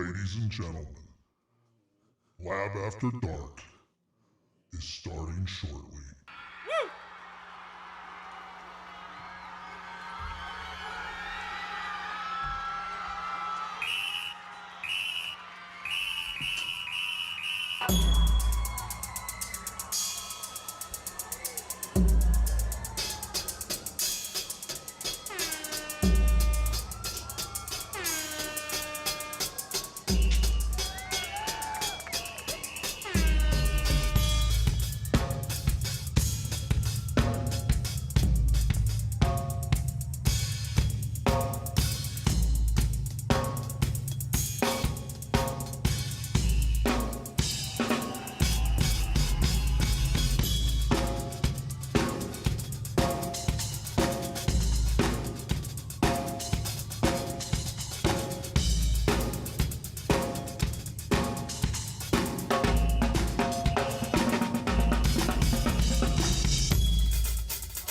Ladies and gentlemen, Lab After Dark is starting shortly.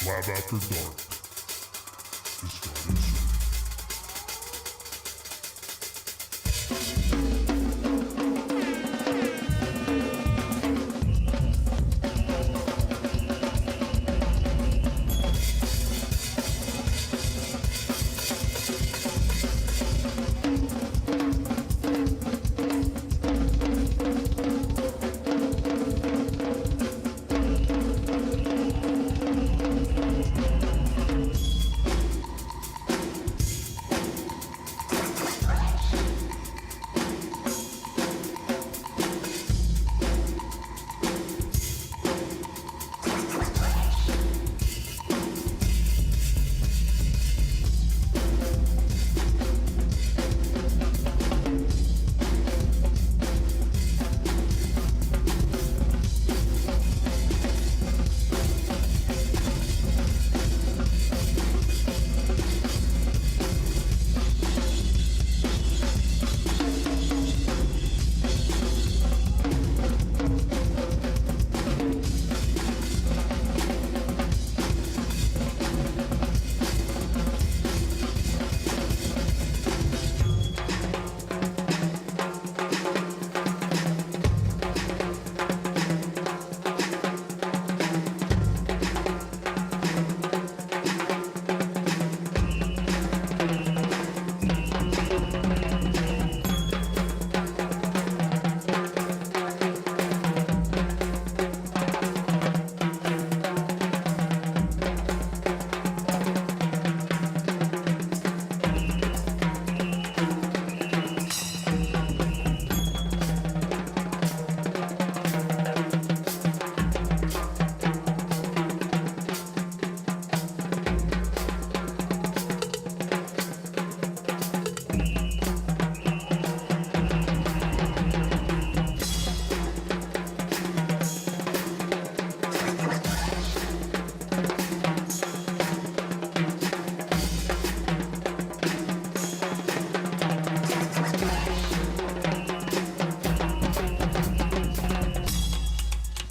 Lab After Dark is starting soon.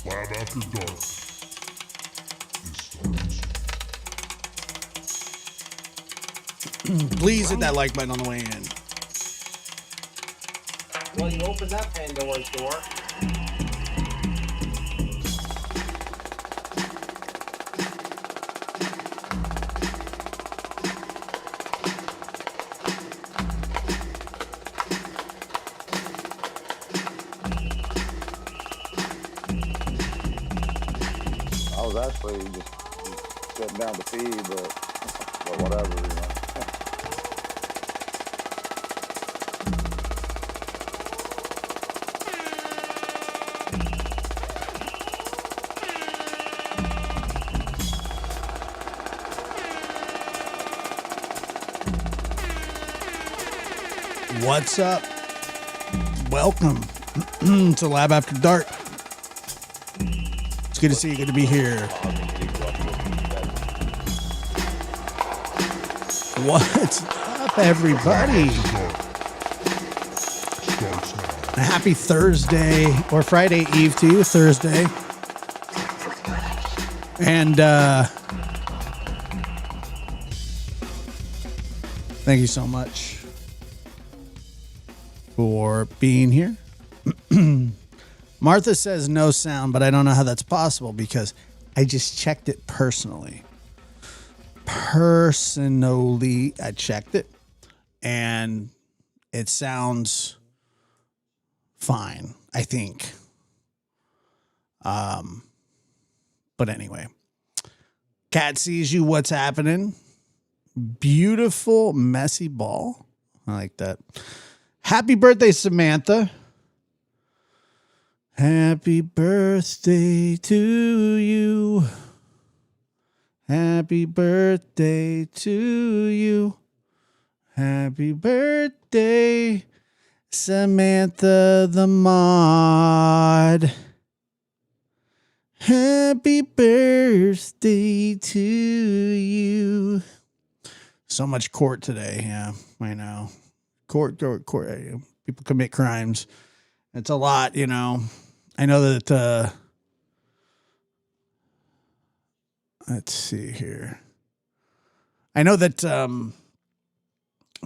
Lab After Dark is starting soon. Please hit that like button on the way in. Well, you opened that Pandora's door. I was actually just sitting down to pee, but whatever, you know. What's up? Welcome to Lab After Dark. It's good to see you. Good to be here. What's up, everybody? Starts now. Happy Thursday or Friday Eve to you, Thursday. And thank you so much for being here. Martha says no sound, but I don't know how that's possible because I just checked it personally. I checked it, and it sounds fine, I think. But anyway, Cat sees you. What's happening? Beautiful, messy ball. I like that. Happy birthday, Samantha. Happy birthday to you. Happy birthday to you. Happy birthday, Samantha the Mod. Happy birthday to you. So much court today. Yeah, I know. Court. People commit crimes. It's a lot, you know. I know that, let's see here. I know that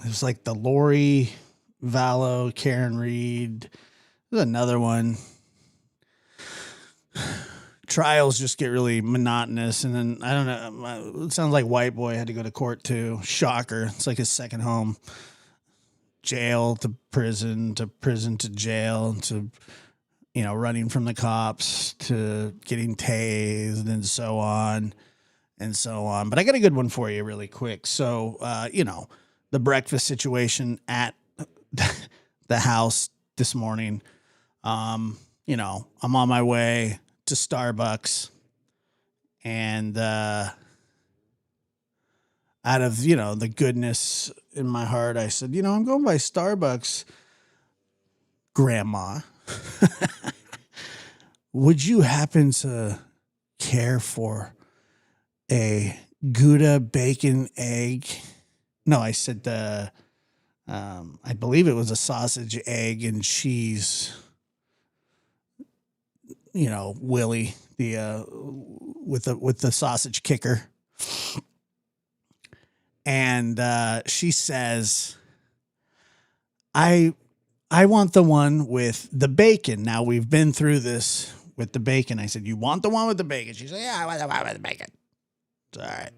there's like the Lori Vallow, Karen Reed. There's another one. Trials just get really monotonous. And then, I don't know, it sounds like White Boy had to go to court too. Shocker. It's like his second home. Jail to prison to jail to, you know, running from the cops to getting tased and so on and so on. But I got a good one for you really quick. So, you know, the breakfast situation at the house this morning. You know, I'm on my way to Starbucks, and out of, you know, the goodness in my heart, I said, you know, I'm going by Starbucks, Grandma. Would you happen to care for a Gouda bacon egg? No, I said I believe it was a sausage, egg, and cheese. You know, Willie, the with the sausage kicker. And she says, I want the one with the bacon. Now, we've been through this with the bacon. I said, you want the one with the bacon? She said, yeah, I want the one with the bacon. It's all right.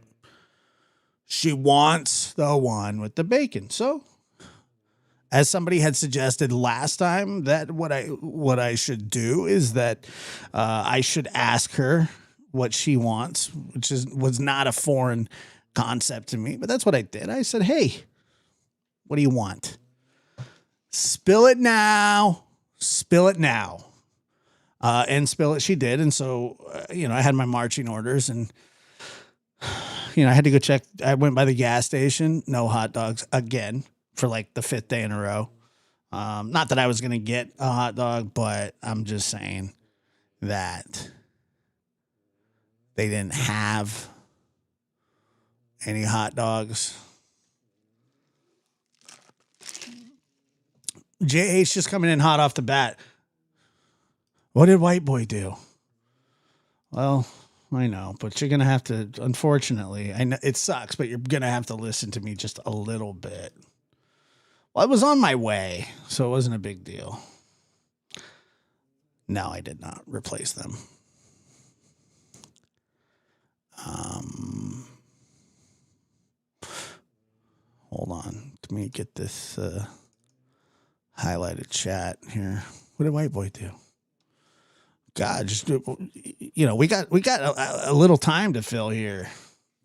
She wants the one with the bacon. So, as somebody had suggested last time, that what I should do is that I should ask her what she wants, which was not a foreign concept to me, but that's what I did. I said, hey, what do you want? Spill it now. Spill it now. And spill it she did. And so, you know, I had my marching orders, and, you know, I had to go check. I went by the gas station. No hot dogs again for like the 5th day in a row. Not that I was going to get a hot dog, but I'm just saying that they didn't have any hot dogs. JH just coming in hot off the bat. What did White Boy do? Well, I know, but you're going to have to, unfortunately, I know it sucks, but you're going to have to listen to me just a little bit. Well, I was on my way, so it wasn't a big deal. No, I did not replace them. Hold on. Let me get this highlighted chat here. What did White Boy do? God, just, you know, we got a little time to fill here.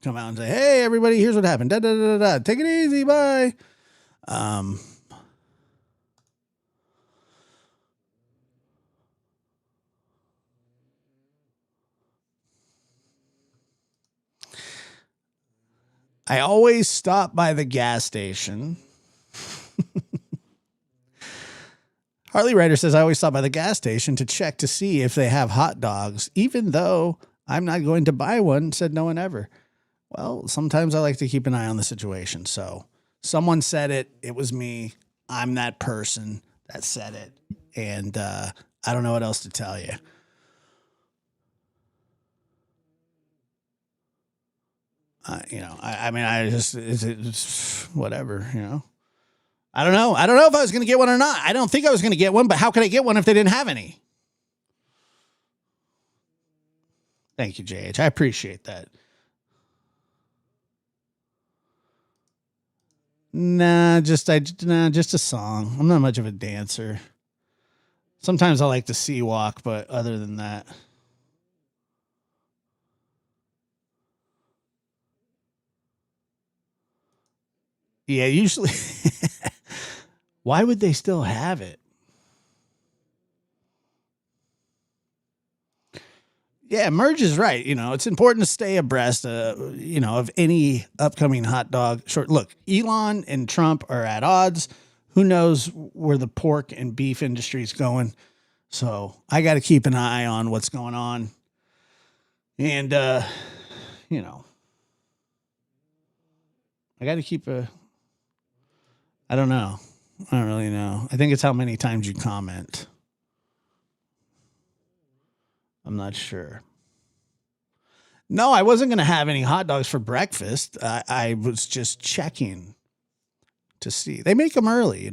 Come out and say, hey, everybody, here's what happened. Da, da, da, da, da. Take it easy. Bye. I always stop by the gas station. Harley Ryder says, I always stop by the gas station to check to see if they have hot dogs, even though I'm not going to buy one, said no one ever. Well, sometimes I like to keep an eye on the situation. So someone said it. It was me. I'm that person that said it. And I don't know what else to tell you. You know, I mean, I just, it's whatever, you know. I don't know. I don't know if I was going to get one or not. I don't think I was going to get one, but how could I get one if they didn't have any? Thank you, JH. I appreciate that. Just a song. I'm not much of a dancer. Sometimes I like to sea walk, but other than that. Yeah, usually. Why would they still have it? Yeah, Merge is right. It's important to stay abreast, of any upcoming hot dog short. Look, Elon and Trump are at odds. Who knows where the pork and beef industry is going? So I got to keep an eye on what's going on. And, I got to keep I don't know. I don't really know. I think it's how many times you comment. I'm not sure. No, I wasn't going to have any hot dogs for breakfast. I was just checking to see. They make them early,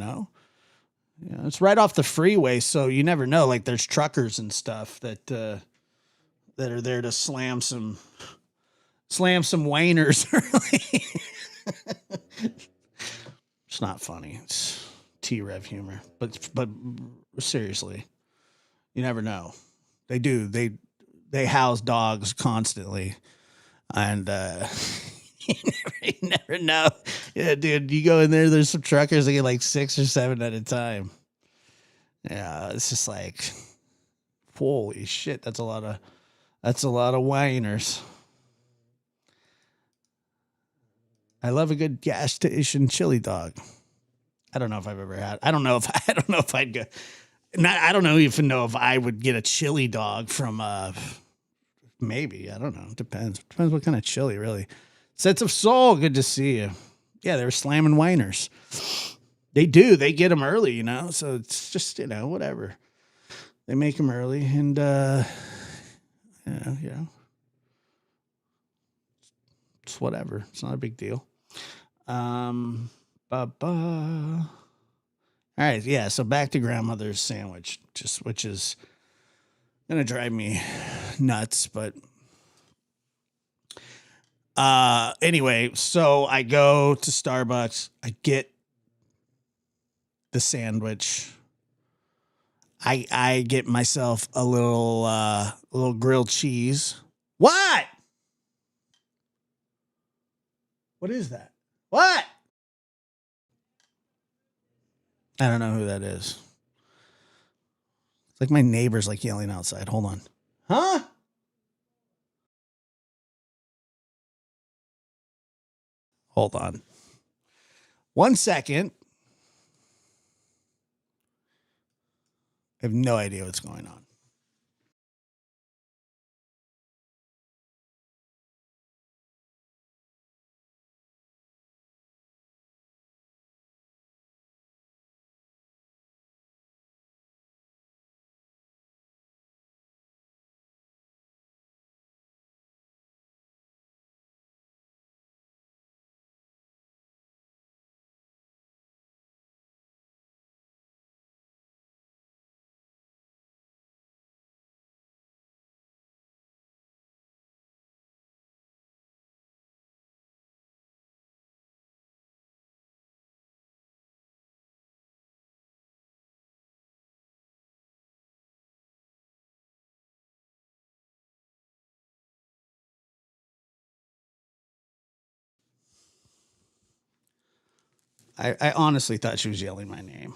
it's right off the freeway, so you never know. Like there's truckers and stuff that are there to slam some wieners early. It's not funny. It's T-Rev humor, but seriously, you never know. They do. They house dogs constantly, and you never know. Yeah, dude, you go in there. There's some truckers that get like 6 or 7 at a time. Yeah, it's just like, holy shit. That's a lot of whiners. I love a good gas station chili dog. I don't know if I've ever had. I don't know if I'd go. I don't even know if I would get a chili dog from maybe. I don't know. Depends what kind of chili, really. Sets of Soul, good to see you. Yeah, they were slamming whiners. They do. They get them early, so it's just, whatever. They make them early, and it's whatever. It's not a big deal. All right, yeah. So back to grandmother's sandwich, which is gonna drive me nuts. But anyway, so I go to Starbucks. I get the sandwich. I get myself a little grilled cheese. What? What is that? What? I don't know who that is. It's like my neighbor's like yelling outside. Hold on. Huh? Hold on. 1 second. I have no idea what's going on. I honestly thought she was yelling my name.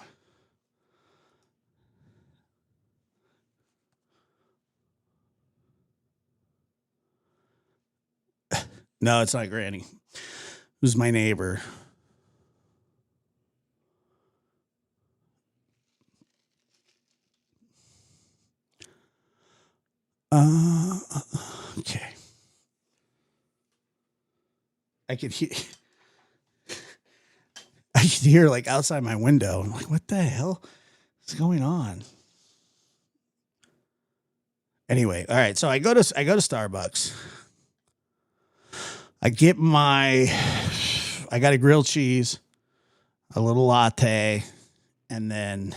No, it's not Granny. It was my neighbor. Okay. I could hear like outside my window. I'm like, what the hell is going on? Anyway, all right. So I go to Starbucks. I got a grilled cheese. a little latte, and then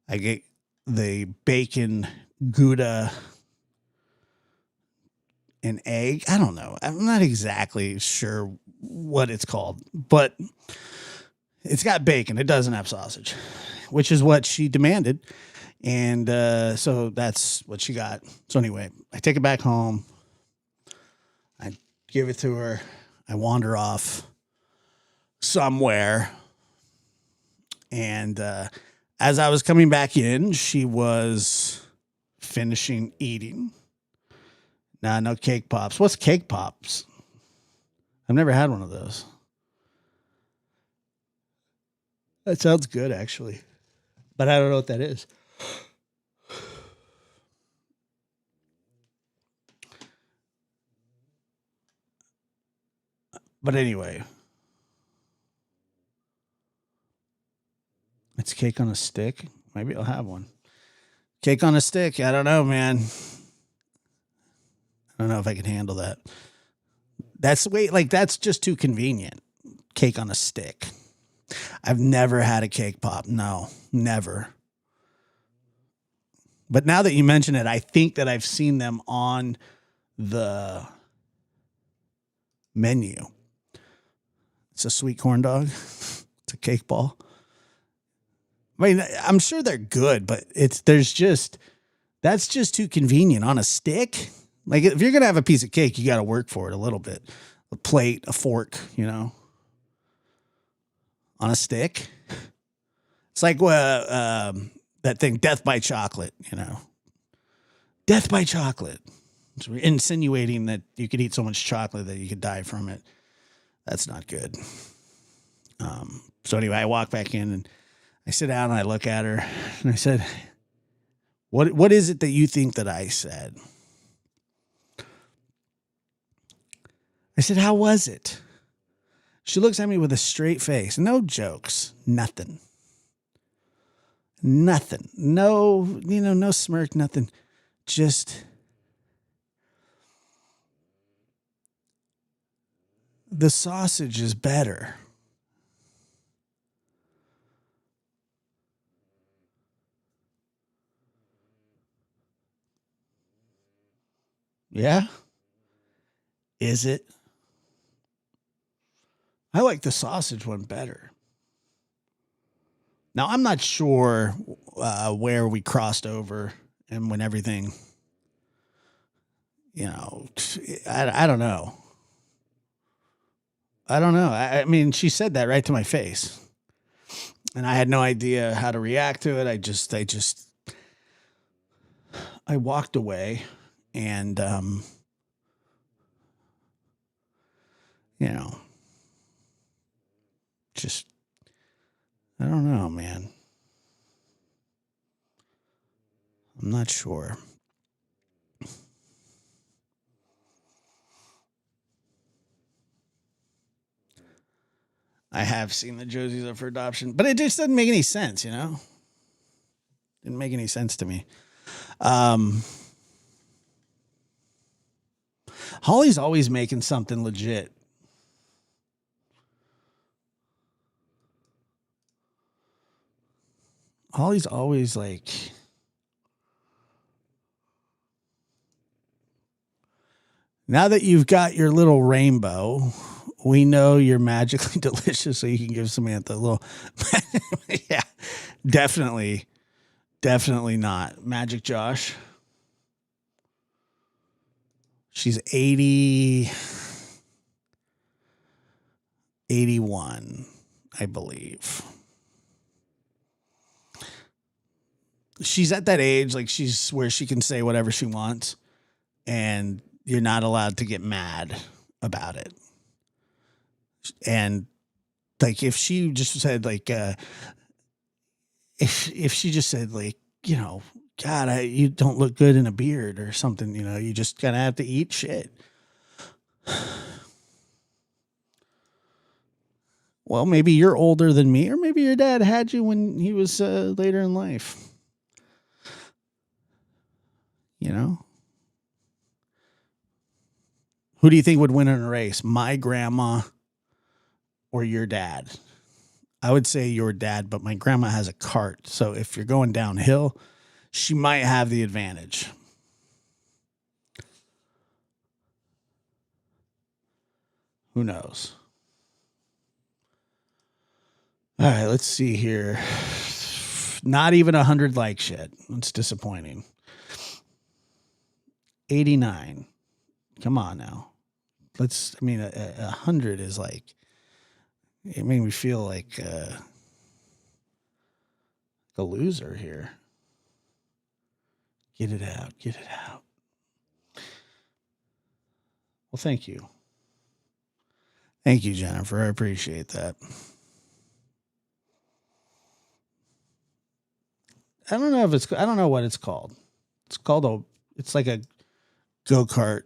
I get the bacon Gouda and egg. I don't know. I'm not exactly sure what it's called, but it's got bacon. It doesn't have sausage, which is what she demanded. And so that's what she got. So anyway, I take it back home. I give it to her. I wander off somewhere. And as I was coming back in, she was finishing eating. Nah, no cake pops. What's cake pops? I've never had one of those. That sounds good, actually. But I don't know what that is. But anyway, it's cake on a stick. Maybe I'll have one. Cake on a stick. I don't know, man. I don't know if I can handle that. That's just too convenient. Cake on a stick. I've never had a cake pop. No, never. But now that you mention it, I think that I've seen them on the menu. It's a sweet corn dog. It's a cake ball. I mean, I'm sure they're good, but that's just too convenient on a stick. Like if you're going to have a piece of cake, you got to work for it a little bit. A plate, a fork, on a stick. It's like that thing, Death by Chocolate, Death by Chocolate. So we're insinuating that you could eat so much chocolate that you could die from it. That's not good. So anyway, I walk back in and I sit down and I look at her and I said, what is it that you think that I said? I said, how was it? She looks at me with a straight face. No jokes. Nothing. Nothing. No, no smirk, nothing. Just the sausage is better. Yeah? Is it? I like the sausage one better. Now, I'm not sure where we crossed over and when everything, I don't know. I don't know. I mean, she said that right to my face. And I had no idea how to react to it. I walked away and, just, I don't know, man. I'm not sure. I have seen the Josies up for adoption, but it just doesn't make any sense, Didn't make any sense to me. Holly's always making something legit. Holly's always like, now that you've got your little rainbow, we know you're magically delicious, so you can give Samantha a little. Yeah, definitely not. Magic Josh. She's 81, I believe. She's at that age, like she's where she can say whatever she wants, and you're not allowed to get mad about it. And like if she just said like, if she just said like, God, you don't look good in a beard or something, you just kind of have to eat shit. Well, maybe you're older than me, or maybe your dad had you when he was later in life. Who do you think would win in a race? My grandma or your dad? I would say your dad, but my grandma has a cart. So if you're going downhill, she might have the advantage. Who knows? All right, let's see here. Not even 100 likes yet. It's disappointing. 89. Come on now. A 100 is like, it made me feel like a loser here. Get it out. Get it out. Well, thank you. Thank you, Jennifer. I appreciate that. I don't know what it's called. It's like a go-kart.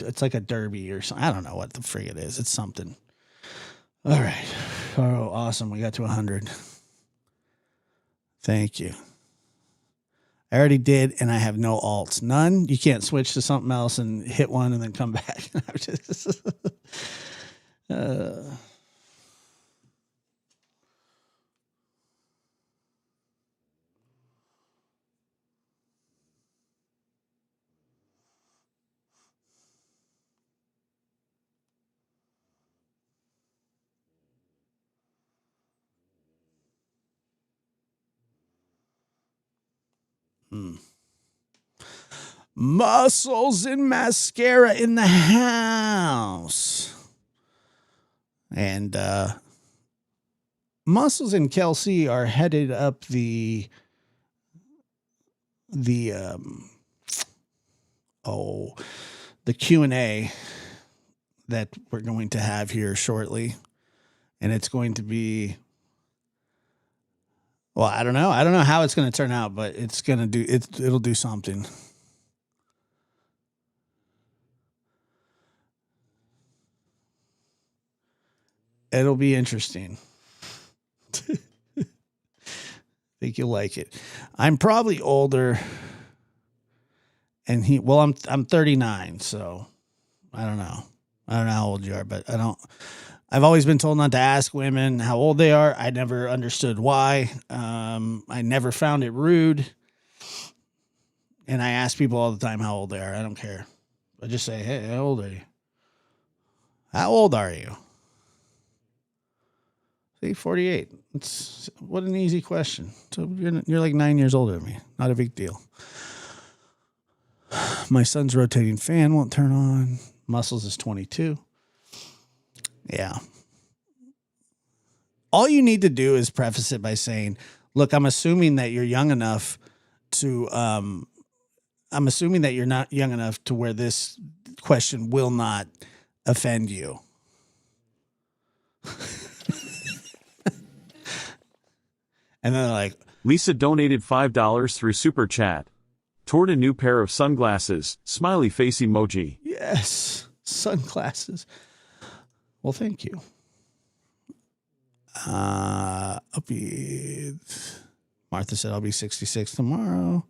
It's like a derby or something. I don't know what the frig it is. It's something. All right. Oh, awesome. We got to 100. Thank you. I already did, and I have no alts. None? You can't switch to something else and hit one and then come back. Muscles and mascara in the house. And Muscles and Kelsey are headed up the Q&A that we're going to have here shortly. And it's going to be, well, I don't know. I don't know how it's going to turn out, but it's going to do it. It'll do something. It'll be interesting. Think you'll like it. I'm probably older, and I'm 39, so I don't know. I don't know how old you are, but I've always been told not to ask women how old they are. I never understood why. I never found it rude. And I ask people all the time how old they are. I don't care. I just say, hey, how old are you? How old are you? See, 48. What an easy question. So you're like 9 years older than me. Not a big deal. My son's rotating fan won't turn on. Muscles is 22. Yeah. All you need to do is preface it by saying, look, I'm assuming that you're young enough to, I'm assuming that you're not young enough to where this question will not offend you. And then they're like, Lisa donated $5 through Super Chat. Toward a new pair of sunglasses, smiley face emoji. yes, sunglasses. Well, thank you. Martha said I'll be 66 tomorrow.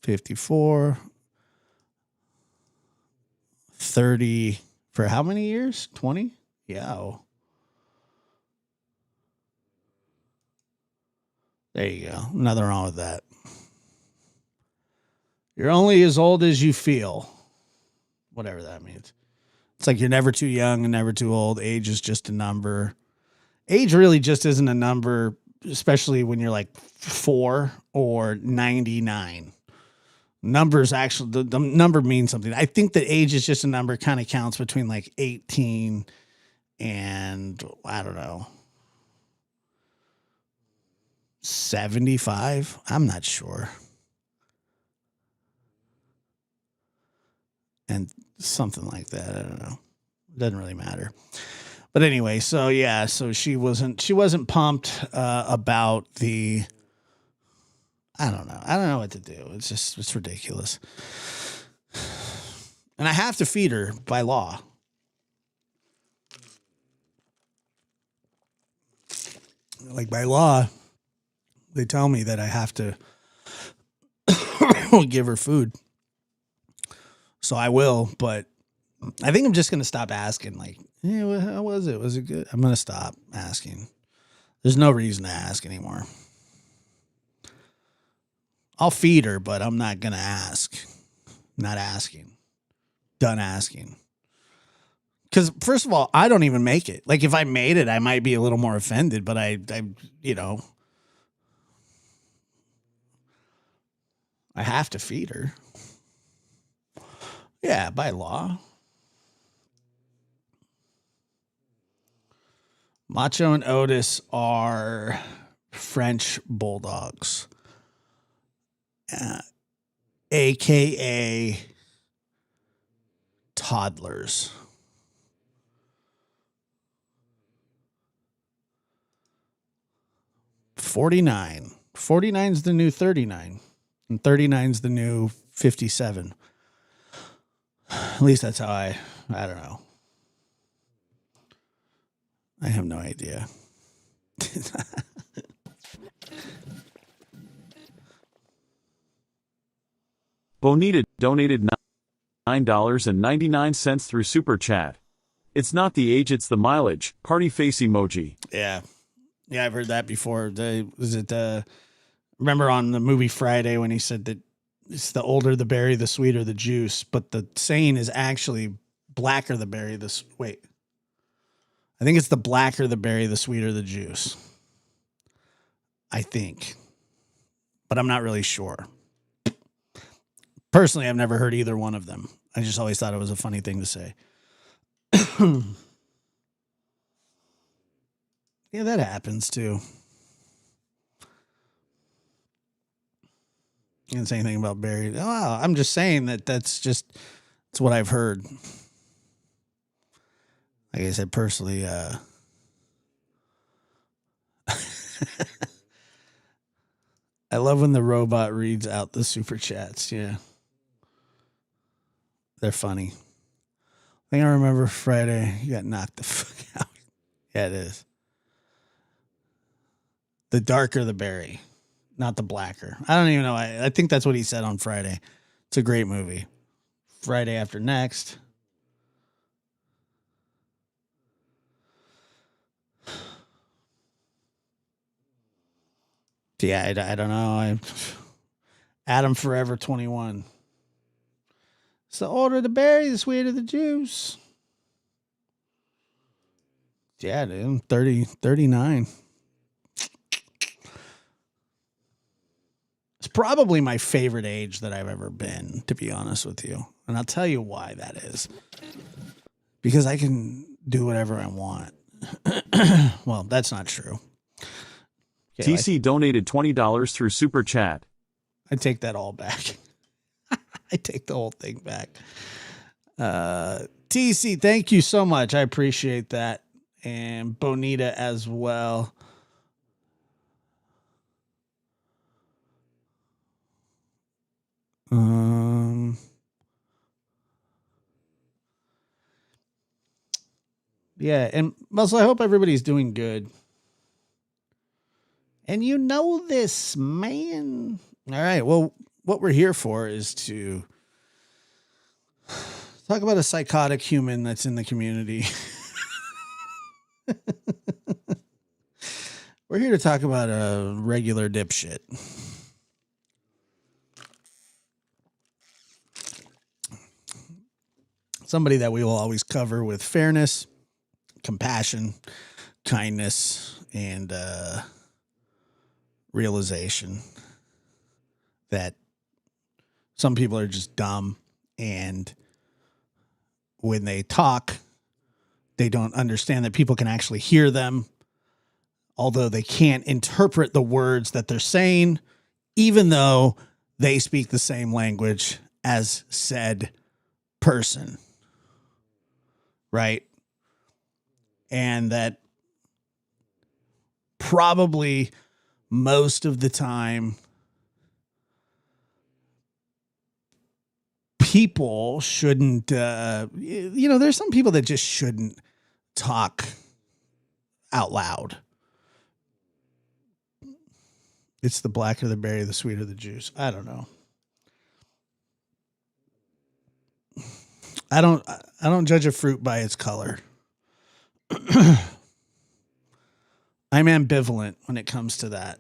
54. 30 for how many years? 20? Yeah. There you go. Nothing wrong with that. You're only as old as you feel. Whatever that means. It's like you're never too young and never too old. Age is just a number. Age really just isn't a number, especially when you're like 4 or 99. Numbers actually, the number means something. I think that age is just a number, kind of counts between like 18 and, I don't know, 75. I'm not sure. And something like that. I don't know. It doesn't really matter. But anyway, so yeah, so she wasn't pumped about the, I don't know what to do. It's ridiculous. And I have to feed her by law. Like by law, they tell me that I have to give her food. So I will, but I think I'm just going to stop asking. Like, yeah, how was it? Was it good? I'm going to stop asking. There's no reason to ask anymore. I'll feed her, but I'm not going to ask. Not asking. Done asking. Because first of all, I don't even make it. Like if I made it, I might be a little more offended, but I I have to feed her. Yeah, by law. Macho and Otis are French bulldogs, aka toddlers. 49. 49 is the new 39. And 39 is the new 57. At least that's how I don't know. I have no idea. Bonita donated $9.99 through Super Chat. It's not the age, it's the mileage. Party face emoji. Yeah. Yeah, I've heard that before. Remember on the movie Friday when he said that it's the older the berry, the sweeter the juice, but the saying is actually blacker the berry, I think it's the blacker the berry, the sweeter the juice. I think. But I'm not really sure. Personally, I've never heard either one of them. I just always thought it was a funny thing to say. Yeah, that happens too. You didn't say anything about berry. Oh, I'm just saying that's what I've heard. Like I said, personally, I love when the robot reads out the super chats. Yeah. They're funny. I think I remember Friday, you got knocked the fuck out. Yeah, it is. The darker the berry, not the blacker. I don't even know. I think that's what he said on Friday. It's a great movie. Friday After Next. Yeah, I don't know. Adam Forever 21. It's the older the berry, the sweeter the juice. Yeah, dude. 39. It's probably my favorite age that I've ever been, to be honest with you. And I'll tell you why that is. Because I can do whatever I want. Well, that's not true. Okay, TC donated $20 through Super Chat. I take that all back. I take the whole thing back. TC, thank you so much. I appreciate that. And Bonita as well. Yeah, and Muscle, I hope everybody's doing good. And you know this, man. All right, well, what we're here for is to talk about a psychotic human that's in the community. We're here to talk about a regular dipshit. Somebody that we will always cover with fairness, compassion, kindness, and realization that some people are just dumb, and when they talk, they don't understand that people can actually hear them, although they can't interpret the words that they're saying, even though they speak the same language as said person. Right? And that probably most of the time people shouldn't, there's some people that just shouldn't talk out loud. It's the blacker the berry, the sweeter the juice. I don't know. I don't judge a fruit by its color. I'm ambivalent when it comes to that.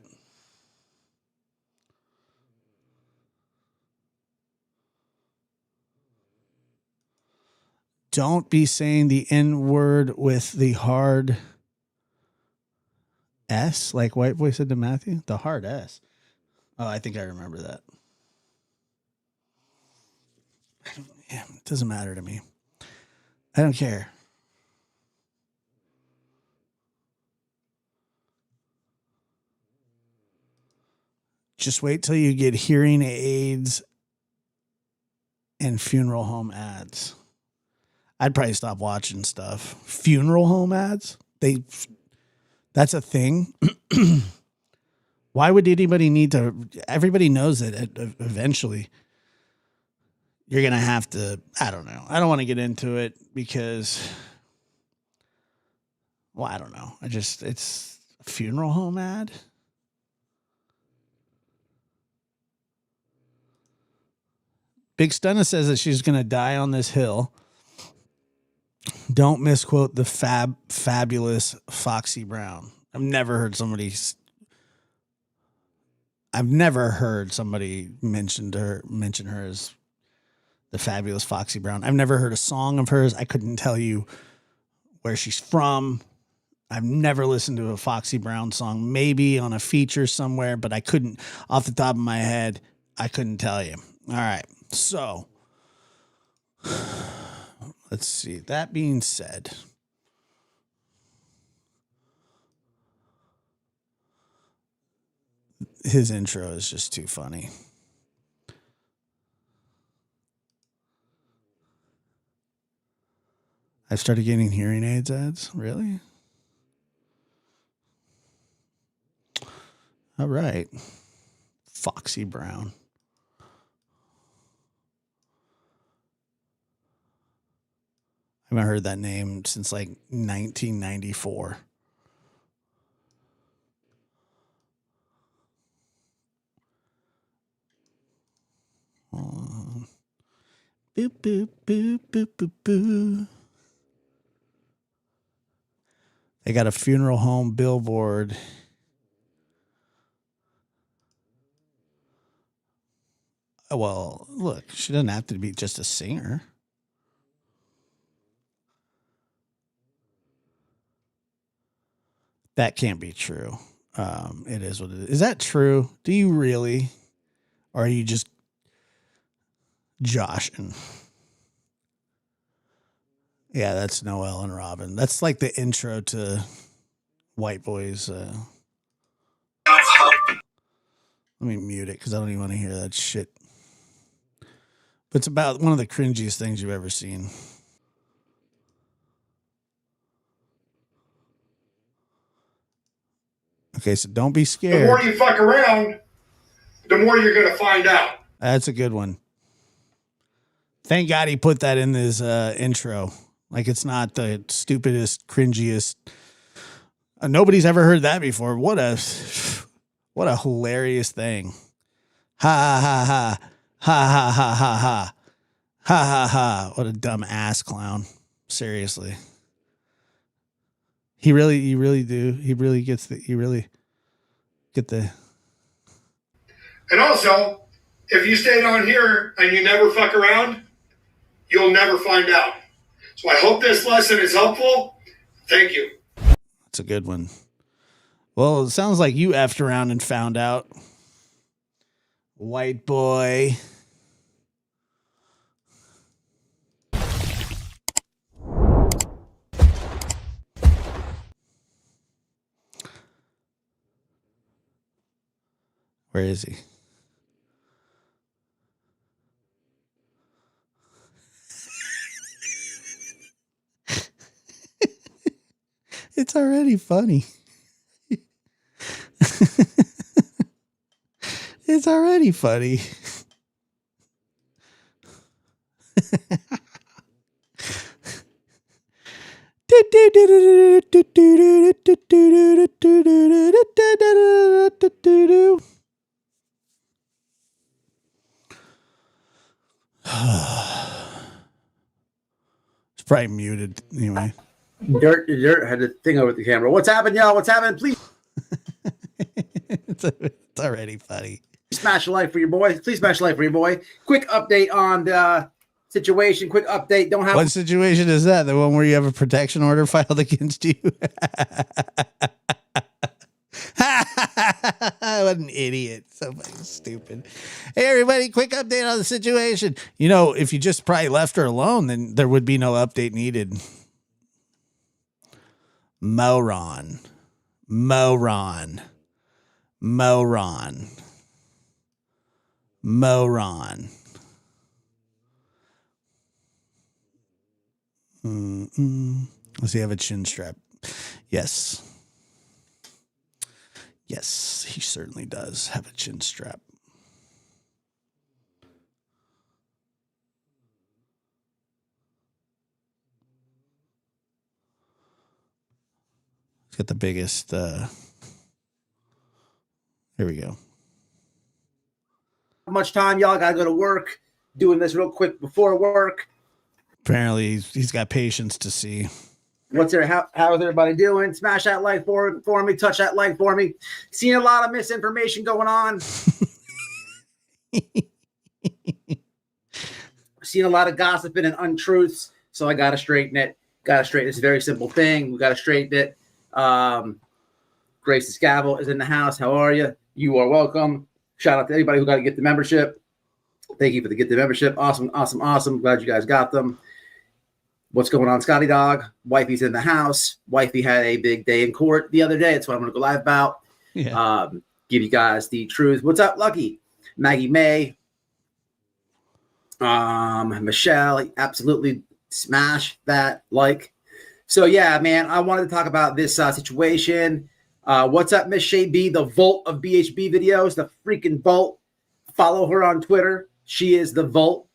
Don't be saying the N word with the hard S, like White Boy said to Matthew. The hard S. Oh, I think I remember that. Yeah, it doesn't matter to me. I don't care. Just wait till you get hearing aids and funeral home ads. I'd probably stop watching stuff. Funeral home ads? That's a thing. Why would anybody need to? Everybody knows that eventually you're going to have to. I don't know. I don't want to get into it because, well, I don't know. It's a funeral home ad. Big Stunna says that she's going to die on this hill. Don't misquote the fabulous Foxy Brown. I've never heard somebody mention her as the fabulous Foxy Brown. I've never heard a song of hers. I couldn't tell you where she's from. I've never listened to a Foxy Brown song, maybe on a feature somewhere, but I couldn't, off the top of my head, I couldn't tell you. All right. So let's see. That being said, his intro is just too funny. I started getting hearing aids ads. Really? All right. Foxy Brown. I haven't heard that name since like 1994. Boop, boop, boop, boop, boop, boop. They got a funeral home billboard. Well, look, she doesn't have to be just a singer. That can't be true. It is what it is. Is that true? Do you really? Or are you just joshing? Yeah, that's Noel and Robin. That's like the intro to White Boys. Let me mute it because I don't even want to hear that shit. But it's about one of the cringiest things you've ever seen. Okay, so don't be scared. The more you fuck around, the more you're going to find out. That's a good one. Thank God he put that in his intro. Like it's not the stupidest, cringiest. Nobody's ever heard that before. What a hilarious thing. Ha ha ha ha ha ha ha ha ha ha ha. What a dumb ass clown. Seriously. You really do. You really get the. And also, if you stayed on here and you never fuck around, you'll never find out. So I hope this lesson is helpful. Thank you. That's a good one. Well, it sounds like you effed around and found out. White boy. Where is he? It's already funny. It's already funny. probably muted anyway. Dirt had a thing over the camera. What's happening, y'all? What's happening? Please It's already funny. smash a like for your boy. Please smash a like for your boy. Quick update on the situation. Quick update. Don't have What situation is that? The one where you have a protection order filed against you? What an idiot. So fucking stupid. Hey, everybody, quick update on the situation. You know, if you just probably left her alone, then there would be no update needed. Moron. Moron. Moron. Moron. Does he have a chin strap? Yes. Yes, he certainly does have a chin strap. He's got the biggest, here we go. much time, y'all. Gotta go to work. Doing this real quick before work. Apparently he's got patience to see. How is everybody doing? Smash that like for me. Touch that like for me. Seeing a lot of misinformation going on. Seeing a lot of gossiping and untruths. So I gotta straighten it. It's a very simple thing. We gotta straighten it. Grace Scavell is in the house. How are you? You are welcome. Shout out to anybody who got to get the membership. Thank you for the get the membership. Awesome. Glad you guys got them. What's going on, Scotty Dog? Wifey's in the house. Wifey had a big day in court the other day. That's what I'm going to go live about. Yeah. Give you guys the truth. What's up, Lucky? Maggie May. Michelle, absolutely smash that like. So, yeah, man, I wanted to talk about this situation. What's up, Miss Shay B, the Volt of BHB videos, the freaking Volt. Follow her on Twitter. She is the Volt,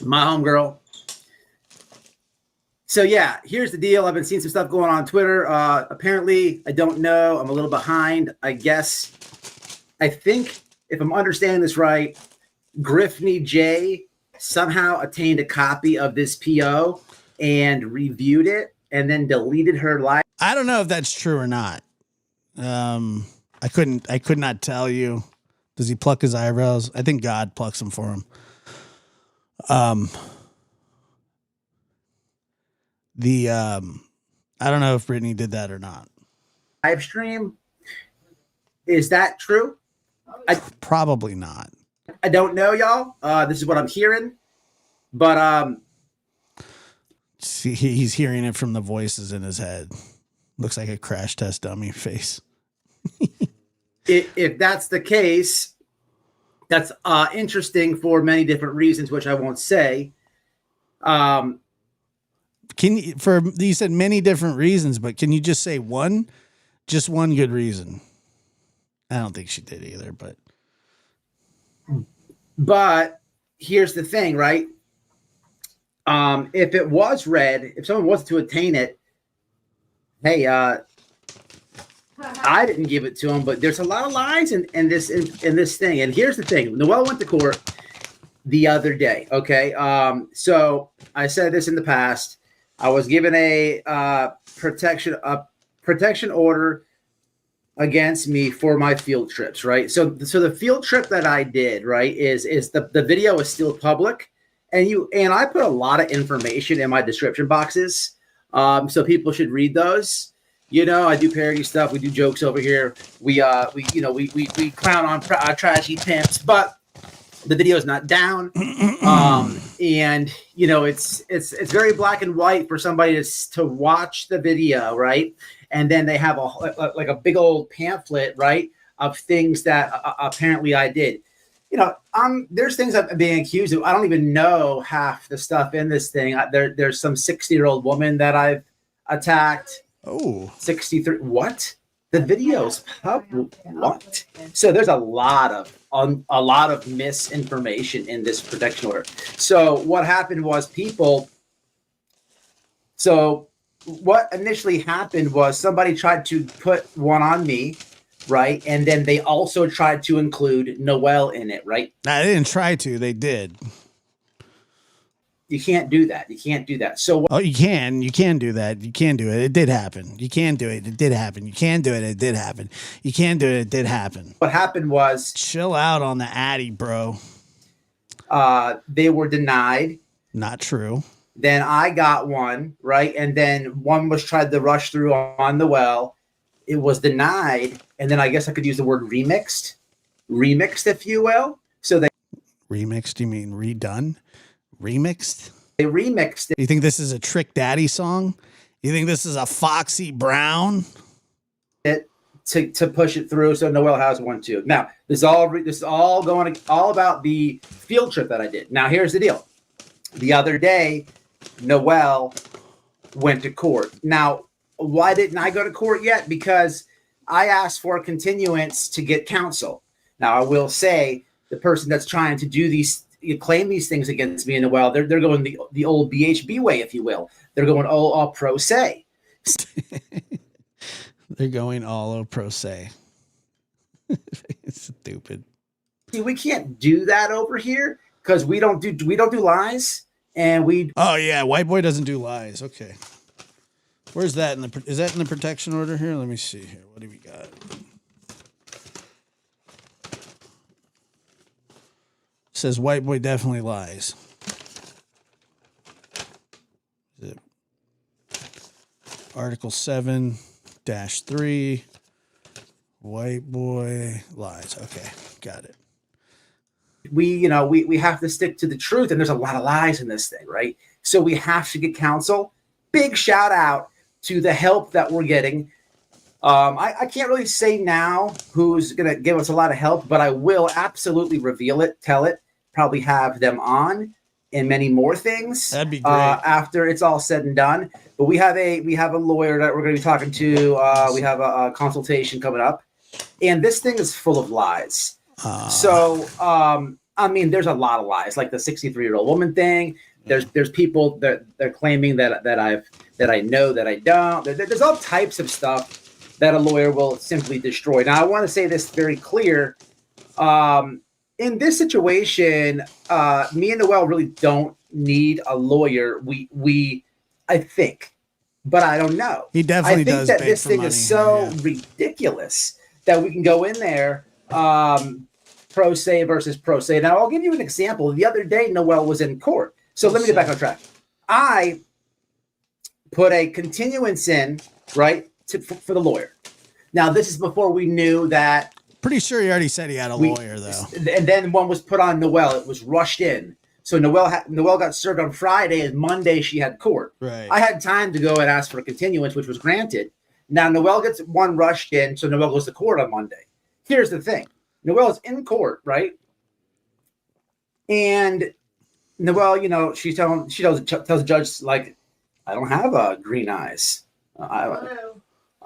my homegirl. So, yeah, here's the deal. I've been seeing some stuff going on Twitter. Apparently, I don't know. I'm a little behind, I guess. I think, if I'm understanding this right, Griffney J somehow attained a copy of this PO and reviewed it and then deleted her live. I don't know if that's true or not. I could not tell you. Does he pluck his eyebrows? I think God plucks them for him. I don't know if Brittany did that or not. Live stream. Is that true? Probably not. I don't know, y'all. This is what I'm hearing, but see, he's hearing it from the voices in his head. Looks like a crash test dummy face. if that's the case, that's interesting for many different reasons, which I won't say. You said many different reasons, but can you just say one? Just one good reason. I don't think she did either, but here's the thing, right? If it was read, if someone was to attain it, hey, I didn't give it to him, but there's a lot of lies in this thing. And here's the thing. Noelle went to court the other day. Okay. So I said this in the past. I was given a protection order against me for my field trips, right? So the field trip that I did, right, is the video is still public, and I put a lot of information in my description boxes, so people should read those. You know, I do parody stuff. We do jokes over here. We clown on trashy pimps, but the video is not down. And you know, it's very black and white for somebody to watch the video, right? And then they have a big old pamphlet, right, of things that apparently I did. You know, there's things I'm being accused of. I don't even know half the stuff in this thing. There's some 60-year-old woman that I've attacked. Oh, 63. What? The video's public. What? So there's a lot of misinformation in this protection order. So what happened was So what initially happened was somebody tried to put one on me, right? And then they also tried to include Noelle in it, right? I didn't try to. They did. You can't do that. You can't do that. So Oh, you can do that. You can do it. It did happen. You can do it. It did happen. You can do it. It did happen. You can do it. It did happen. what happened was Chill out on the Addy, bro. they were denied. Not true. Then I got one, right? And then one was tried to rush through on the well. It was denied. And then I guess I could use the word remixed, if you will. So they Remixed, you mean redone? Remixed? remixed it. You think this is a Trick Daddy song? You think this is a Foxy Brown? To push it through, so Noel has one too. Now this is all going all about the field trip that I did. Now here's the deal: the other day, Noel went to court. Now, why didn't I go to court yet? Because I asked for a continuance to get counsel. Now I will say the person that's trying to do these claim these things against me and Noel, they're going the old BHB way, if you will. They're going all pro se. They're going all pro se. It's stupid. See, we can't do that over here because we don't do lies, and we. Oh yeah, white boy doesn't do lies. Okay, where's that is that in the protection order here? Let me see here. What do we got? It says white boy definitely lies. Is it Article 7-3? White boy lies. Okay, got it. We have to stick to the truth, and there's a lot of lies in this thing, right? So we have to get counsel. Big shout out to the help that we're getting. I can't really say now who's going to give us a lot of help, but I will absolutely reveal it, tell it, probably have them on and many more things. That'd be great. After it's all said and done. But we have a lawyer that we're going to be talking to. We have a consultation coming up, and this thing is full of lies. So I mean, there's a lot of lies, like the 63-year-old woman thing. There's people that they're claiming that I know that I don't. There's all types of stuff that a lawyer will simply destroy. Now, I want to say this very clear. In this situation, me and Noel really don't need a lawyer. I think, but I don't know. He definitely I think does that beg this for thing money is so here, yeah. ridiculous that we can go in there, pro se versus pro se. Now, I'll give you an example. The other day, Noel was in court. So let me get back on track. I put a continuance in, right, for the lawyer. Now, this is before we knew that. Pretty sure he already said he had a lawyer, though. And then one was put on Noel. It was rushed in. So Noel got served on Friday, and Monday she had court. Right. I had time to go and ask for a continuance, which was granted. Now Noel gets one rushed in, so Noel goes to court on Monday. Here's the thing: Noel's in court, right? And Noel, she tells the judge, like, I don't have green eyes. I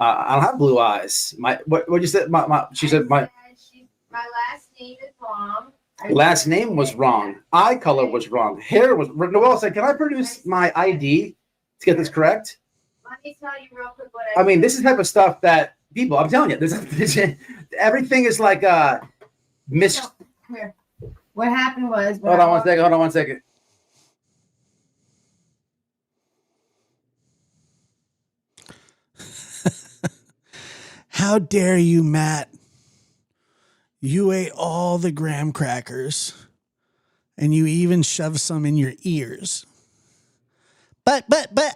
don't have blue eyes. What you said? She said my last name is wrong. Last name was wrong. Eye color was wrong. Hair was. Noel said, "Can I produce my ID to get this correct?" Let me tell you real quick what I mean, this is the type of stuff that people. I'm telling you, everything is like mis. Here. What happened was. Hold on one second. How dare you, Matt? You ate all the graham crackers, and you even shoved some in your ears. But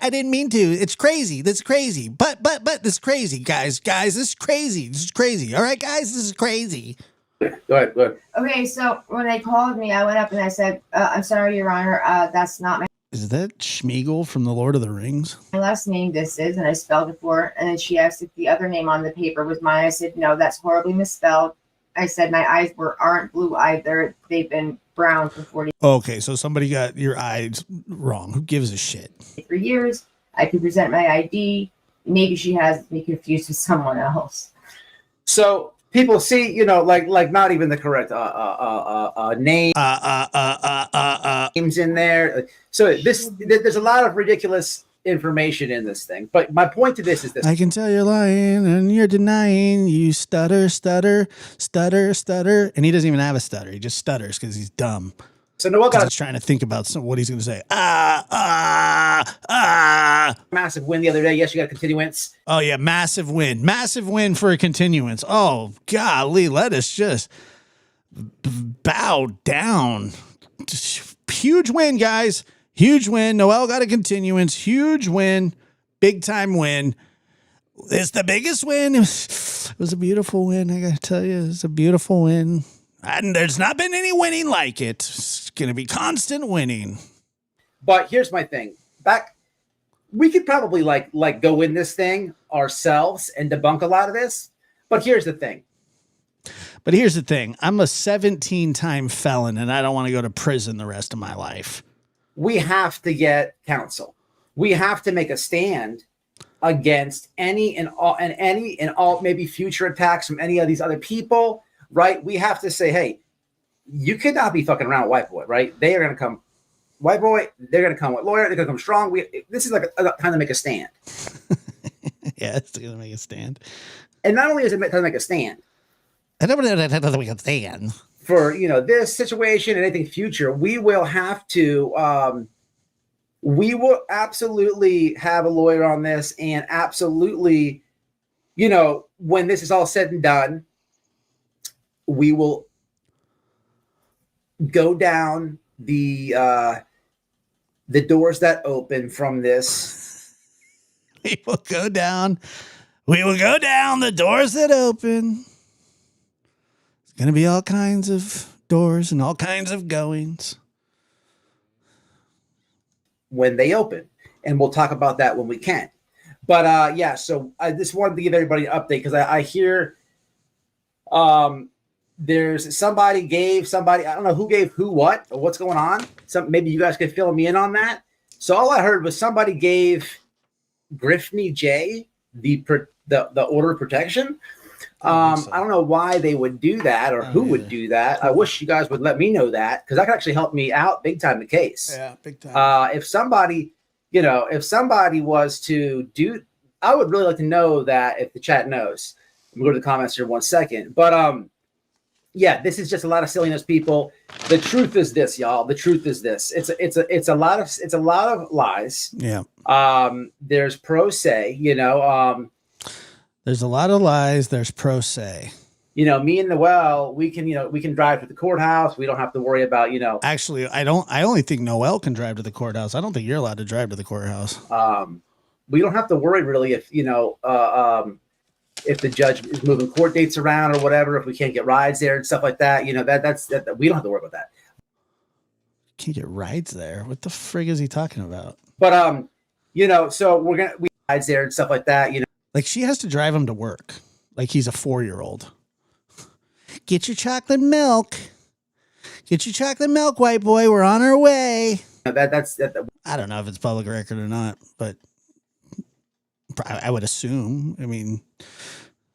I didn't mean to. It's crazy. That's crazy. But this is crazy, guys. Guys, this is crazy. This is crazy. All right, guys, this is crazy. Go ahead. Okay, so when they called me, I went up and I said, "I'm sorry, Your Honor. That's not my Is that Schmeagol from The Lord of the Rings? last name. This is," and I spelled it for her. And then she asked if the other name on the paper was mine. I said, "No, that's horribly misspelled." I said my eyes aren't blue either. They've been brown for 43 Okay, so somebody got your eyes wrong. Who gives a shit? years. I can present my ID. Maybe she has me confused with someone else. So people see, like not even the correct name names in there. So there's a lot of ridiculous information in this thing. But my point to this is this: I can tell you're lying and you're denying. You stutter. And he doesn't even have a stutter. He just stutters because he's dumb. So Noel got He's trying to think about what he's going to say. a massive win the other day. Yes, you got a continuance. Oh, yeah. Massive win. Massive win for a continuance. Oh, golly. Let us just bow down. Huge win, guys. Huge win. Noel got a continuance. Huge win. Big time win. It's the biggest win. It was a beautiful win. I got to tell you, it's a beautiful win. And there's not been any winning like it. It's going to be constant winning. But here's my thing. We could probably like go in this thing ourselves and debunk a lot of this. But here's the thing. I'm a 17-time felon, and I don't want to go to prison the rest of my life. We have to get counsel. We have to make a stand against any and all maybe future attacks from any of these other people, right? We have to say, hey, you could not be fucking around with white boy, right? They are going to come, white boy, they're going to come with lawyer, they're going to come strong. This is like a time to make a stand. Yeah, it's going to make a stand. And not only is it time to make a stand, for this situation and anything future, we will have to we will absolutely have a lawyer on this, and absolutely, when this is all said and done, we will go down the doors that open from this. We will go down the doors that open. It's going to be all kinds of doors and all kinds of goings when they open, and we'll talk about that when we can. But so I just wanted to give everybody an update, because I hear there's somebody gave somebody, I don't know who gave who what or what's going on. Maybe you guys could fill me in on that. So all I heard was somebody gave Griffney J the order of protection. I don't know why they would do that, or who would do that. I wish you guys would let me know that, because that could actually help me out big time in the case. Yeah, big time. If somebody was to do, I would really like to know that, if the chat knows. We'll go to the comments here in 1 second. But this is just a lot of silliness, people. The truth is this, y'all. The truth is this. It's a lot of lies. Yeah. There's pro se, There's a lot of lies. There's pro se. Me and Noel, we can drive to the courthouse. We don't have to worry about, Actually, I only think Noel can drive to the courthouse. I don't think you're allowed to drive to the courthouse. We don't have to worry really if the judge is moving court dates around or whatever, if we can't get rides there and stuff like that, that's we don't have to worry about that. Can't get rides there. What the frig is he talking about? But so we rides there and stuff like that, Like, she has to drive him to work. Like he's a 4-year-old. Get your chocolate milk. Get your chocolate milk, white boy. We're on our way. That's I don't know if it's public record or not, but I would assume. I mean,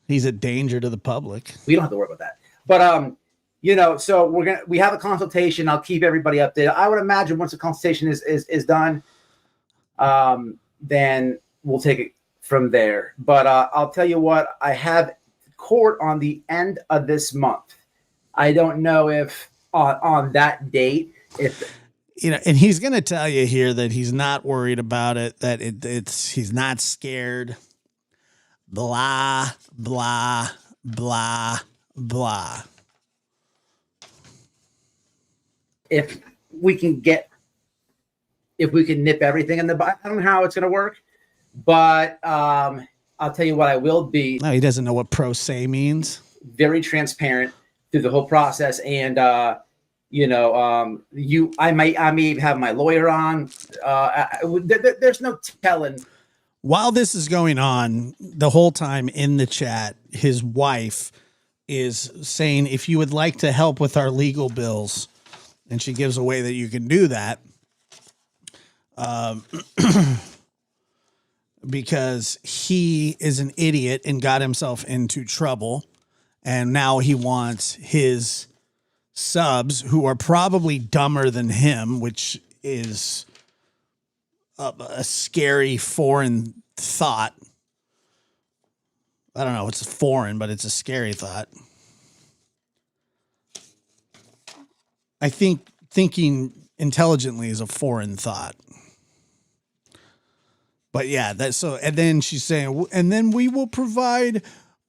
he's a danger to the public. We don't have to worry about that. But so we have a consultation. I'll keep everybody updated. I would imagine once the consultation is done, then we'll take it from there. But I'll tell you what, I have court on the end of this month. I don't know if on that date, if and he's going to tell you here that he's not worried about it, that he's not scared. Blah, blah, blah, blah. If we can nip everything in the butt, I don't know how it's going to work, but I'll tell you what, I will be. No, he doesn't know what pro se means. Very transparent through the whole process, and I may have my lawyer on. There's no telling. While this is going on, the whole time in the chat, his wife is saying, if you would like to help with our legal bills, and she gives away that you can do that. Because he is an idiot and got himself into trouble. And now he wants his subs, who are probably dumber than him, which is a scary foreign thought. I don't know. It's foreign, but it's a scary thought. I think thinking intelligently is a foreign thought. But yeah, that's so. And then she's saying, and then we will provide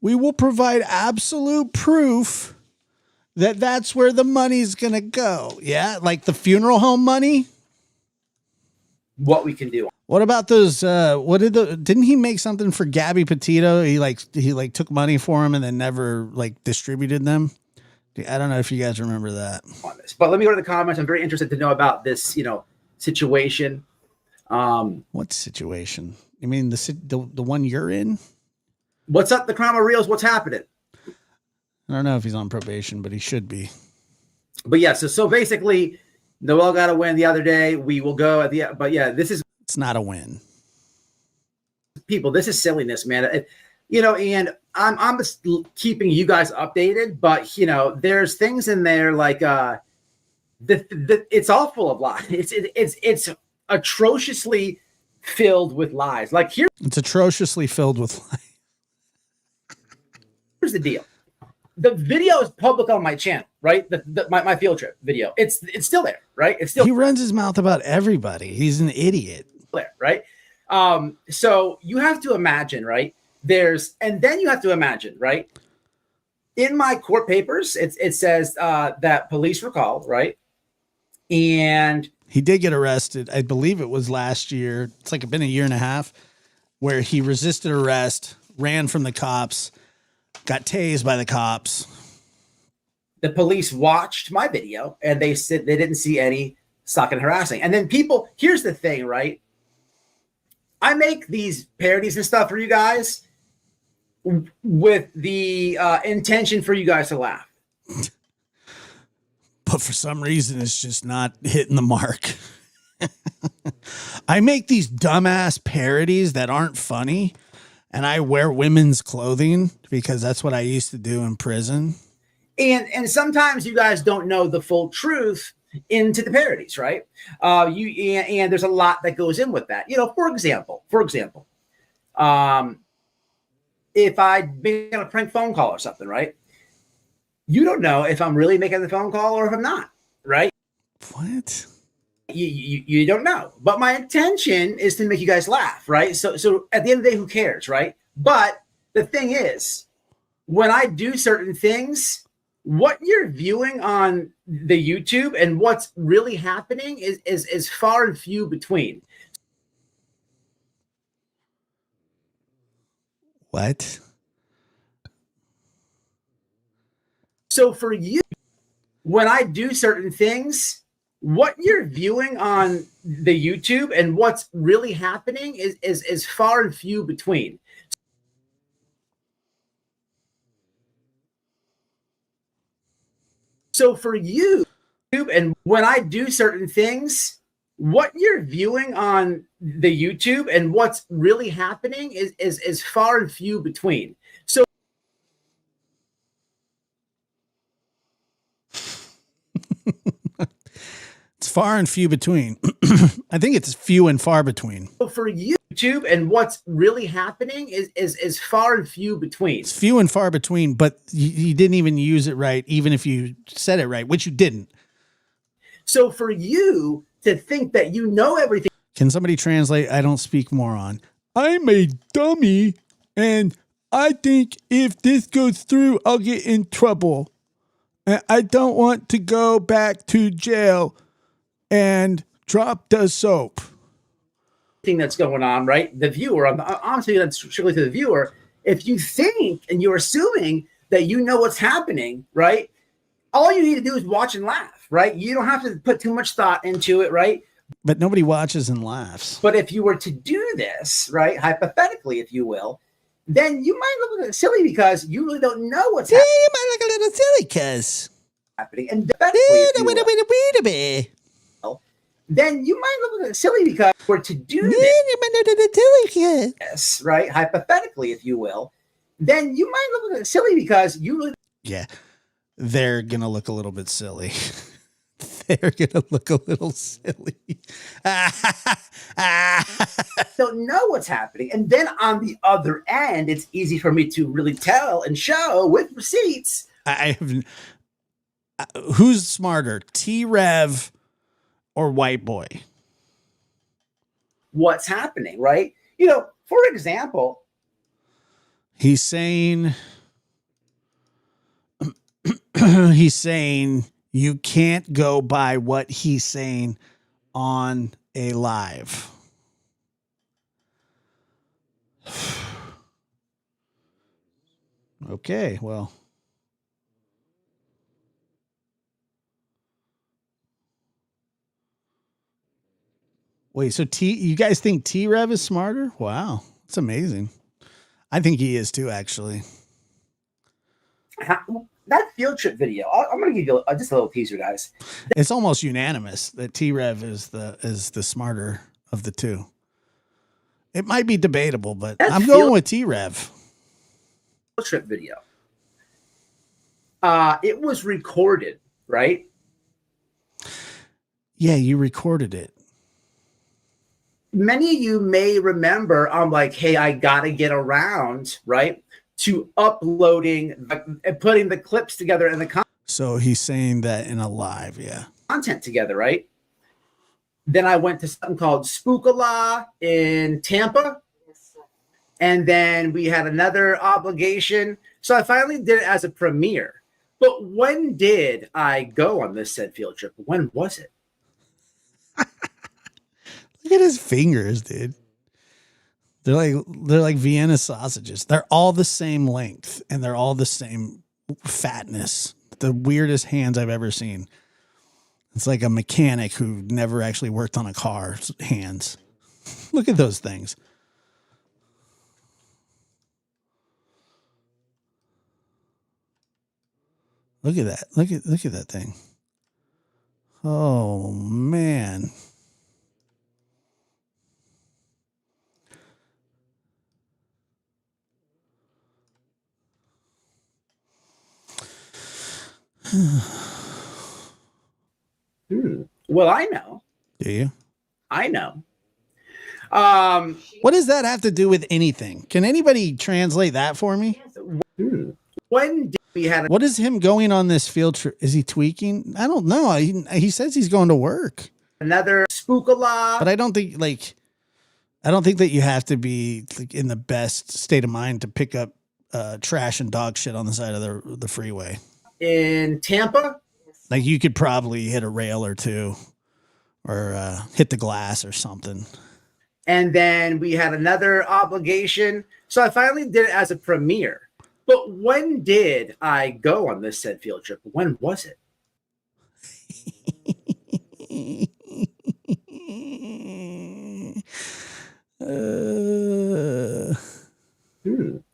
absolute proof that that's where the money's gonna go. Yeah, like the funeral home money. What we can do. What about those? Didn't he make something for Gabby Petito? He took money for him and then never like distributed them. I don't know if you guys remember that. But let me go to the comments. I'm very interested to know about this, situation. What situation? You mean the one you're in? What's up, the Crime Reels? What's happening? I don't know if he's on probation, but he should be. But yeah, so basically, Noel got a win the other day. We will go at the. But yeah, it's not a win. People, this is silliness, man. And I'm just keeping you guys updated. But there's things in there like it's all full of lies. It's atrociously filled with lies. Like it's atrociously filled with lies. Here's the deal. The video is public on my channel, right? My field trip video. It's still there, right? It's still. He runs his mouth about everybody. He's an idiot. There, right? So you have to imagine, right? Then you have to imagine, right? In my court papers, it says that police were called, right? And he did get arrested. I believe it was last year. It's like been a year and a half where he resisted arrest, ran from the cops, got tased by the cops. The police watched my video and they said they didn't see any stalking and harassing. And then here's the thing, right? I make these parodies and stuff for you guys with the intention for you guys to laugh. But for some reason, it's just not hitting the mark. I make these dumbass parodies that aren't funny, and I wear women's clothing because that's what I used to do in prison. And sometimes you guys don't know the full truth into the parodies, right? And there's a lot that goes in with that. For example, if I make a prank phone call or something, right? You don't know if I'm really making the phone call or if I'm not, right? What? You don't know. But my intention is to make you guys laugh, right? So at the end of the day, who cares, right? But the thing is, when I do certain things, what you're viewing on the YouTube and what's really happening is far and few between. What? So for you, when I do certain things, what you're viewing on the YouTube and what's really happening is far and few between. So for you, and when I do certain things, what you're viewing on the YouTube and what's really happening is far and few between. So it's far and few between. I think it's few and far between. So for YouTube and what's really happening is far and few between. It's few and far between, but you didn't even use it right, even if you said it right, which you didn't. So for you to think that you know everything. Can somebody translate? I don't speak moron. I'm a dummy, and I think if this goes through, I'll get in trouble. And I don't want to go back to jail and drop the soap. Thing that's going on, right? The viewer, honestly, that's strictly to the viewer. If you think and you're assuming that you know what's happening, right? All you need to do is watch and laugh, right? You don't have to put too much thought into it, right? But nobody watches and laughs. But if you were to do this, right, hypothetically, if you will, then you might look a little silly because you really don't know what's happening. You might look a little silly because happening. And then you might look a little silly because we're to do this, right, hypothetically, if you will, then you might look a little silly because you really. Yeah, they're going to look a little bit silly. They're going to look a little silly. Don't know what's happening. And then on the other end, it's easy for me to really tell and show with receipts. I have who's smarter, T-Rev or White Boy? What's happening, right? You know, for example, He's saying he's saying you can't go by what he's saying on a live. Okay, well. Wait, so you guys think T-Rev is smarter? Wow, that's amazing. I think he is too, actually. that field trip video, I'm going to give you just a little teaser, guys. It's almost unanimous that T-Rev is the smarter of the two. It might be debatable, but I'm going with T-Rev. Field trip video. It was recorded, right? Yeah, you recorded it. Many of you may remember, I'm like, hey, I got to get around, right, to uploading and putting the clips together and the So he's saying that in a live, yeah. Content together, right? Then I went to something called Spookala in Tampa. And then we had another obligation. So I finally did it as a premiere. But when did I go on this said field trip? When was it? Look at his fingers, dude. They're like Vienna sausages. They're all the same length and they're all the same fatness. The weirdest hands I've ever seen. It's like a mechanic who never actually worked on a car's hands. Look at those things. Look at that. Look at that thing. Oh man. Well, I know. Do you? I know. What does that have to do with anything? Can anybody translate that for me? When did we have What is him going on this field trip? Is he tweaking? I don't know. He says he's going to work. Another Spookala? But I don't think that you have to be like in the best state of mind to pick up trash and dog shit on the side of the freeway. In Tampa? Like you could probably hit a rail or two or hit the glass or something. And then we had another obligation. So I finally did it as a premiere. But when did I go on this said field trip? When was it?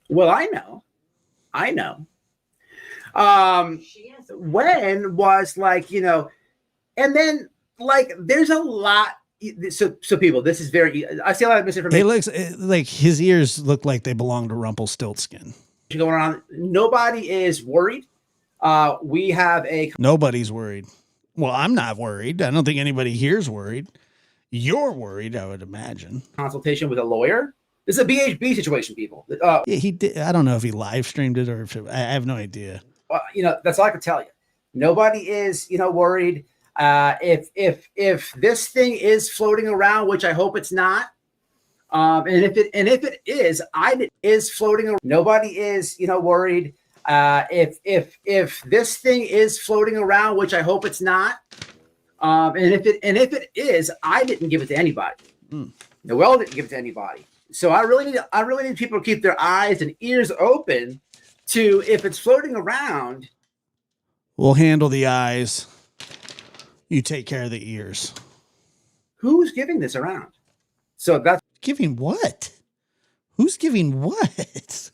Well, I know. When was like, you know, and then like there's a lot. So people, this is very, I see a lot of misinformation. He looks like his ears look like they belong to Rumpelstiltskin. Going on. Nobody is worried. We have Nobody's worried. Well, I'm not worried. I don't think anybody here's worried. You're worried, I would imagine. Consultation with a lawyer. This is a BHB situation, people. Yeah, he did. I don't know if he live streamed it or if I have no idea. You know, that's all I can tell you. Nobody is, you know, worried. If this thing is floating around, which I hope it's not, and if it is, is floating around. Nobody is, you know, worried. If this thing is floating around, which I hope it's not, and if it is, I didn't give it to anybody. Noel didn't give it to anybody. So I really need people to keep their eyes and ears open to if it's floating around. We'll handle the eyes. You take care of the ears. Who's giving this around? So that's giving what? Who's giving what? That's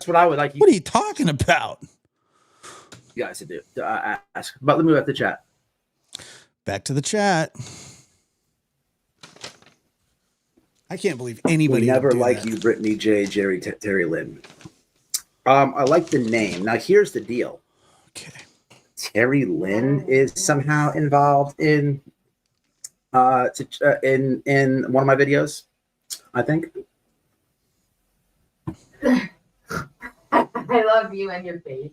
what I would like. What are you talking about? You guys to do ask. But let me move at the chat. Back to the chat. I can't believe anybody. We never would do like that. you, Brittany J. Jerry Terry Lynn. I like the name. Now here's the deal. Okay. Terry Lynn is somehow involved in one of my videos, I think. I love you and your face.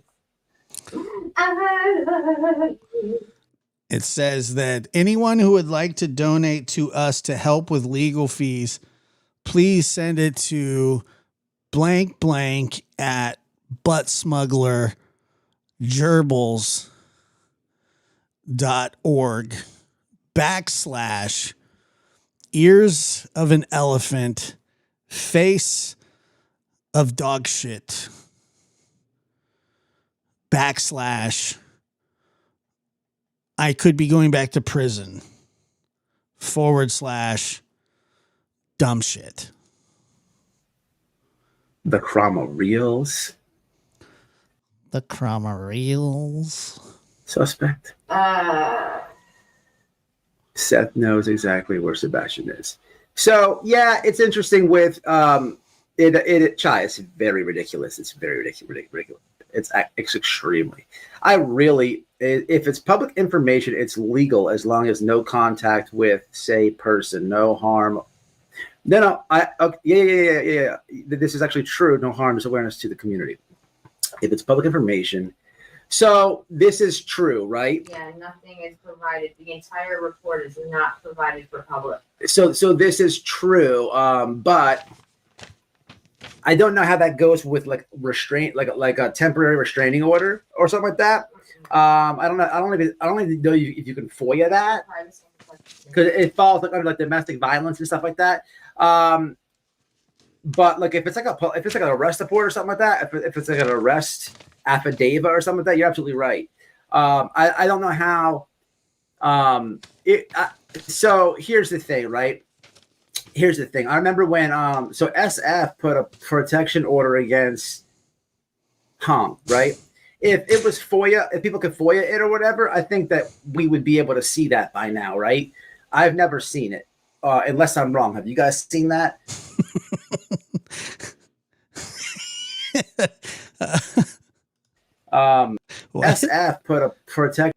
It says that anyone who would like to donate to us to help with legal fees, please send it to blank blank at buttsmugglergerbils.org / ears of an elephant, face of dog shit / I could be going back to prison / dumb shit. The Chroma Reels The Chroma Reels. suspect. Seth knows exactly where Sebastian is. So yeah, it's interesting with Chai. It's very ridiculous. It's very ridiculous. It's extremely. I really, if it's public information, it's legal as long as no contact with, say, person, no harm. No. Yeah. This is actually true. No harm is awareness to the community. If it's public information. So this is true, right? Yeah, nothing is provided. The entire report is not provided for public. So this is true, but I don't know how that goes with like restraint, like a temporary restraining order or something like that. I don't know. I don't even know if you can FOIA that because it falls like under like domestic violence and stuff like that. But like if it's like an arrest report or something like that, if it's like an arrest affidavit or something like that, you're absolutely right. I don't know how. So here's the thing, right? Here's the thing. I remember when so SF put a protection order against Hong, right? If it was FOIA, if people could FOIA it or whatever, I think that we would be able to see that by now, right? I've never seen it, unless I'm wrong. Have you guys seen that? SF put a protect.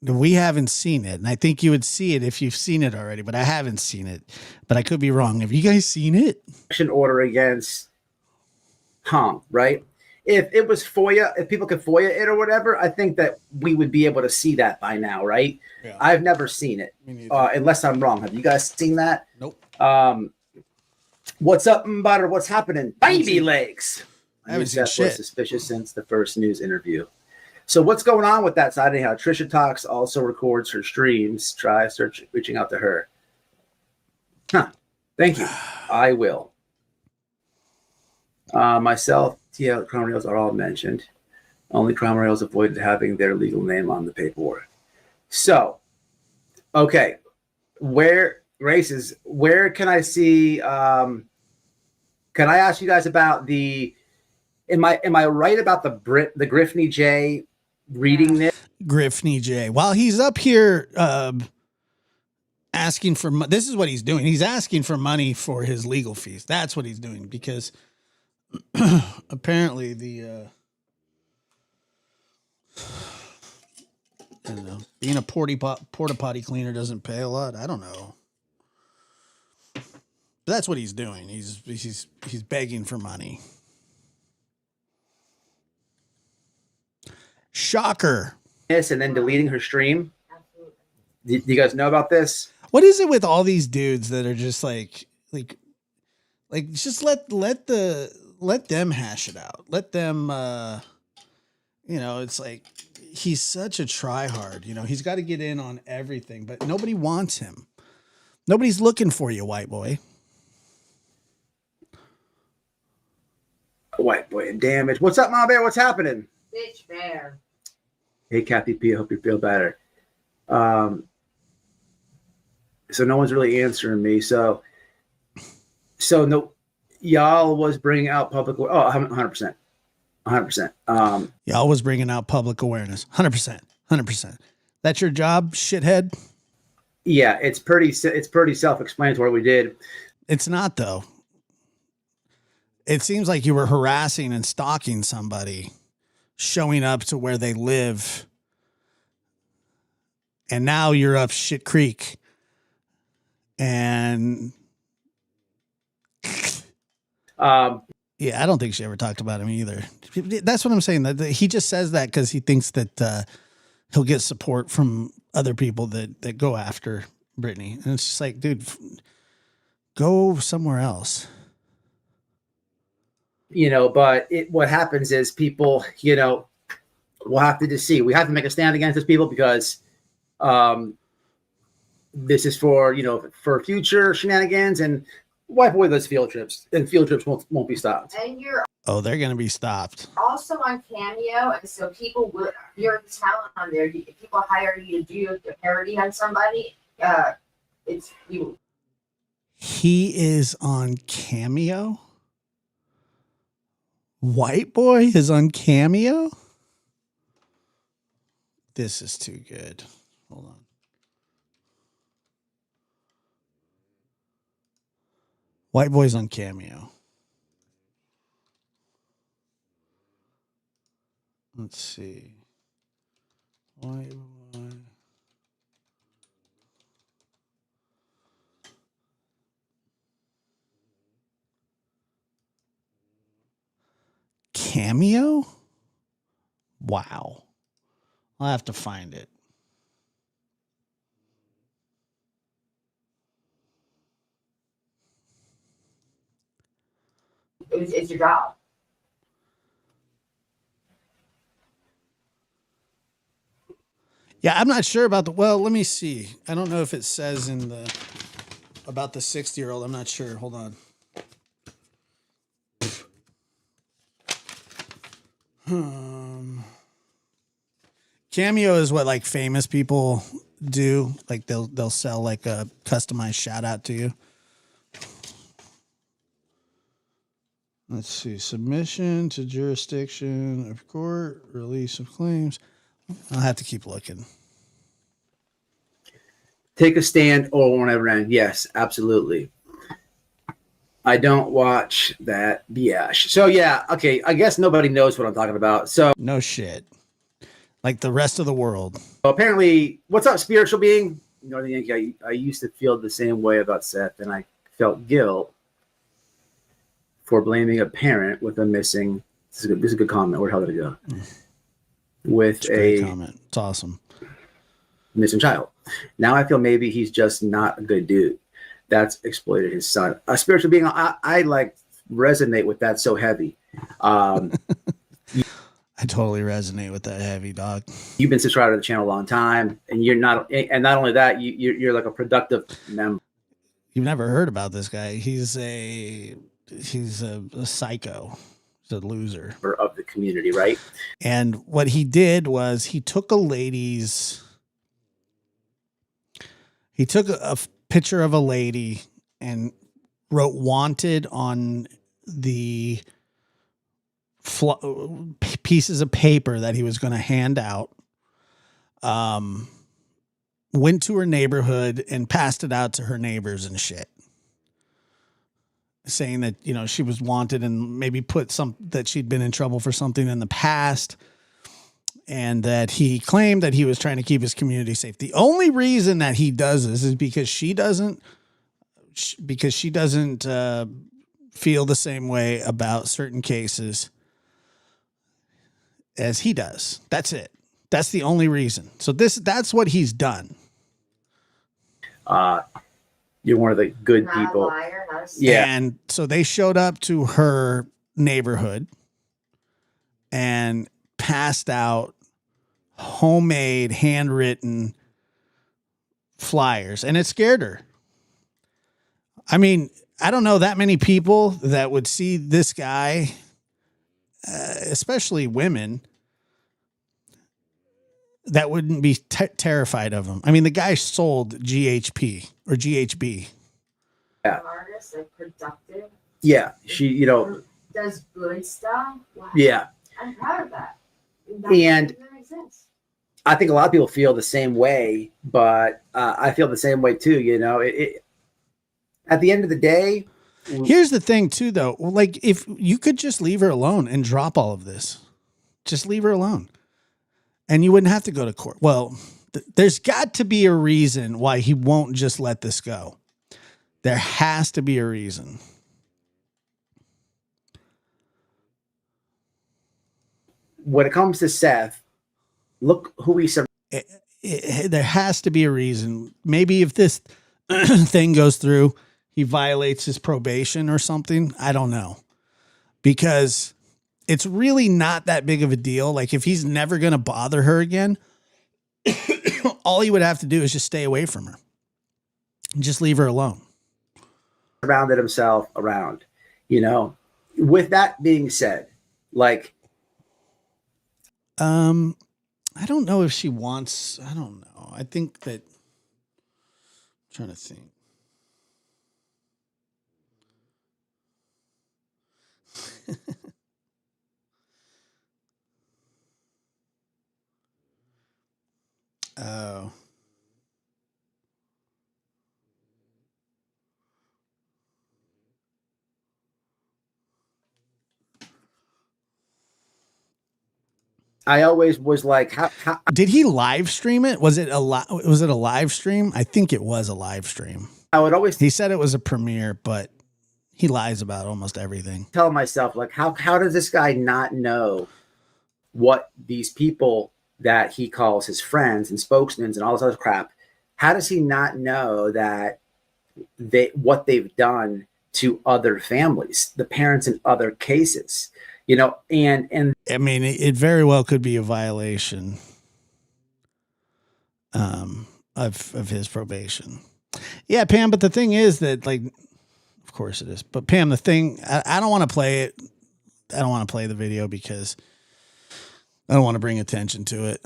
We haven't seen it, and I think you would see it if you've seen it already, but I haven't seen it. But I could be wrong. Have you guys seen it? Order against Hong, right? If it was FOIA, if people could FOIA it or whatever, I think that we would be able to see that by now, right? Yeah. I've never seen it, unless I'm wrong. Have you guys seen that? Nope. What's up, Butter? What's happening? Baby legs. I haven't seen shit. Was suspicious since the first news interview. So what's going on with that side? Anyhow, Trisha Talks also records her streams. Try reaching out to her. Huh. Thank you. I will. Myself, TL crime rails are all mentioned. Only crime rails avoided having their legal name on the paperwork. So, okay. Where can I see? Can I ask you guys about the? Am I right about the Griffney J reading this? Griffney J. While he's up here asking for this is what he's doing. He's asking for money for his legal fees. That's what he's doing because apparently the I don't know, being a porta potty cleaner doesn't pay a lot. I don't know. But that's what he's doing. He's begging for money. Shocker. Yes, and then deleting her stream. Do you guys know about this? What is it with all these dudes that are just like just let them hash it out. Let them it's like he's such a tryhard. He's got to get in on everything, but nobody wants him. Nobody's looking for you, white boy. White boy and damage. What's up, Mom Bear? What's happening? Bitch bear. Hey, Kathy P. I hope you feel better. So no one's really answering me. So no, y'all was bringing out public. 100%. 100%. Y'all was bringing out public awareness. 100%. That's your job, shithead? Yeah, it's pretty self-explanatory what we did. It's not, though. It seems like you were harassing and stalking somebody, showing up to where they live, and now you're up shit creek. And Yeah, I don't think she ever talked about him either. That's what I'm saying. That he just says that because he thinks that he'll get support from other people that go after Brittany. And it's just like, dude, go somewhere else. But what happens is people, we'll have to just see. We have to make a stand against these people because this is for future shenanigans, and White Boy does field trips, and field trips won't be stopped. And you're They're going to be stopped. also on Cameo, and so you're the talent on there. If people hire you to do a parody on somebody, it's you. He is on Cameo? White Boy is on Cameo? This is too good. Hold on. White Boy's on Cameo. Let's see. White Boy. Cameo? Wow. I'll have to find it. It's your job. Yeah, I'm not sure about let me see. I don't know if it says about the 60-year-old. I'm not sure. Hold on. Cameo is what like famous people do. Like they'll sell like a customized shout out to you. Let's see. Submission to jurisdiction of court, release of claims. I'll have to keep looking. Take a stand or it won't ever end. Yes, absolutely. I don't watch that BS. So yeah, okay. I guess nobody knows what I'm talking about. So no shit. Like the rest of the world. Apparently, what's up, spiritual being? Northern Yankee. I used to feel the same way about Seth, and I felt guilt for blaming a parent with a missing. This is a good comment. Where the hell did it go? With a comment. It's awesome. Missing child. Now I feel maybe he's just not a good dude. That's exploited his son. A spiritual being. I like resonate with that so heavy. I totally resonate with that heavy, dog. You've been subscribed to the channel a long time, and you're not. And not only that, you're like a productive member. You've never heard about this guy. He's a psycho. He's a loser of the community, right? And what he did was he took a picture of a lady and wrote "wanted" on the pieces of paper that he was going to hand out. Went to her neighborhood and passed it out to her neighbors and shit, saying that, she was wanted and maybe put that she'd been in trouble for something in the past, and that he claimed that he was trying to keep his community safe. The only reason that he does this is because she doesn't feel the same way about certain cases as he does. That's it. That's the only reason. So that's what he's done. You're one of the good people. Not a liar, not a Yeah. And so they showed up to her neighborhood and passed out homemade, handwritten flyers, and it scared her. I mean, I don't know that many people that would see this guy, especially women, that wouldn't be terrified of him. I mean, the guy sold GHP or GHB. Yeah. artist, like productive. Yeah. She, does good stuff. Wow. Yeah. I'm proud of that. And that makes sense. I think a lot of people feel the same way, but I feel the same way too. At the end of the day, here's the thing too, though. Like, if you could just leave her alone and drop all of this, just leave her alone, and you wouldn't have to go to court. Well, there's got to be a reason why he won't just let this go. There has to be a reason. when it comes to Seth, look who he surrounded. There has to be a reason. Maybe if this thing goes through, he violates his probation or something. I don't know, because it's really not that big of a deal. Like if he's never going to bother her again, all he would have to do is just stay away from her and just leave her alone. Surrounded himself around, you know. With that being said, like, I don't know if she wants, I don't know. I think that, I'm trying to think. Oh. I always was like, how did he live stream it? Was it a live stream? I think it was a live stream. I would always He said it was a premiere, but he lies about almost everything. tell myself, like, how does this guy not know what these people that he calls his friends and spokesmen and all this other crap, how does he not know that what they've done to other families, the parents in other cases, you know? And I mean, it very well could be a violation of his probation. Yeah, Pam, but the thing is that, like, of course it is. But Pam, the thing, I don't want to play it. I don't want to play the video because I don't want to bring attention to it.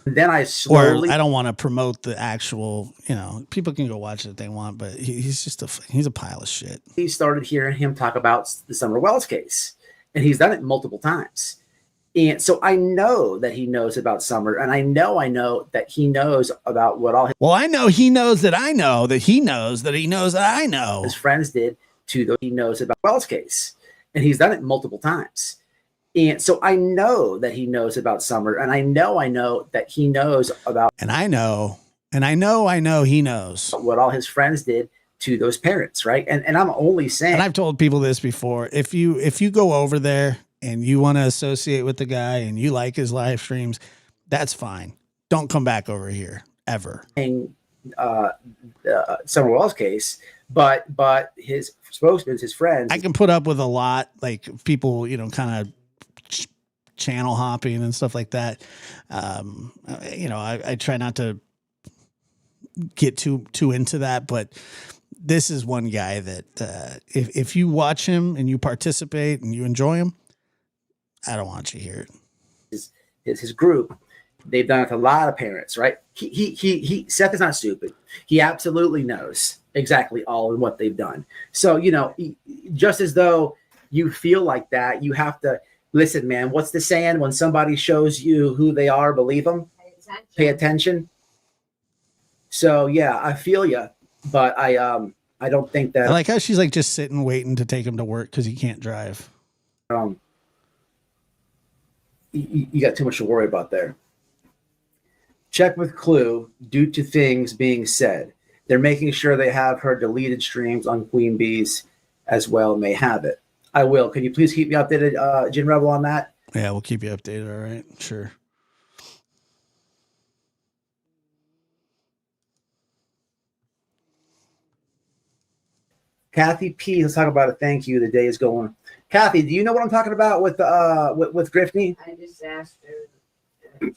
then I slowly, Or I don't want to promote the actual, you know, people can go watch it if they want, but he's just he's a pile of shit. he started hearing him talk about the Summer Wells case, and he's done it multiple times. And so I know that he knows about Summer, and I know that he knows about what all Well, I know he knows that I know that he knows that he knows that I know. his friends did to the, he knows about Wells case, and he's done it multiple times. And so I know that he knows about Summer, and I know that he knows about And I know he knows. what all his friends did to those parents, right? And I'm only saying, And I've told people this before. If you go over there and you want to associate with the guy and you like his live streams, that's fine. Don't come back over here ever. Summer Wells case, but his spokesmen, his friends, I can put up with a lot, like people, you know, kind of channel hopping and stuff like that. You know, I try not to get too into that, but this is one guy that if you watch him and you participate and you enjoy him, I don't want you here. his group, they've done it to a lot of parents, right? He Seth is not stupid. He absolutely knows exactly all and what they've done. So, you know, just as though you feel like that, you have to listen, man. What's the saying? When somebody shows you who they are, believe them. Pay attention. So yeah, I feel you, but I don't think that. I like how she's like just sitting waiting to take him to work because he can't drive. You got too much to worry about there. Check with Clue due to things being said. They're making sure they have her deleted streams on Queen Bee's as well. May have it. I will. Can you please keep me updated, Gin Rebel, on that? Yeah, we'll keep you updated. All right, sure. Kathy P, let's talk about a thank you. The day is going. Kathy, do you know what I'm talking about with Griffney? I just asked her.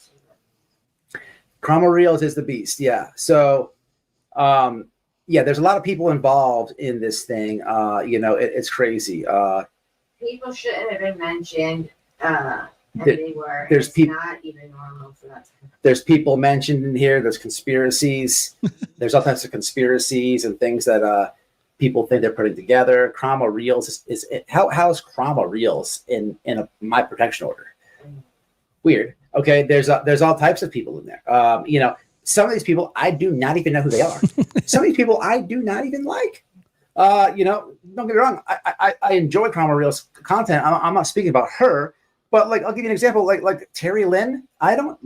Cromwell Reels is the beast. Yeah. So, yeah, there's a lot of people involved in this thing. You know, it's crazy. People shouldn't have been mentioned anywhere. There's it's not even normal for that. There's people mentioned in here. There's conspiracies. There's all types of conspiracies and things that people think they're putting together. Cromwell Reels is how is Cromwell Reels in my protection order? Weird. Okay, there's all types of people in there. You know, some of these people I do not even know who they are. Some of these people I do not even like. You know, don't get me wrong. I enjoy Cromwell Reels content. I'm not speaking about her, but like I'll give you an example. Like Terry Lynn. I'm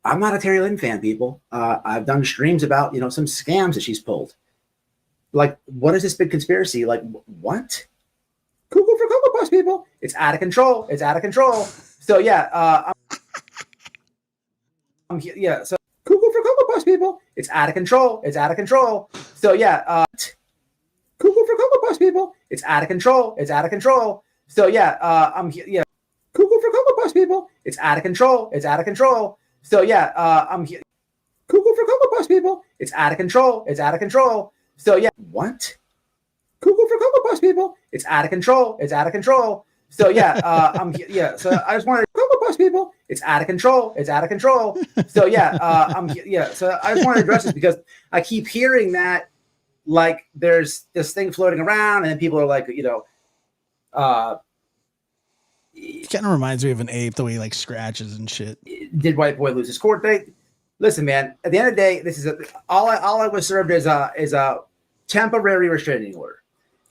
not a Terry Lynn fan, people. I've done streams about, you know, some scams that she's pulled. Like, what is this big conspiracy? Like, what? Cuckoo for Cocoa Puffs, people. It's out of control. It's out of control. So yeah, yeah. So cuckoo for Cocoa Puffs, people. It's out of control. It's out of control. So yeah, cuckoo for Cocoa Puffs, people. It's out of control. It's out of control. So yeah, yeah. Cuckoo for Cocoa Puffs, people. It's out of control. It's out of control. So yeah, cuckoo for Cocoa Puffs, people. It's out of control. It's out of control. So yeah, what? Cuckoo for Cocoa Puffs, people. It's out of control. It's out of control. So yeah, yeah. So I just wanted Cocoa Puffs, people. It's out of control. It's out of control. So yeah, yeah. So I just wanted to address this because I keep hearing that like there's this thing floating around, and then people are like, you know, It kind of reminds me of an ape, the way he like scratches and shit. did white boy lose his court date? Listen, man. At the end of the day, this is all I was served is a temporary restraining order.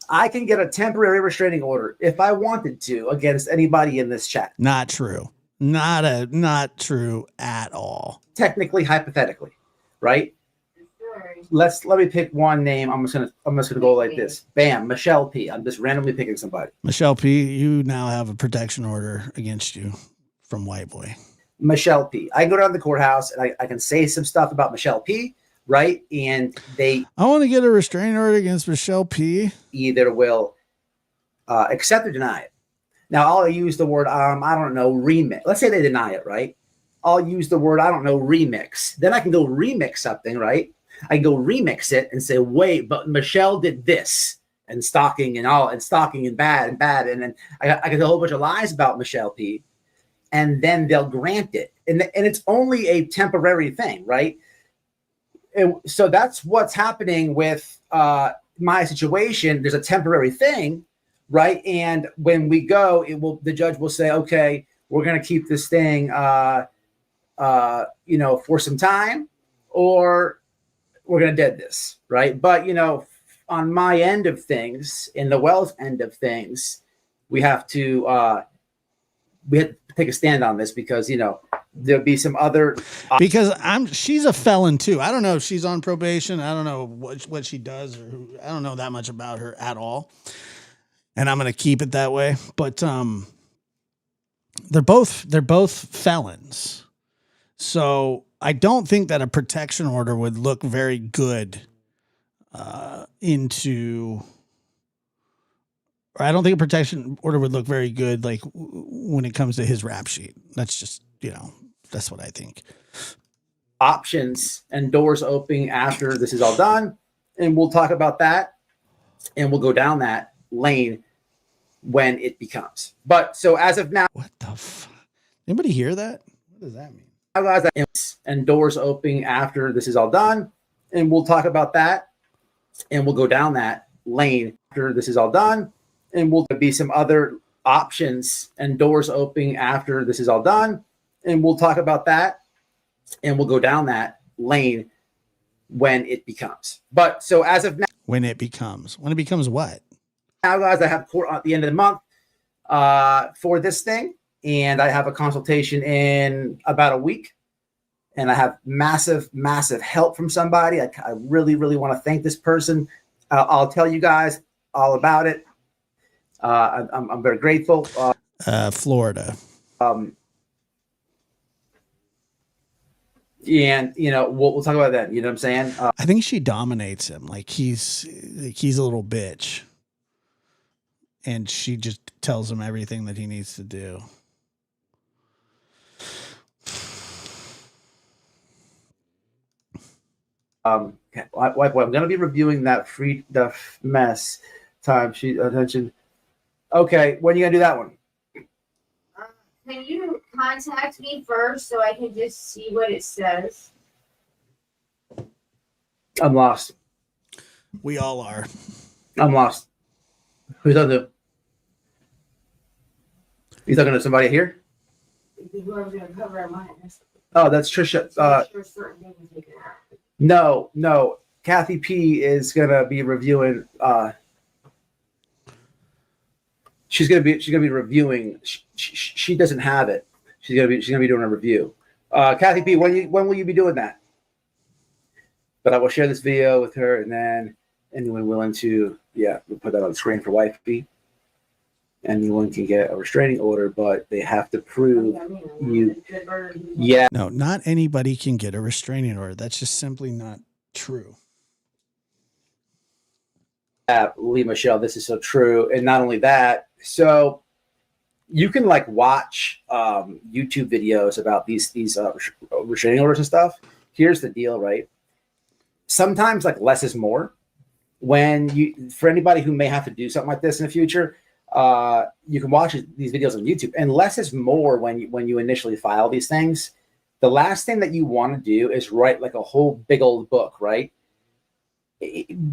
I can get a temporary restraining order if I wanted to against anybody in this chat. Not true. Not true at all. Technically, hypothetically, right? Let me pick one name. I'm just gonna go like this. Bam, Michelle P. I'm just randomly picking somebody. Michelle P., you now have a protection order against you from White Boy. Michelle P. I go down to the courthouse and I can say some stuff about Michelle P. Right, and I want to get a restraining order against Michelle P. Either will accept or deny it. Now I'll use the word I don't know, remix. Let's say they deny it, right? I'll use the word I don't know, remix. Then I can go remix something, right? I can go remix it and say, wait, but Michelle did this and stalking and all and stalking and bad, and then I get a whole bunch of lies about Michelle P. And then they'll grant it, and it's only a temporary thing, right? And so that's what's happening with my situation. There's a temporary thing, right? And when we go, the judge will say, okay, we're going to keep this thing, for some time, or we're going to dead this, right? But, on my end of things, in the wealth end of things, we have to take a stand on this because, there'll be some other because she's a felon too. I don't know if she's on probation. I don't know what she does I don't know that much about her at all. And I'm going to keep it that way. But they're both felons. So I don't think that a protection order would look very good I don't think a protection order would look very good like when it comes to his rap sheet. That's just, that's what I think. Options and doors opening after this is all done. And we'll talk about that. And we'll go down that lane when it becomes. But so as of now. What the fuck? Anybody hear that? What does that mean? And doors opening after this is all done. And we'll talk about that. And we'll go down that lane after this is all done. And we'll be some other options and doors opening after this is all done. And we'll talk about that. And we'll go down that lane when it becomes. But so as of now. When it becomes what? Now, guys, I have court at the end of the month for this thing. And I have a consultation in about a week. And I have massive, massive help from somebody. I really, really want to thank this person. I'll tell you guys all about it. I'm very grateful. Florida. And we'll talk about that. You know what I'm saying? I think she dominates him. Like he's a little bitch, and she just tells him everything that he needs to do. White boy, I'm gonna be reviewing that the mess time sheet attention. Okay, when are you gonna do that one? Can you contact me first so I can just see what it says? I'm lost. We all are. I'm lost. Who's talking to? You talking to somebody here? Whoever's gonna cover our mind. Oh, that's Trisha. No. Kathy P is gonna be reviewing. She's gonna be reviewing. She doesn't have it. She's gonna be doing a review. Kathy P, when will you be doing that? But I will share this video with her, and then anyone willing to, we'll put that on the screen for Wife P. anyone can get a restraining order, but they have to prove you. Yeah, No, not anybody can get a restraining order. That's just simply not true. Lee Michelle, this is so true. And not only that, so you can like watch YouTube videos about these restraining orders and stuff. Here's the deal, right? Sometimes like less is more. When you, for anybody who may have to do something like this in the future, you can watch these videos on YouTube, and less is more when you initially file these things. The last thing that you want to do is write like a whole big old book, right?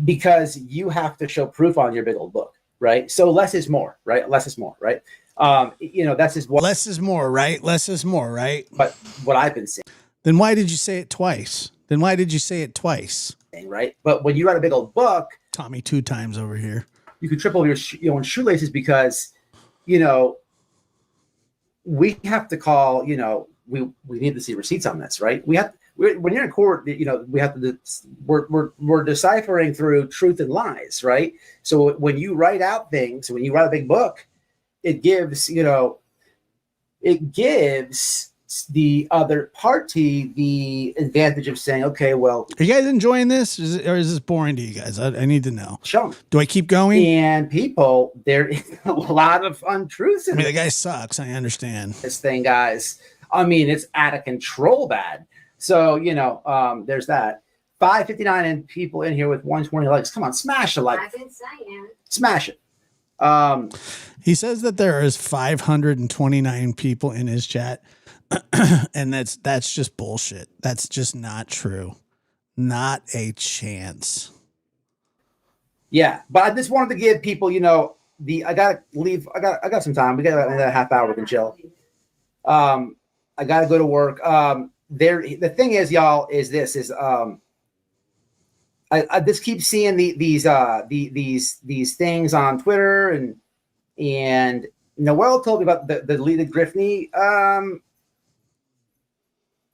Because you have to show proof on your big old book, right? So less is more, right? Less is more, right? That's just what Less is more, right? Less is more, right? But what I've been saying. Then why did you say it twice? Right? But when you write a big old book, Tommy 2 times over here, you could triple your own shoelaces because, we have to call, we need to see receipts on this, right? When you're in court, we have to, we're deciphering through truth and lies, right? So when you write out things, when you write a big book, it gives the other party the advantage of saying, okay, well, are you guys enjoying this, or is this boring to you guys? I need to know. Show me. Do I keep going? And people, there is a lot of untruths in the guy sucks. I understand this thing, guys. I mean, it's out of control bad. So, there's that. 559 and people in here with 120 likes. Come on, smash the like. I've been saying. Smash it. He says that there is 529 people in his chat. And that's just bullshit. That's just not true. Not a chance. Yeah, but I just wanted to give people, I gotta leave. I got some time. We got another half hour. We can chill. I gotta go to work. The thing is, y'all, I just keep seeing these things on Twitter, and Noel told me about the deleted Griffney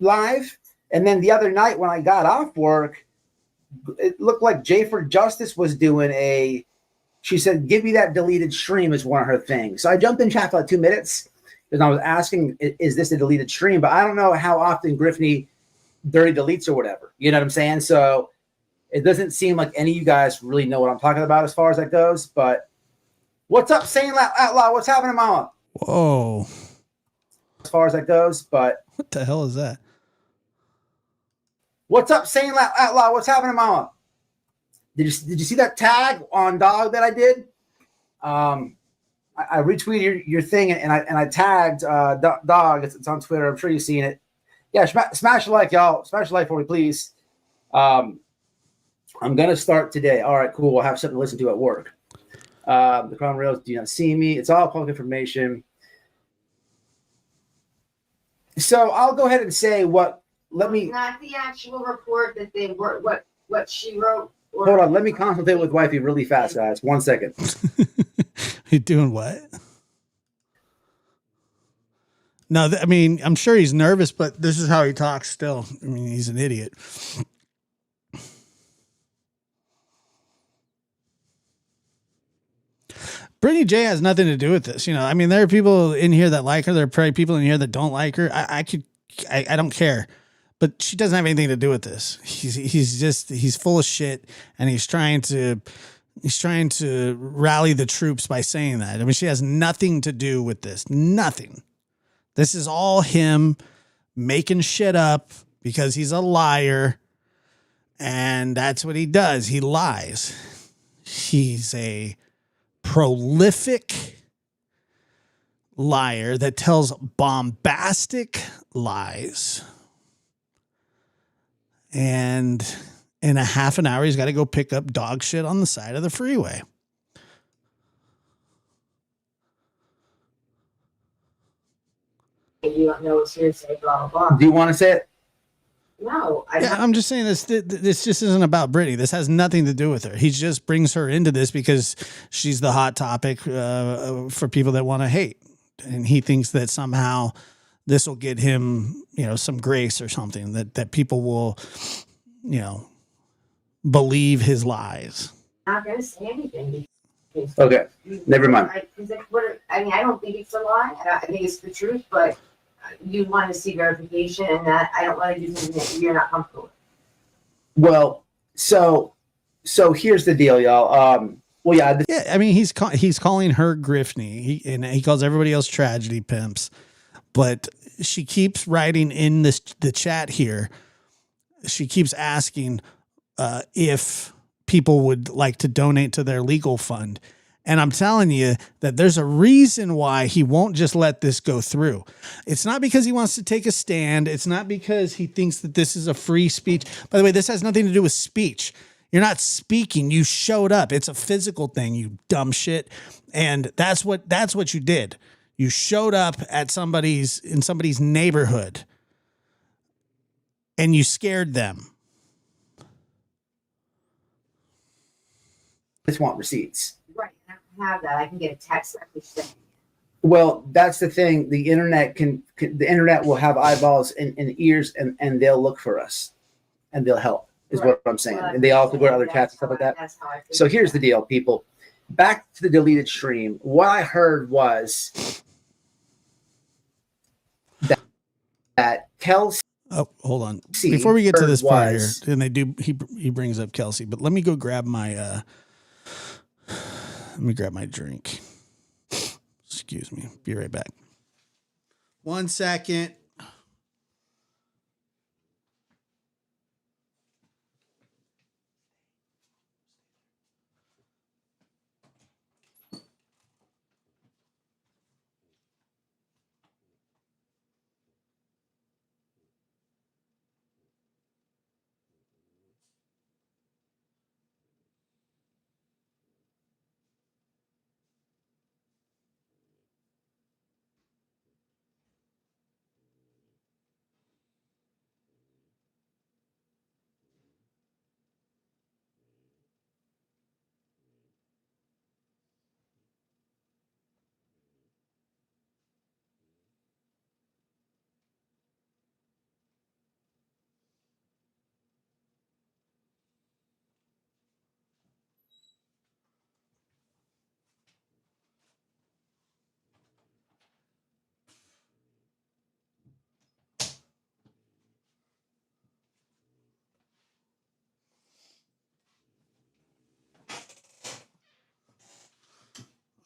live, and then the other night when I got off work, it looked like J for Justice was doing she said, give me that deleted stream is one of her things. So I jumped in chat for like 2 minutes and I was asking, is this a deleted stream? But I don't know how often Griffney dirty deletes or whatever. You know what I'm saying? So it doesn't seem like any of you guys really know what I'm talking about as far as that goes. But what's up, Sane Outlaw? What's happening, Mama? Whoa. As far as that goes, but what the hell is that? What's up, Sane Outlaw? What's happening, Mama? Did you see that tag on Dog that I did? I retweeted your thing and I tagged Dog. It's on Twitter. I'm sure you've seen it. Yeah, smash a like, y'all. Smash a like for me, please. I'm gonna start today. All right, cool. We'll have something to listen to at work. The Crown Rails do not see me. It's all public information. So I'll go ahead and say what. Let me not the actual report that they were what she wrote. Hold on, let me consultate with wifey really fast, guys. 1 second. You doing what? No, I mean, I'm sure he's nervous, but this is how he talks still. I mean, he's an idiot. Brittany J has nothing to do with this. I mean, there are people in here that like her. There are probably people in here that don't like her. I don't care. But she doesn't have anything to do with this. He's full of shit, and he's trying to rally the troops by saying that. I mean, she has nothing to do with this. Nothing. This is all him making shit up because he's a liar, and that's what he does. He lies. He's a prolific liar that tells bombastic lies. And in a half an hour, he's got to go pick up dog shit on the side of the freeway. You don't know what to say, blah, blah, blah. Do you want to say it? No. I'm just saying this just isn't about Brittany. This has nothing to do with her. He just brings her into this because she's the hot topic for people that want to hate. And he thinks that somehow this will get him, some grace or something, that people will, believe his lies. I'm not going to say anything. Okay, never mind. I mean, I don't think it's a lie. I think it's the truth, but you want to see verification, and that I don't want to do something that you're not comfortable with. Well, so here's the deal, y'all. Well, yeah, Yeah, I mean, he's calling her Griffney, and he calls everybody else tragedy pimps. But she keeps writing in the chat here. She keeps asking if people would like to donate to their legal fund. And I'm telling you that there's a reason why he won't just let this go through. It's not because he wants to take a stand. It's not because he thinks that this is a free speech. By the way, this has nothing to do with speech. You're not speaking. You showed up. It's a physical thing, you dumb shit. And that's what you did. You showed up at in somebody's neighborhood and you scared them. I just want receipts. Right. I don't have that. I can get a text message saying. Well, that's the thing. The internet the internet will have eyeballs and ears, and they'll look for us, and they'll help. Is what I'm saying. And they also go to other chats and stuff like that. So here's the deal, people. Back to the deleted stream. What I heard was that Kelsey. Oh, hold on. Before we get to this part here, and he brings up Kelsey, but let me go grab my drink. Excuse me. Be right back. 1 second.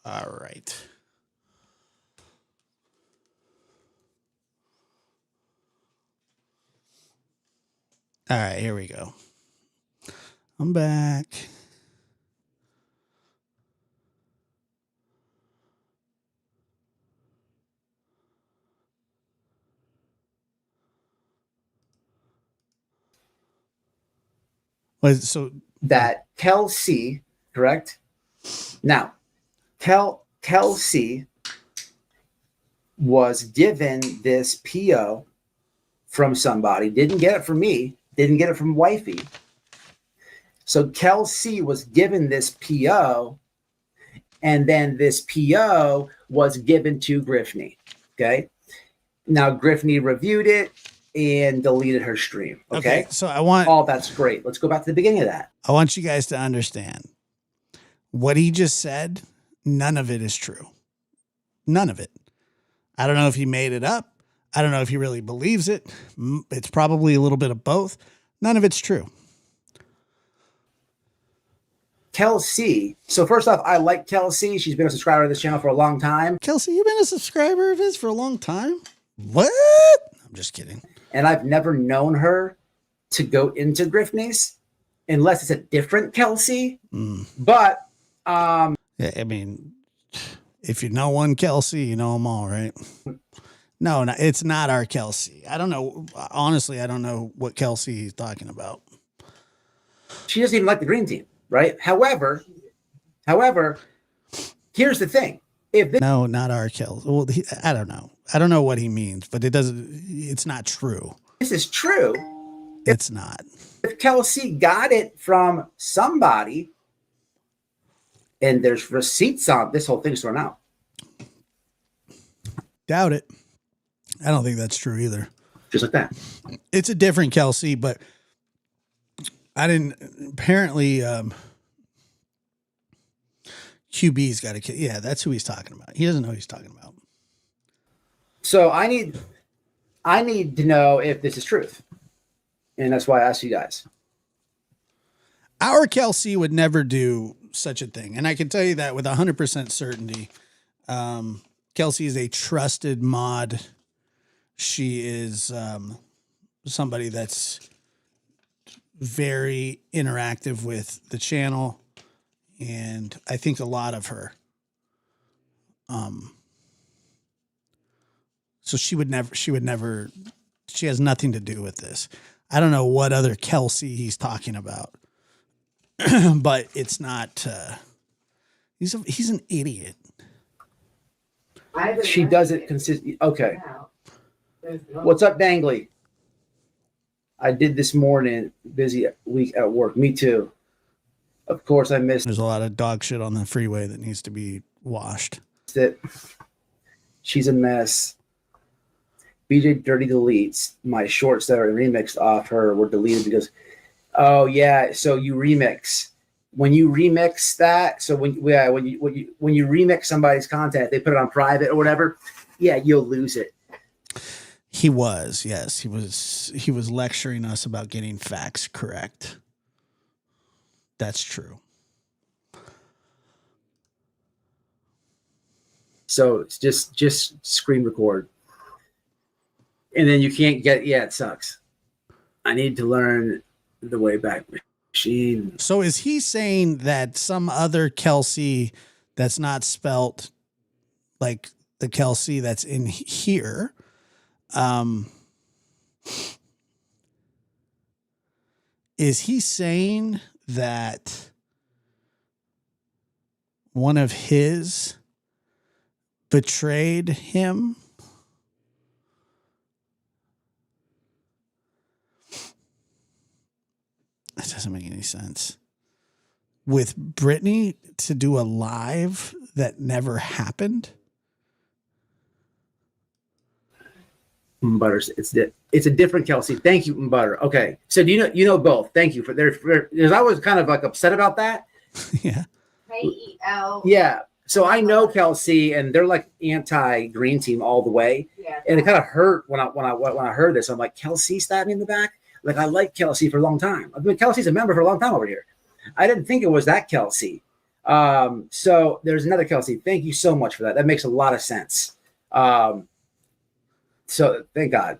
All right. All right, here we go. I'm back. So that Kelsey, correct? Now, Kelsey was given this PO from somebody, didn't get it from me, didn't get it from wifey. So Kelsey was given this PO, and then this PO was given to Griffney. Okay. Now Griffney reviewed it and deleted her stream. Okay. So I want all that's great. Let's go back to the beginning of that. I want you guys to understand what he just said. None of it is true. None of it. I don't know if he made it up. I don't know if he really believes it. It's probably a little bit of both. None of it's true. Kelsey. So first off, I like Kelsey. She's been a subscriber to this channel for a long time. Kelsey, you've been a subscriber of his for a long time? What? I'm just kidding. And I've never known her to go into Griffney's unless it's a different Kelsey. But yeah, I mean, if you know one Kelsey, you know them all, right? No, it's not our Kelsey. I don't know. Honestly, I don't know what Kelsey he's talking about. She doesn't even like the green team, right? However, here's the thing. No, not our Kelsey. Well, I don't know. I don't know what he means, but it's not true. This is true. It's not. If Kelsey got it from somebody and there's receipts on this whole thing's thrown out. Doubt it. I don't think that's true either. Just like that. It's a different Kelsey, but I didn't apparently QB's got a kid. Yeah, that's who he's talking about. He doesn't know who he's talking about. So I need to know if this is truth. And that's why I asked you guys. Our Kelsey would never do such a thing. And I can tell you that with 100% certainty. Kelsey is a trusted mod. She is somebody that's very interactive with the channel. And I think a lot of her. So she has nothing to do with this. I don't know what other Kelsey he's talking about, but it's not, he's an idiot. She does it consistently. Okay. What's up, Dangly? I did this morning, busy week at work. Me too. Of course, I missed There's a lot of dog shit on the freeway that needs to be washed. it. She's a mess. BJ Dirty deletes my shorts that are remixed off her were deleted because, oh yeah, so you remix. When you remix that, so when you remix somebody's content, they put it on private or whatever, yeah, you'll lose it. He was, yes, he was lecturing us about getting facts correct. That's true. So it's just screen record. And then you can't get, yeah, it sucks. I need to learn the Wayback Machine. So is he saying that some other Kelsey that's not spelt like the Kelsey that's in here, is he saying that one of his betrayed him? That doesn't make any sense. With Brittany to do a live that never happened? Butters, it's a different Kelsey. Thank you, Butter. Okay, so do you know both? Thank you for because I was kind of like upset about that. Yeah. K-E-L. Yeah. So I know Kelsey, and they're like anti-green team all the way. Yeah. And it kind of hurt when I heard this. I'm like, Kelsey stabbed me in the back. Like, I like Kelsey for a long time. I mean, Kelsey's a member for a long time over here. I didn't think it was that Kelsey. So there's another Kelsey. Thank you so much for that. That makes a lot of sense. So thank God.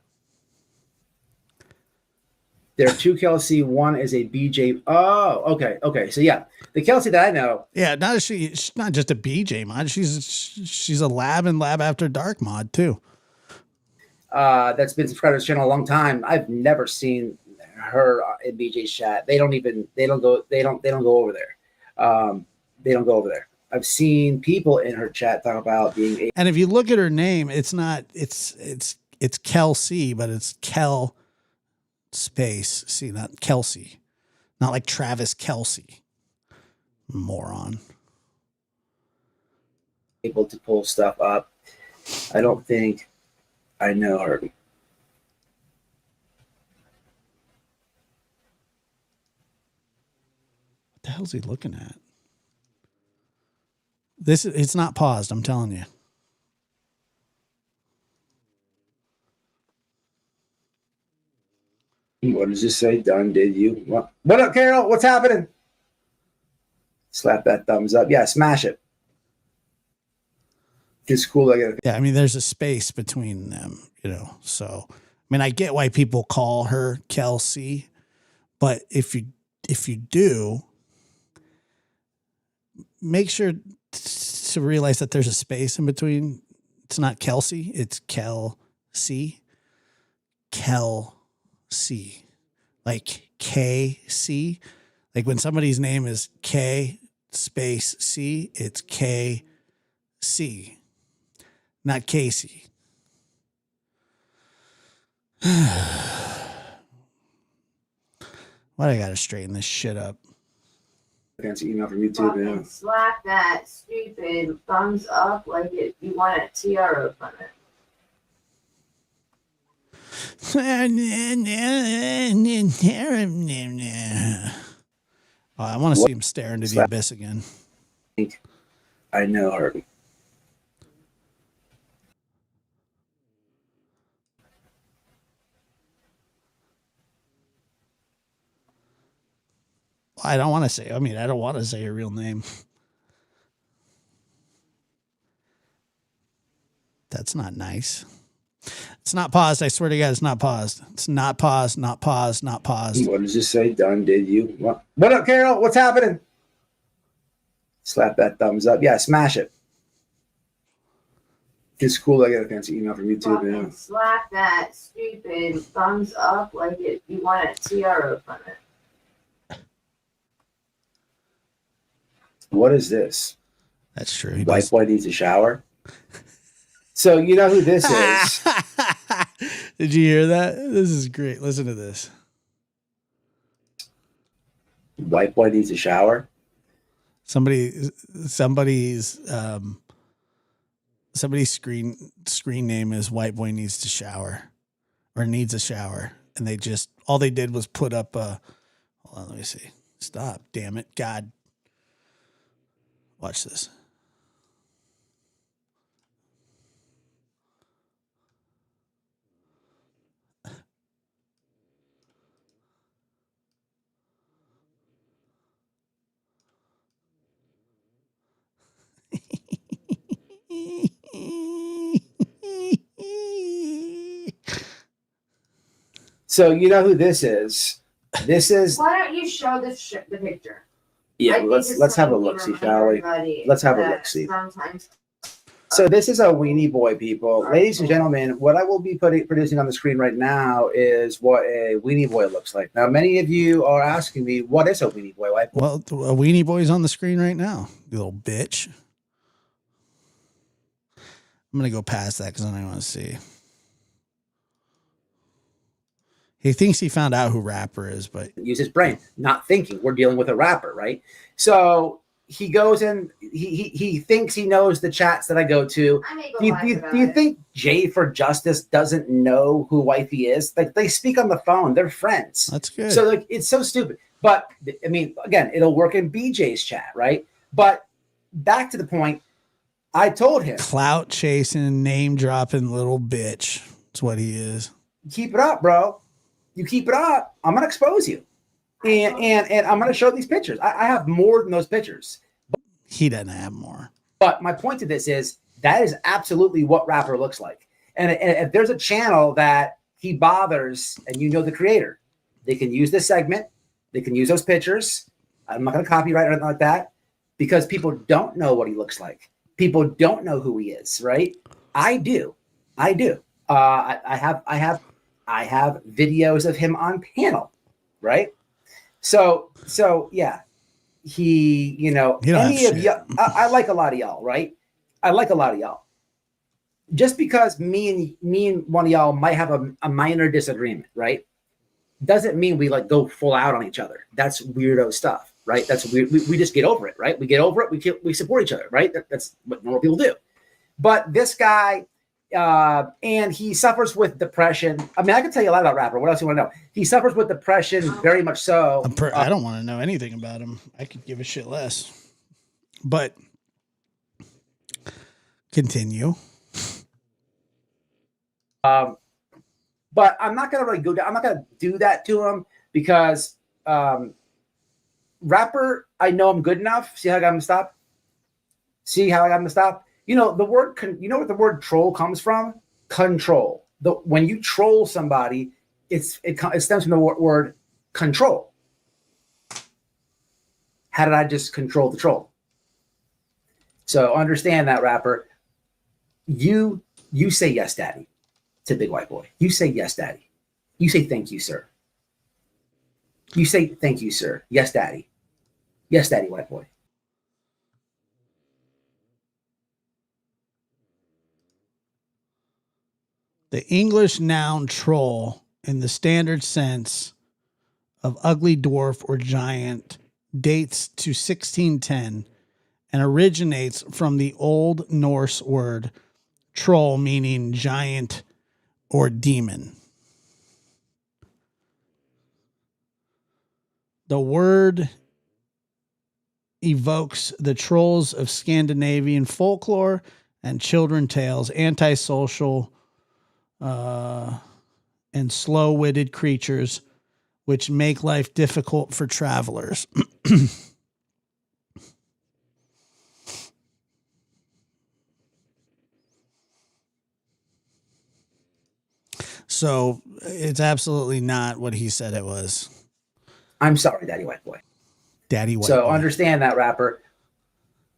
There are two Kelsey. One is a BJ. Oh, okay. Okay. So yeah, the Kelsey that I know. Yeah, she's not just a BJ mod. She's a Lab and Lab After Dark mod too. That's been subscribed to this channel a long time. I've never seen her in BJ's chat. They don't go over there. They don't go over there. I've seen people in her chat talk about being and if you look at her name, it's Kelsey, but it's Kel space C, not Kelsey. Not like Travis Kelsey. Moron. able to pull stuff up. I don't think I know her. What the hell's he looking at? It's not paused, I'm telling you. What does this say? Done, did you? What up, Carol? What's happening? Slap that thumbs up. Yeah, smash it. It's cool. Yeah, I mean, there's a space between them, So, I mean, I get why people call her Kelsey, but if you do, make sure to realize that there's a space in between. It's not Kelsey, it's Kelsey. Kelsey. Like KC. Like when somebody's name is K space C, it's KC. Not Casey. Why do I gotta straighten this shit up? Fancy email from YouTube. Fucking slap that stupid thumbs up like you want a tiara from it. Oh, I want to see him stare into the abyss again. I know her. I don't want to say. I mean, I don't want to say her real name. That's not nice. It's not paused. I swear to God, it's not paused. It's not paused, not paused, not paused. What does this say? Done, did you? What up, Carol? What's happening? Slap that thumbs up. Yeah, smash it. It's cool. I got a fancy email from YouTube. Fucking Yeah. slap that stupid thumbs up like it. You want a TRO from it. What is this? That's true. He White does. boy needs a shower. So you know who this is? Did you hear that? This is great. Listen to this. White boy needs a shower. Somebody's screen name is White Boy Needs to Shower or Needs a Shower. And they just, all they did was put up hold on, let me see. Stop, damn it. God. Watch this. So you know who this is? This is Why don't you show the picture? yeah. I think Let's it's have a something look see, to shall we? everybody Let's have a that look see. Sometimes So this is a weenie boy, people. Ladies and gentlemen, what I will be producing on the screen right now is what a weenie boy looks like. Now, many of you are asking me, what is a weenie boy? White boy? Well, a Weenie Boy's on the screen right now, you little bitch. I'm going to go past that because I don't want to see. He thinks he found out who Rapper is, but Use his brain, not thinking. We're dealing with a rapper, right? So he goes and he thinks he knows the chats that I go to. I may go Do you, live do you, about do you it. think Jay for Justice doesn't know who Wifey is? Like they speak on the phone, they're friends. that's good. So like it's so stupid. But I mean, again, it'll work in BJ's chat, right? But back to the point, I told him, Clout chasing, name dropping little bitch. That's what he is. keep it up, bro. You keep it up, I'm gonna expose you. And I'm gonna show these pictures. I have more than those pictures. He doesn't have more. But my point to this is that is absolutely what Rapper looks like. And if there's a channel that he bothers and you know the creator, they can use this segment. They can use those pictures. I'm not going to copyright or anything like that because people don't know what he looks like. People don't know who he is, right? I do. I have videos of him on panel, right? So yeah. He, you know, You don't any have of shit. y'all, I like a lot of y'all, right? I like a lot of y'all. Just because me and one of y'all might have a minor disagreement, right? Doesn't mean we like go full out on each other. That's weirdo stuff, right? That's weird. We just get over it, right? We get over it. We support each other, right? That's what normal people do. But this guy, and he suffers with depression. I mean, I can tell you a lot about Rapper. What else you want to know? He suffers with depression, very much so. I don't want to know anything about him. I could give a shit less. But continue. But I'm not gonna really go down. I'm not gonna do that to him because Rapper, I know I'm good enough. See how I got him to stop? See how I got him to stop? You know the word. You know what the word troll comes from? Control. When you troll somebody, it stems from the word control. How did I just control the troll? So understand that, Rapper. You say yes, daddy, to Big White Boy. You say yes, daddy. You say thank you, sir. You say thank you, sir. Yes, daddy. Yes, daddy, White Boy. The English noun troll in the standard sense of ugly dwarf or giant dates to 1610 and originates from the Old Norse word troll, meaning giant or demon. The word evokes the trolls of Scandinavian folklore and children tales, antisocial and slow-witted creatures which make life difficult for travelers. So it's absolutely not what he said it was. I'm sorry, Daddy White Boy. Daddy White So Boy. understand that, rapper.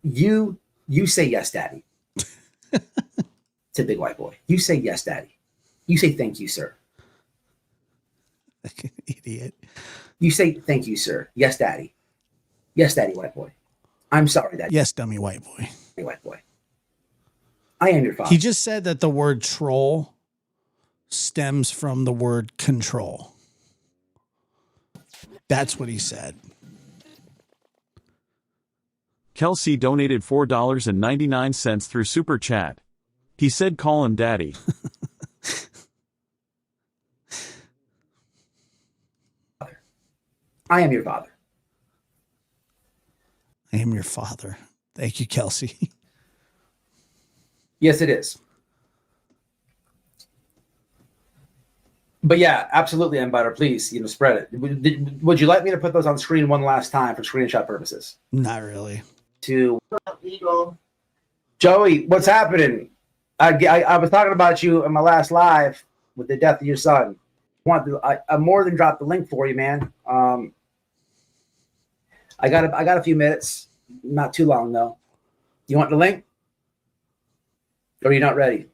You say yes, Daddy. To Big White Boy. You say yes, Daddy. You say thank you, sir. Idiot. You say thank you, sir. Yes, Daddy. Yes, Daddy White Boy. I'm sorry, Daddy. Yes, dummy white boy. White Boy. I am your father. He just said that the word troll stems from the word control. That's what he said. Kelsey donated $4.99 through Super Chat. He said call him daddy. I am your father. I am your father. Thank you, Kelsey. Yes, it is. But yeah, absolutely, M. Butter. Please, spread it. Would you like me to put those on screen one last time for screenshot purposes? Not really. To Legal. Joey, what's happening? I was talking about you in my last live with the death of your son. I more than dropped the link for you, man. I got a few minutes, not too long though. You want the link? Or are you not ready?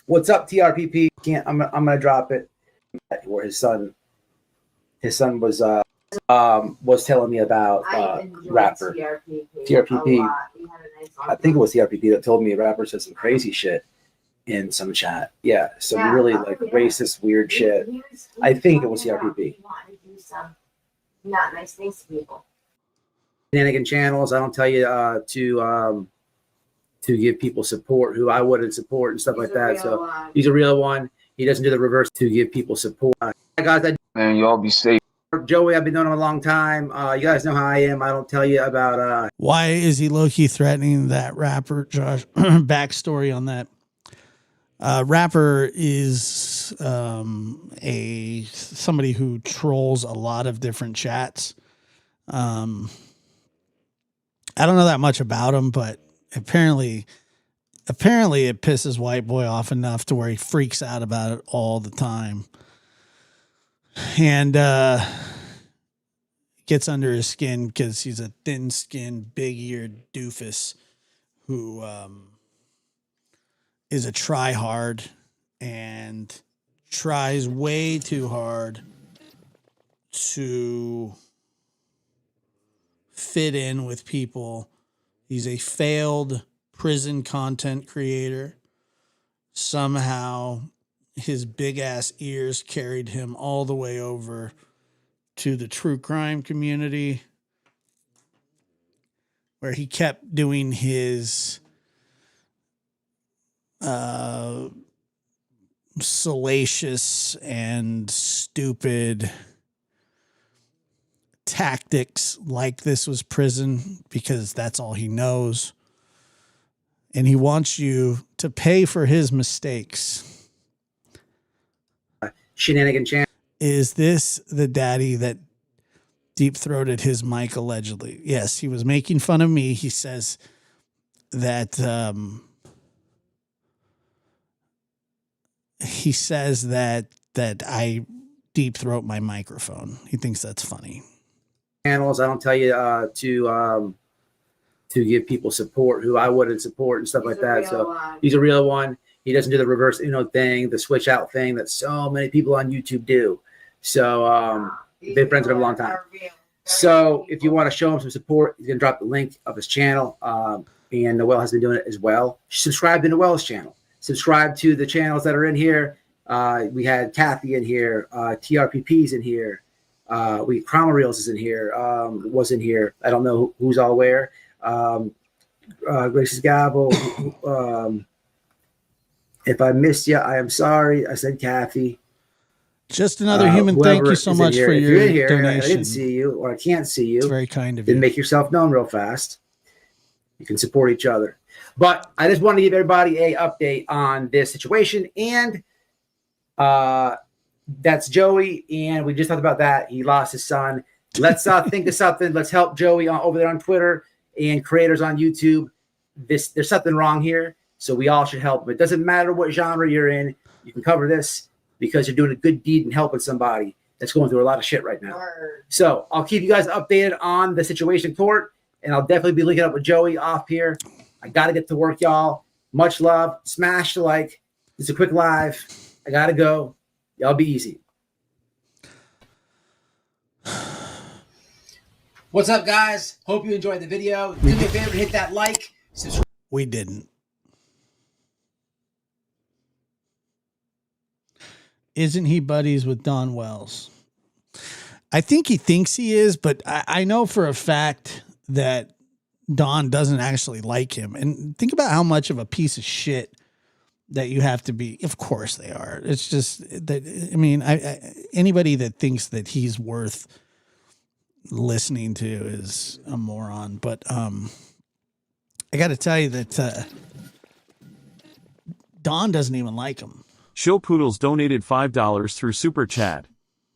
What's up, TRPP? I'm gonna drop it. Where his son was telling me about rapper TRPP. I think it was TRPP that told me rapper said some crazy shit in some chat. Yeah, some really racist, weird shit. I think it was TRPP. Not nice things to people. Shenanigan channels. I don't tell you to give people support who I wouldn't support and stuff like that. So he's a real one. He doesn't do the reverse to give people support. Guys, Man, y'all be safe. Joey, I've been knowing him a long time. You guys know how I am. I don't tell you about. Why is he low-key threatening that rapper, Josh? Backstory on that. Rapper is somebody who trolls a lot of different chats. I don't know that much about him, but apparently it pisses White Boy off enough to where he freaks out about it all the time. And gets under his skin because he's a thin-skinned, big-eared doofus who is a try-hard and tries way too hard to fit in with people. He's a failed prison content creator. Somehow his big-ass ears carried him all the way over to the true crime community, where he kept doing his salacious and stupid tactics like this was prison, because that's all he knows. And he wants you to pay for his mistakes. Shenanigan channel. Is this the daddy that deep-throated his mic allegedly? Yes, he was making fun of me. He says that I deep-throat my microphone. He thinks that's funny. Channels. I don't tell you to give people support who I wouldn't support and stuff like that. So he's a real one. He doesn't do the reverse thing, the switch out thing that so many people on YouTube do. So been friends with him a long time. So if you want to show him some support, he's gonna drop the link of his channel. And Noel has been doing it as well. Subscribe to Noel's channel. Subscribe to the channels that are in here. We had Kathy in here, TRPP's in here. Cromwell Reels is in here, was in here. I don't know who's all where. Gracious Gabble. If I missed you, I am sorry. I said Kathy. Just another human. Thank you so much for your if you're in here, I donation. didn't see you or I can't see you. It's very kind of Then you. make yourself known real fast. You can support each other. But I just wanted to give everybody a update on this situation. And that's Joey. And we just talked about that. He lost his son. Let's think of something. Let's help Joey over there on Twitter and creators on YouTube. There's something wrong here. So we all should help. It doesn't matter what genre you're in. You can cover this because you're doing a good deed and helping somebody that's going through a lot of shit right now. So I'll keep you guys updated on the situation in court, and I'll definitely be linking up with Joey off here. I got to get to work, y'all. Much love. Smash the like. It's a quick live. I got to go. Y'all be easy. What's up, guys? Hope you enjoyed the video. Do me a favor, hit that like. Subscribe. We didn't. Isn't he buddies with Don Wells? I think he thinks he is, but I know for a fact that Don doesn't actually like him. And think about how much of a piece of shit that you have to be. Of course they are. It's just that, I mean, anybody that thinks that he's worth listening to is a moron. But I got to tell you that Don doesn't even like him. Show Poodles donated $5 through Super Chat.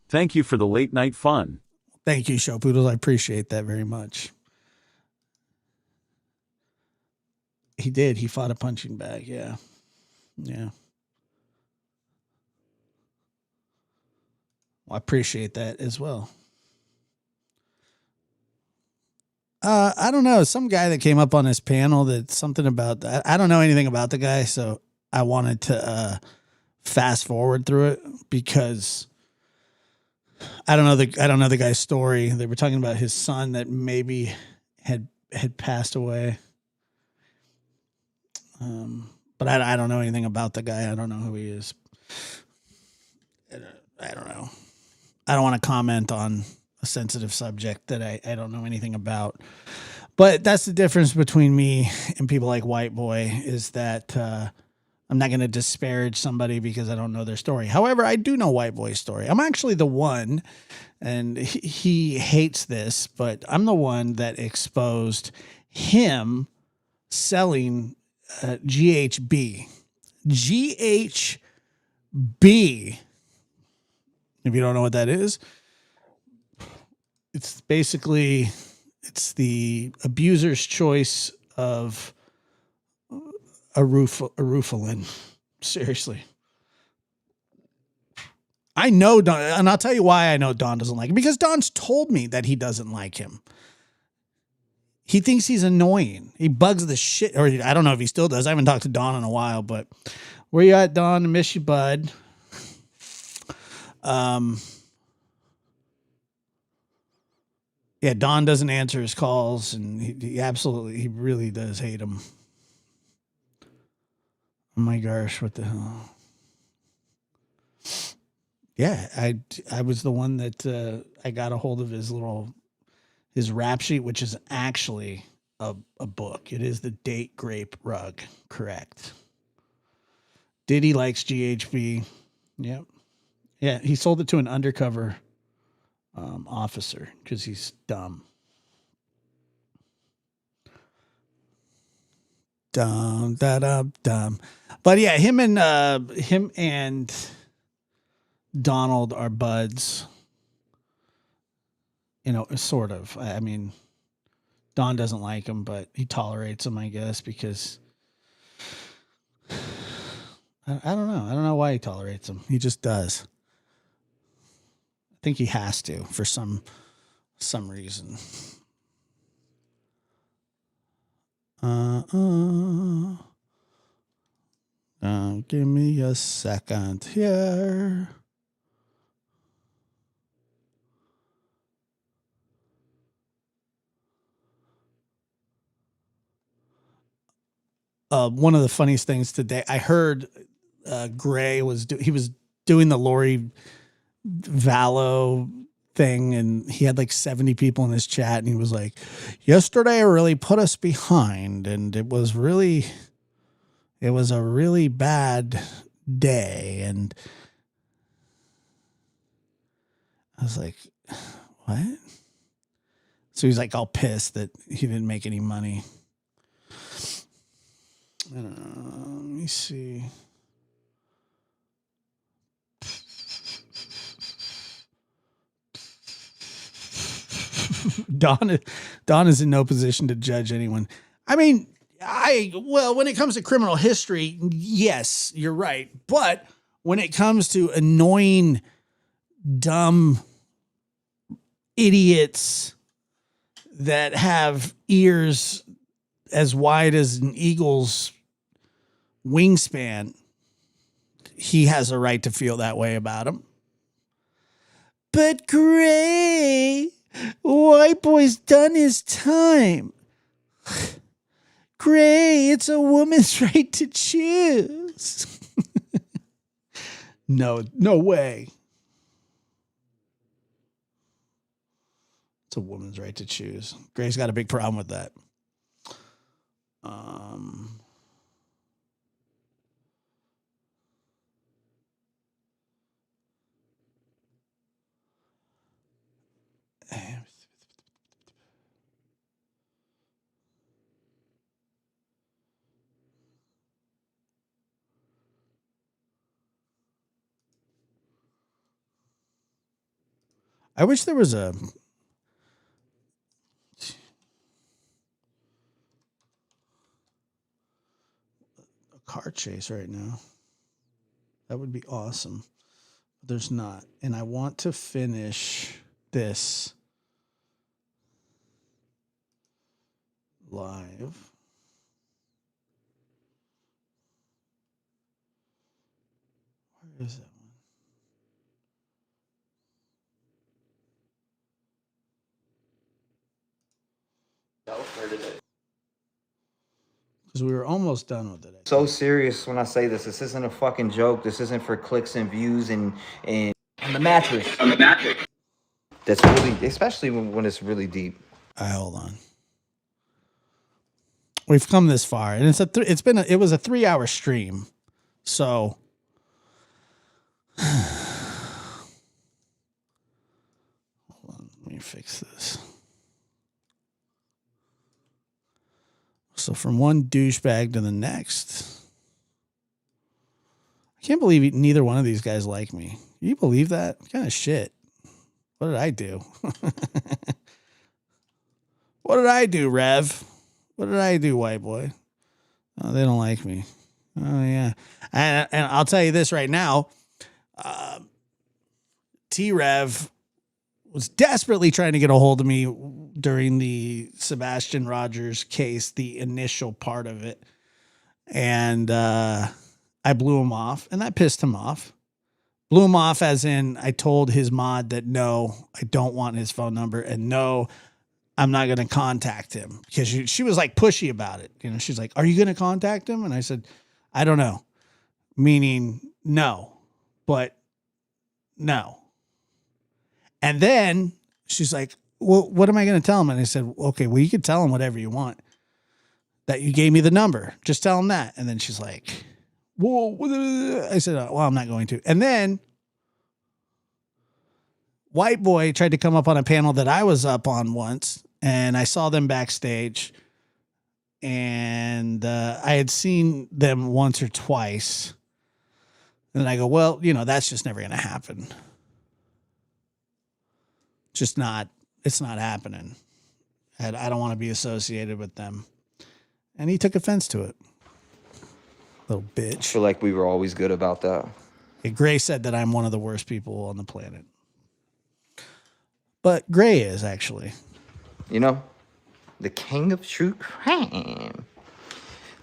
Thank you for the late night fun. Thank you, Show Poodles. I appreciate that very much. He did. He fought a punching bag. Yeah. Yeah. Well, I appreciate that as well. I don't know. Some guy that came up on this panel that something about that. I don't know anything about the guy, so I wanted to fast forward through it because I don't know the guy's story. They were talking about his son that maybe had passed away. But I don't know anything about the guy. I don't know who he is. I don't know. I don't want to comment on a sensitive subject that I don't know anything about. But that's the difference between me and people like White Boy is that I'm not going to disparage somebody because I don't know their story. However, I do know White Boy's story. I'm actually the one, and he hates this, but I'm the one that exposed him selling GHB. GHB. If you don't know what that is, it's basically the abuser's choice of Arufalin. Seriously. I know Don, and I'll tell you why I know Don doesn't like him. Because Don's told me that he doesn't like him. He thinks he's annoying. He bugs the shit, or I don't know if he still does. I haven't talked to Don in a while, but where you at, Don? I miss you, bud. Yeah, Don doesn't answer his calls, and he really does hate him. Oh my gosh, what the hell? Yeah, I was the one that I got a hold of his rap sheet, which is actually a book. It is the Date Grape Rug, correct. Diddy likes GHB. Yep. Yeah, he sold it to an undercover officer because he's dumb. Dumb, dumb. But yeah, him and Donald are buds. You know, sort of. I mean, Don doesn't like him, but he tolerates him, I guess, because I don't know. I don't know why he tolerates him. He just does. I think he has to for some reason. Give me a second here. One of the funniest things today, I heard Gray was doing the Lori Vallow thing, and he had like 70 people in his chat, and he was like, yesterday really put us behind, and it was a really bad day. And I was like, what? So he's like all pissed that he didn't make any money. I don't know. Let me see. Don is in no position to judge anyone. I mean, when it comes to criminal history, yes, you're right. But when it comes to annoying, dumb idiots that have ears as wide as an eagle's wingspan, he has a right to feel that way about him. But Gray, white boy's done his time. Gray, it's a woman's right to choose. No way. It's a woman's right to choose. Gray's got a big problem with that. I wish there was a car chase right now. That would be awesome. But there's not. And I want to finish this live. Where is that one? Because we were almost done with it. So serious when I say this. This isn't a fucking joke. This isn't for clicks and views and on the mattress. That's really, especially when it's really deep. All right, hold on. We've come this far, and it was a 3-hour stream, so hold on, let me fix this. So from one douchebag to the next. I can't believe neither one of these guys like me. Can you believe that? What kind of shit? What did I do? What did I do, Rev? What did I do, white boy? Oh, they don't like me. Oh, yeah. And I'll tell you this right now. T-Rev was desperately trying to get a hold of me during the Sebastian Rogers case, the initial part of it. And I blew him off, and that pissed him off. Blew him off as in I told his mod that no, I don't want his phone number, and no, I'm not going to contact him, because she was like pushy about it. You know, she's like, are you going to contact him? And I said, I don't know. Meaning no, but no. And then she's like, well, what am I going to tell him? And I said, okay, well, you can tell him whatever you want, that you gave me the number. Just tell him that. And then she's like, whoa. I said, well, I'm not going to. And then white boy tried to come up on a panel that I was up on once, and I saw them backstage, and I had seen them once or twice. And I go, well, you know, that's just never going to happen. It's not happening. I don't want to be associated with them. And he took offense to it. Little bitch. I feel like we were always good about that. Gray said that I'm one of the worst people on the planet. But Gray is, actually. You know, the king of true crime.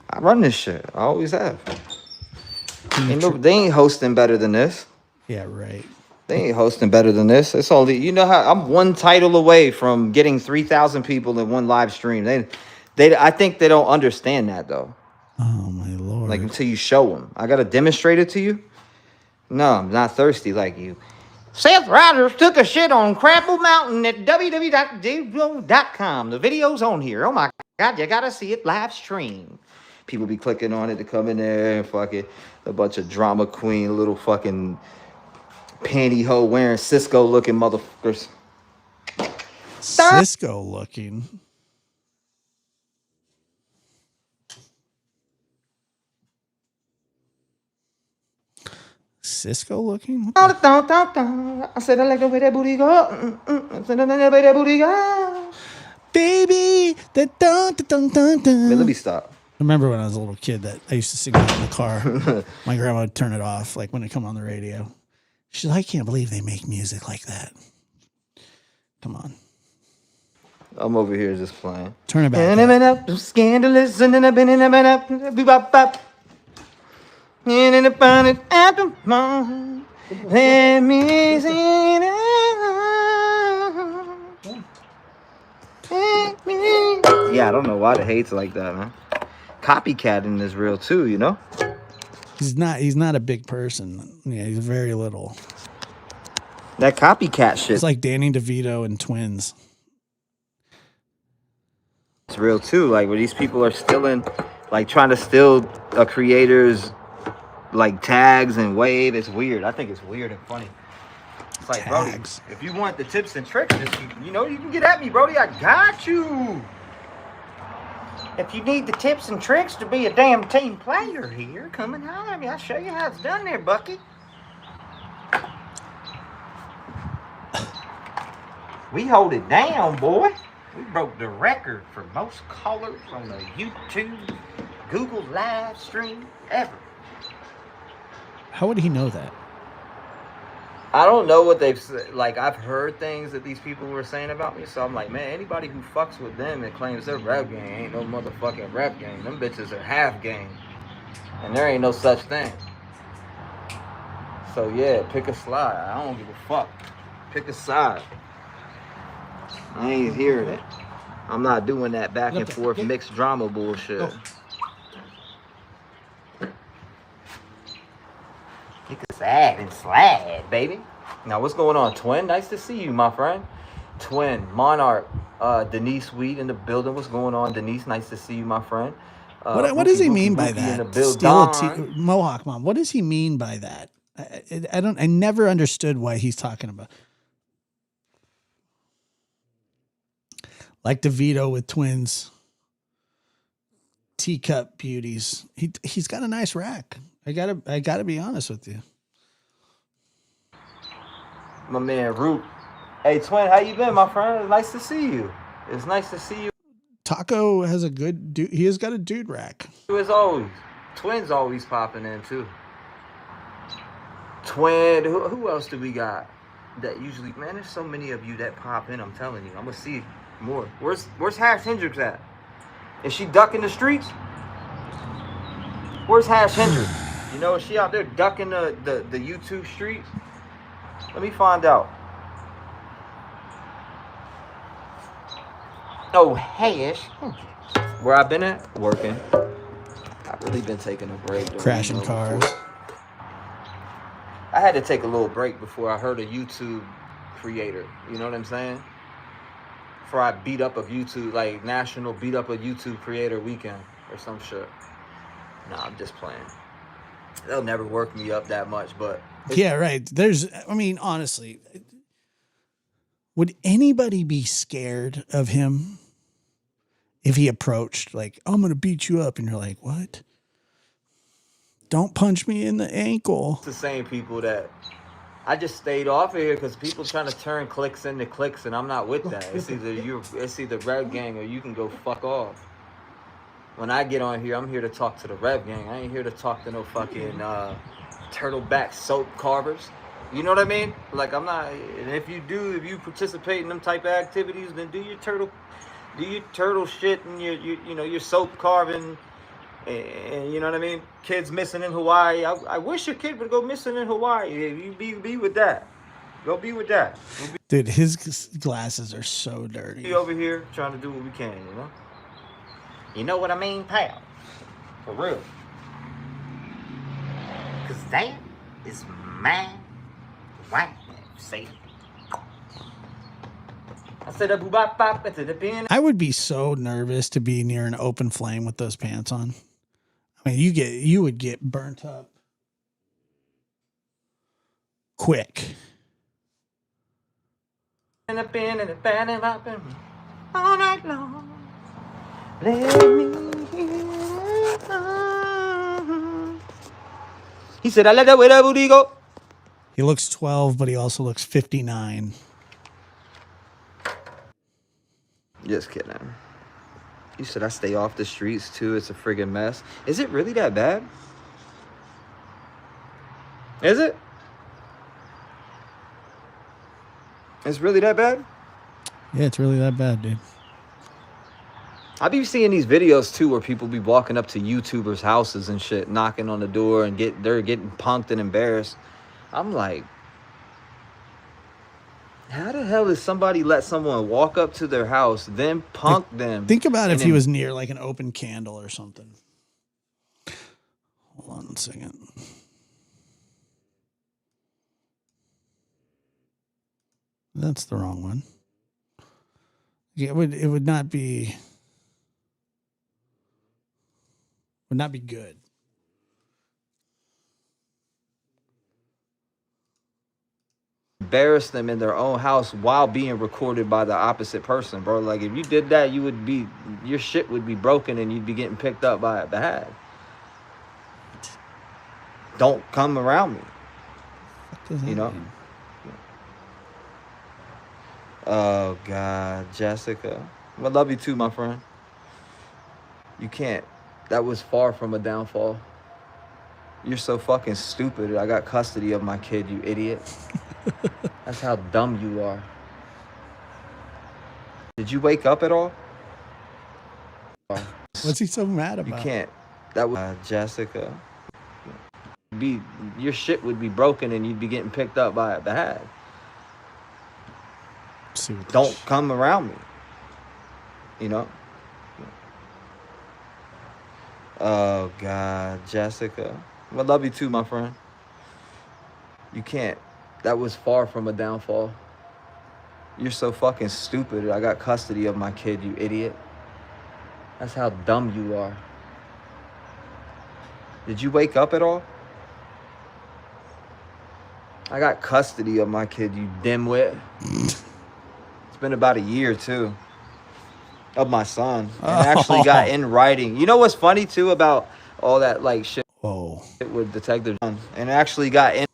I run this shit. I always have. They ain't hosting better than this. Yeah, right. They ain't hosting better than this. It's only, you know how I'm one title away from getting 3,000 people in one live stream. I think they don't understand that though. Oh my Lord. Like until you show them. I got to demonstrate it to you. No, I'm not thirsty like you. Seth Rogers took a shit on Crapple Mountain at www.com. The video's on here. Oh my God, you gotta see it live stream. People be clicking on it to come in there and fucking a bunch of drama queen, little fucking Pantyhose wearing Cisco looking motherfuckers. Cisco looking. Cisco looking? I said I like the way that booty go. I said I like the way that booty go. Baby. Dun, dun, dun, dun, dun. Man, let me stop. I remember when I was a little kid that I used to sing that in the car. My grandma would turn it off, like when it come on the radio. She's like, I can't believe they make music like that. Come on. I'm over here just playing. Turn it back up. Scandalous and then I've been in a minute. And in the fun after mom. Let me see Yeah, I don't know why the hate's like that, man. Copycatting is real too, you know? He's not a big person. Yeah, he's very little. That copycat shit. It's like Danny DeVito and Twins. It's real too. Like where these people are stealing, like trying to steal a creator's like tags and wave. It's weird. I think it's weird and funny. It's like, Brody, if you want the tips and tricks, just, you know, you can get at me, Brody. I got you. If you need the tips and tricks to be a damn team player here, come and holler at me. I'll show you how it's done there, Bucky. We hold it down, boy. We broke the record for most callers on the YouTube, Google live stream ever. How would he know that? I don't know what they've said. Like, I've heard things that these people were saying about me, so I'm like, man, anybody who fucks with them and claims they're rap gang ain't no motherfucking rap gang. Them bitches are half gang. And there ain't no such thing. So, yeah, pick a slide. I don't give a fuck. Pick a side. I ain't hearing it. I'm not doing that back and forth mixed drama bullshit. Pick a side and slide, baby. Now, what's going on, Twin? Nice to see you, my friend. Twin, Monarch, Denise Weed in the building. What's going on, Denise? Nice to see you, my friend. What does he mean by that? Steal a Mohawk Mom. What does he mean by that? I never understood why he's talking about. Like DeVito with Twins. Teacup beauties. He's got a nice rack. I gotta be honest with you. My man Root. Hey Twin, how you been, my friend? It's nice to see you. It's nice to see you. Taco has a good dude. He has got a dude rack. As always. Twin's always popping in too. Twin, who else do we got? That usually, man, there's so many of you that pop in, I'm telling you. I'm gonna see more. Where's Hash Hendricks at? Is she ducking the streets? Where's Hash Hendricks? You know, is she out there ducking the YouTube streets? Let me find out. Oh, Hash. Where I been at? Working. I've really been taking a break. Crashing cars. I had to take a little break before I heard a YouTube creator. You know what I'm saying? Before I beat up a YouTube, like national beat up a YouTube creator weekend or some shit. Nah, I'm just playing. They'll never work me up that much, but. Yeah, right. I mean, honestly, would anybody be scared of him if he approached, like, I'm going to beat you up? And you're like, what? Don't punch me in the ankle. It's the same people that I just stayed off of here because people trying to turn clicks into clicks, and I'm not with that. It's either Rev Gang or you can go fuck off. When I get on here, I'm here to talk to the Rev Gang. I ain't here to talk to no fucking turtleback soap carvers. You know what I mean? Like, I'm not. And if you participate in them type of activities, then do your turtle shit and your soap carving. And you know what I mean? Kids missing in Hawaii. I wish your kid would go missing in Hawaii. You be with that. Go be with that. Dude, his glasses are so dirty. Be over here trying to do what we can, you know? You know what I mean, pal? For real. Because that is my wife. See? I said, I would be so nervous to be near an open flame with those pants on. I mean, you would get burnt up quick. All night long. Let me hear. He said, I let that way that booty go. He looks 12, but he also looks 59. Just kidding. You said I stay off the streets too. It's a friggin' mess. Is it really that bad? Is it? It's really that bad? Yeah, it's really that bad, dude. I be seeing these videos too where people be walking up to YouTubers' houses and shit, knocking on the door and they're getting punked and embarrassed. I'm like, how the hell does somebody let someone walk up to their house, then punk them? Think about if and he then- was near like an open candle or something. Hold on a second. That's the wrong one. Yeah, it would not be good. embarrass them in their own house while being recorded by the opposite person, bro. Like if you did that, your shit would be broken and you'd be getting picked up by a bad. Don't come around me. What does that You know? mean? Oh God, Jessica. I love you too, my friend. You can't. That was far from a downfall. You're so fucking stupid. I got custody of my kid, you idiot. That's how dumb you are. Did you wake up at all? What's he so mad You about? can't. That was Jessica. Your shit would be broken and you'd be getting picked up by a bad. See what Don't come around me. You know? Oh God, Jessica. I love you too, my friend. You can't. That was far from a downfall. You're so fucking stupid. I got custody of my kid, you idiot. That's how dumb you are. Did you wake up at all? I got custody of my kid, you dimwit. It's been about a year, too. Of my son. And actually got in writing. You know what's funny, too, about all that, like, shit Whoa. with Detective John? And actually got in.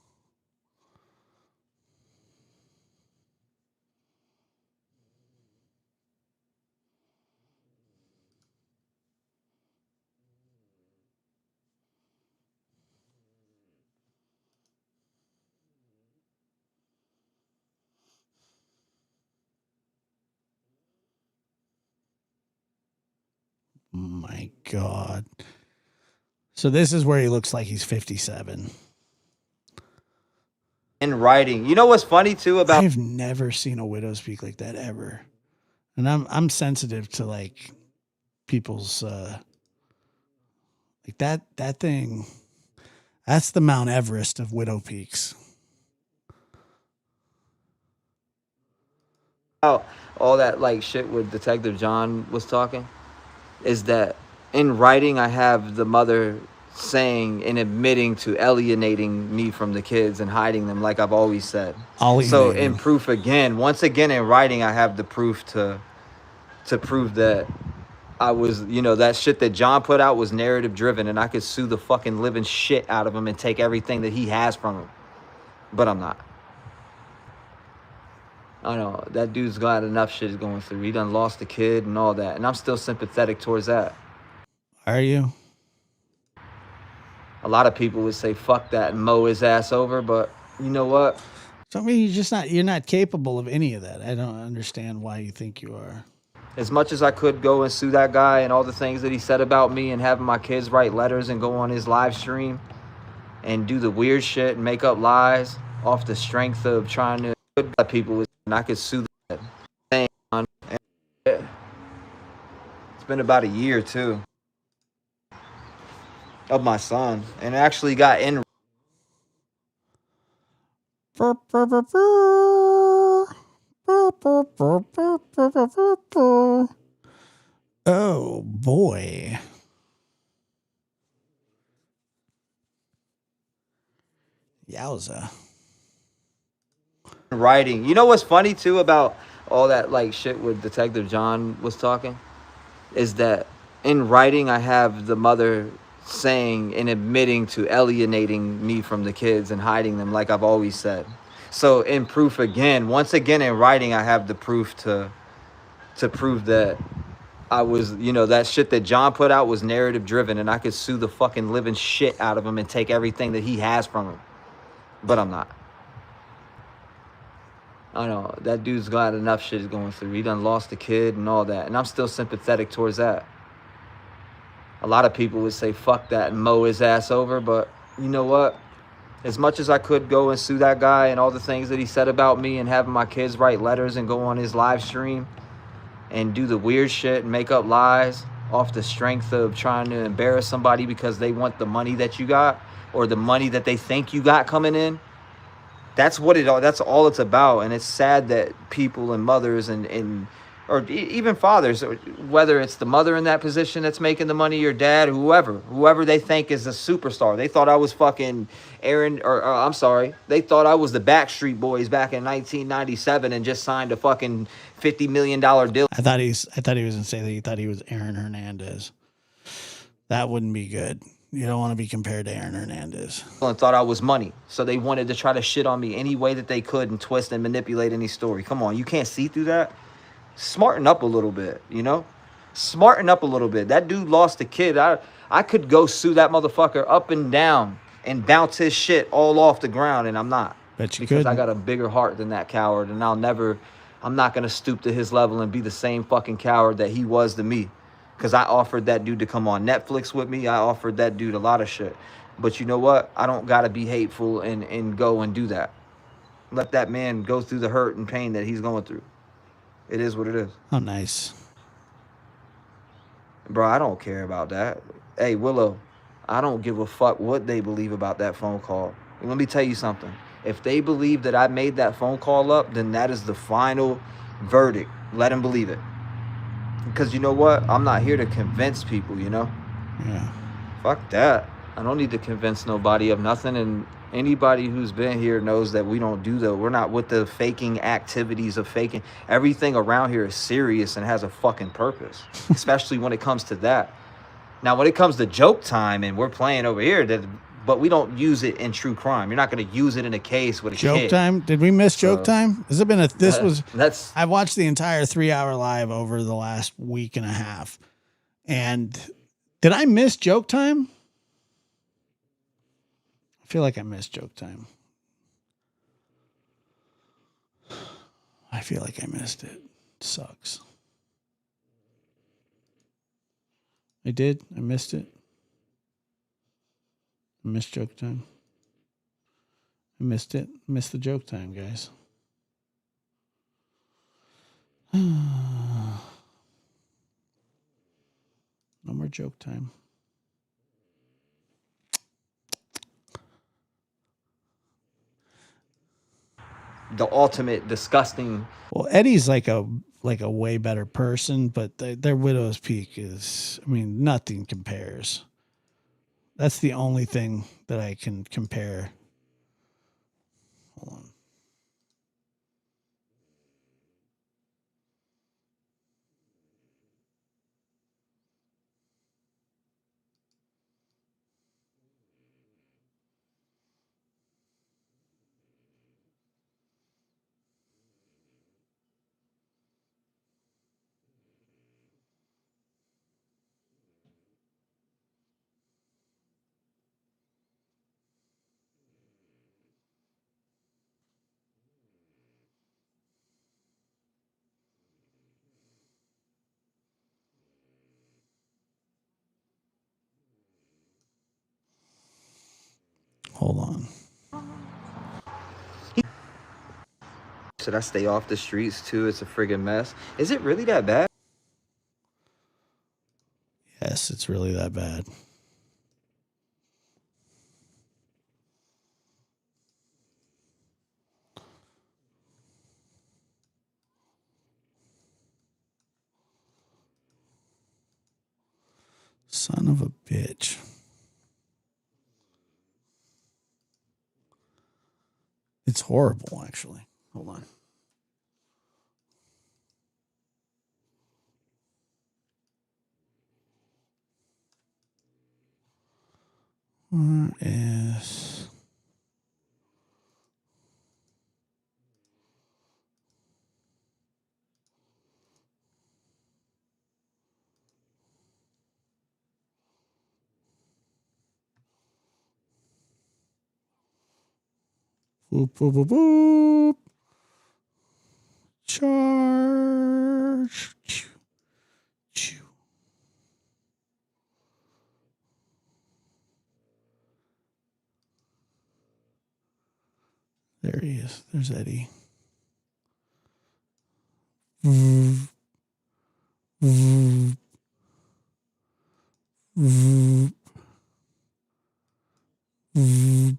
My God. So this is where he looks like he's 57. In writing. You know what's funny, too, about... I've never seen a widow speak like that ever. And I'm sensitive to like people's like that thing. That's the Mount Everest of widow peaks. all that like shit with Detective John was talking is that in writing I have the mother saying and admitting to alienating me from the kids and hiding them like I've always said. So in proof again, once again in writing I have the proof to prove that I was, you know, that shit that John put out was narrative driven and I could sue the fucking living shit out of him and take everything that he has from him. But I'm not. I know that dude's got enough shit going through. He done lost a kid and all that. And I'm still sympathetic towards that. Are you? A lot of people would say, fuck that and mow his ass over. But you know what? So I mean, you're not capable of any of that. I don't understand why you think you are. As much as I could go and sue that guy and all the things that he said about me and having my kids write letters and go on his live stream and do the weird shit and make up lies off the strength of trying to put people, and I could sue that thing on. It's been about a year too of my son and actually got in. Oh boy. Yowza. Writing. You know what's funny too about all that like shit with Detective John was talking is that in writing I have the mother saying and admitting to alienating me from the kids and hiding them like I've always said. So in proof again, once again in writing I have the proof to prove that I was, you know, that shit that John put out was narrative driven and I could sue the fucking living shit out of him and take everything that he has from him. But I'm not. I know that dude's got enough shit going through. He done lost a kid and all that, and I'm still sympathetic towards that. A lot of people would say fuck that and mow his ass over, but you know what? As much as I could go and sue that guy and all the things that he said about me and having my kids write letters and go on his live stream and do the weird shit and make up lies off the strength of trying to embarrass somebody because they want the money that you got or the money that they think you got coming in. That's what that's all it's about. And it's sad that people and mothers and or even fathers, whether it's the mother in that position that's making the money, your dad, whoever they think is a superstar. They thought I was fucking Aaron, or I'm sorry, they thought I was the Backstreet Boys back in 1997 and just signed a fucking $50 million deal. I thought he was going to say that he thought he was Aaron Hernandez. That wouldn't be good. You don't want to be compared to Aaron Hernandez. And thought I was money. So they wanted to try to shit on me any way that they could and twist and manipulate any story. Come on, you can't see through that? Smarten up a little bit, you know? Smarten up a little bit. That dude lost a kid. I could go sue that motherfucker up and down and bounce his shit all off the ground, and I'm not. Bet you because could. I got a bigger heart than that coward, and I'm not going to stoop to his level and be the same fucking coward that he was to me. Because I offered that dude to come on Netflix with me. I offered that dude a lot of shit. But you know what? I don't got to be hateful and go and do that. Let that man go through the hurt and pain that he's going through. It is what it is. Oh, nice. Bro, I don't care about that. Hey, Willow, I don't give a fuck what they believe about that phone call. And let me tell you something. If they believe that I made that phone call up, then that is the final verdict. Let them believe it. Because you know what? I'm not here to convince people, you know? Yeah. Fuck that. I don't need to convince nobody of nothing. And anybody who's been here knows that we don't do that. We're not with the faking activities of faking. Everything around here is serious and has a fucking purpose, especially when it comes to that. Now, when it comes to joke time and we're playing over here, but we don't use it in true crime. You're not going to use it in a case with a joke kid. Time? Did we miss joke time? Has it been That's I watched the entire 3-hour live over the last week and a half. And did I miss joke time? I feel like I missed joke time. I feel like I missed it. Sucks. I did. I missed it. I missed joke time. I missed it. Missed the joke time, guys. No more joke time. the ultimate disgusting. Well, Eddie's like a way better person, but their Widow's Peak is, I mean, nothing compares. That's the only thing that I can compare. Hold on. Hold on. Should I stay off the streets too? It's a friggin' mess. Is it really that bad? Yes, it's really that bad. Son of a bitch. It's horrible, actually. Hold on. What is... Boop, boop, boop, boop. Charge. Choo, choo. There he is. There's Eddie. Mm. Mm. Mm. Mm.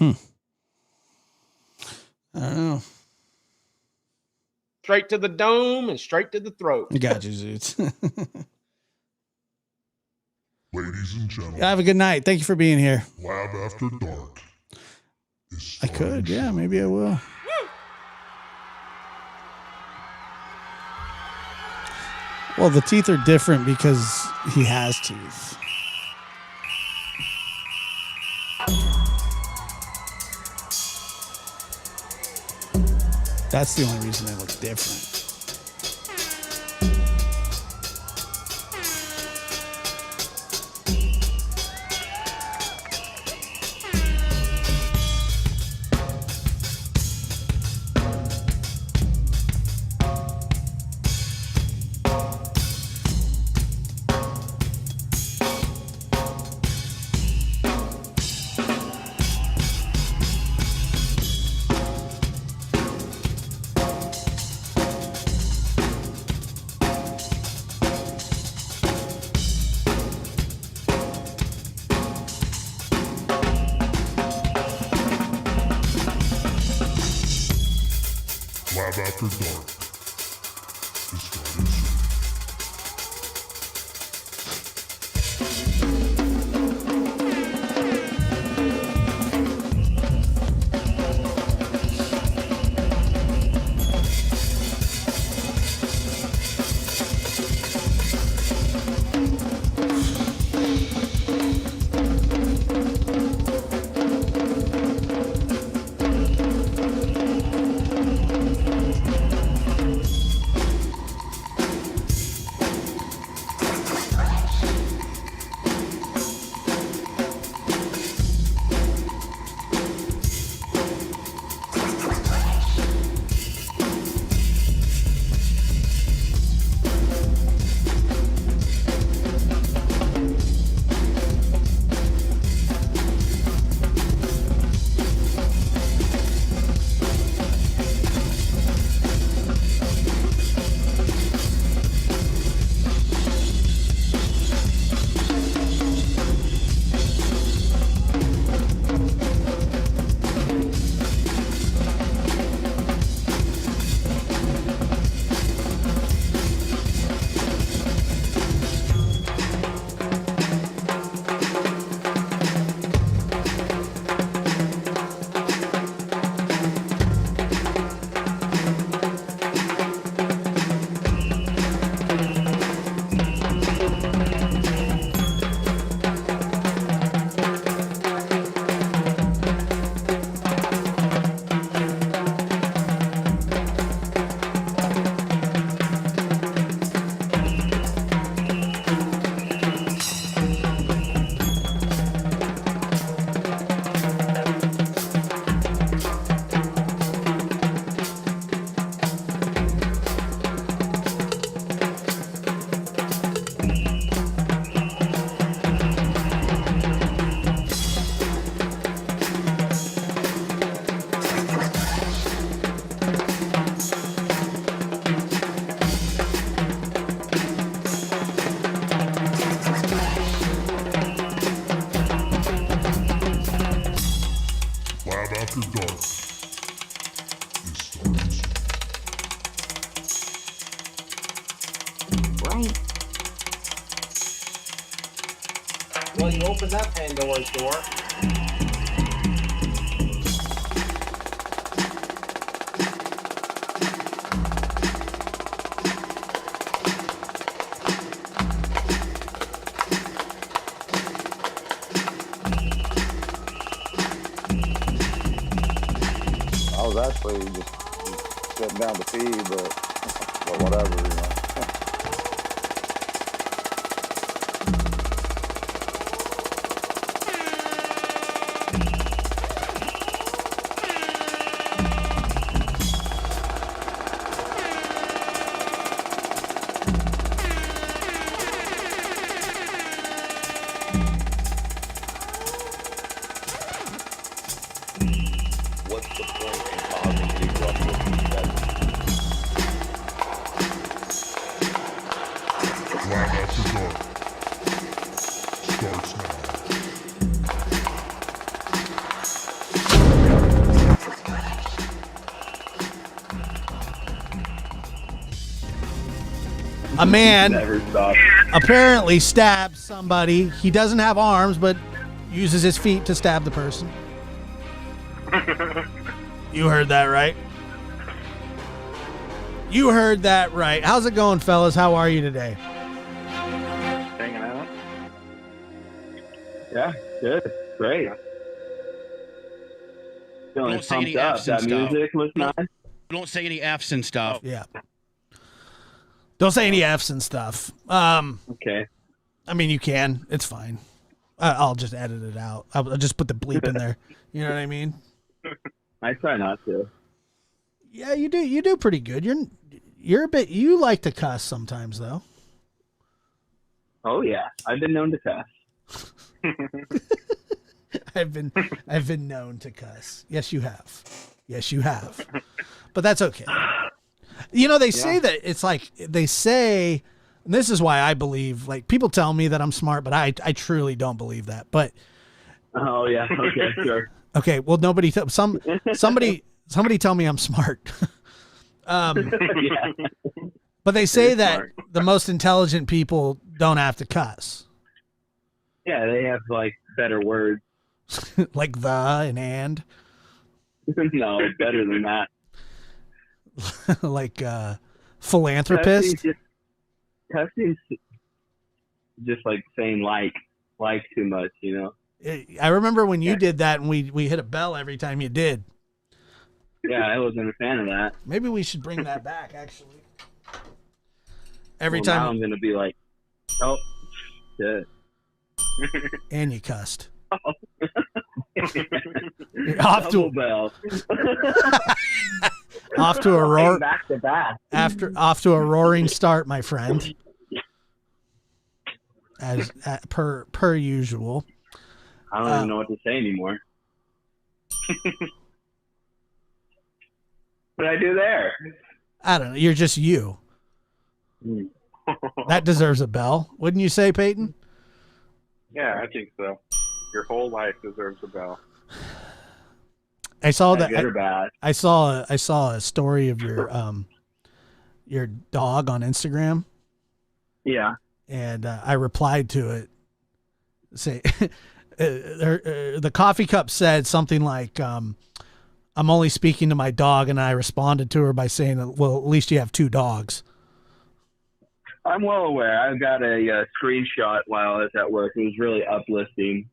I don't know. Straight to the dome and straight to the throat. Got you, Zoots. Ladies and gentlemen, Have a good night. Thank you for being here. Lab After Dark is I starting could, yeah, shortly. maybe I will. Well, the teeth are different because he has teeth. That's the only reason they look different. Lab After Dark is starting soon. right. Well, you opened that Pandora's door. I was actually just sitting down to pee, but whatever, you know. What's the point in causing these ruffles? Lab After Dark starts now. A man Never stop. apparently stabbed somebody. He doesn't have arms, but uses his feet to stab the person. You heard that right. You heard that right. How's it going, fellas? How are you today? Hanging out. Yeah, good. Great. Feeling Don't say any pumped up. F's and That stuff. music was nice. Don't say any F's and stuff. Yeah. Don't say any F's and stuff. Okay. I mean, you can. It's fine. I'll just edit it out. I'll just put the bleep in there. You know what I mean? I try not to. Yeah, you do. You do pretty good. You're a bit. You like to cuss sometimes, though. Oh yeah, I've been known to cuss. I've been known to cuss. Yes, you have. Yes, you have. But that's okay. You know, they say that it's like they say, and this is why I believe, like, people tell me that I'm smart, but I truly don't believe that. But Oh yeah. Okay. Sure. okay, well, somebody tell me I'm smart. Yeah. But they say Very that smart. the most intelligent people don't have to cuss, Yeah, they have like better words. like the and No, better than that. like philanthropist. Cussing's just like saying like too much, you know. I remember when you did that, and we hit a bell every time you did. Yeah, I wasn't a fan of that. Maybe we should bring that back, actually. Every Well, now time, I'm gonna be like, oh, shit. and you cussed. You're off Double to bell. off to a roar Back to back. off to a roaring start, my friend. As per usual. I don't even know what to say anymore. What did I do there? I don't know. You're just you. That deserves a bell, wouldn't you say, Peyton? Yeah, I think so. Your whole life deserves a bell. I saw Good that. or bad? I saw a story of your dog on Instagram, Yeah. and I replied to it. Say, the coffee cup said something like, "I'm only speaking to my dog," and I responded to her by saying, "Well, at least you have two dogs." I'm well aware. I've got a screenshot while I was at work. It was really uplifting.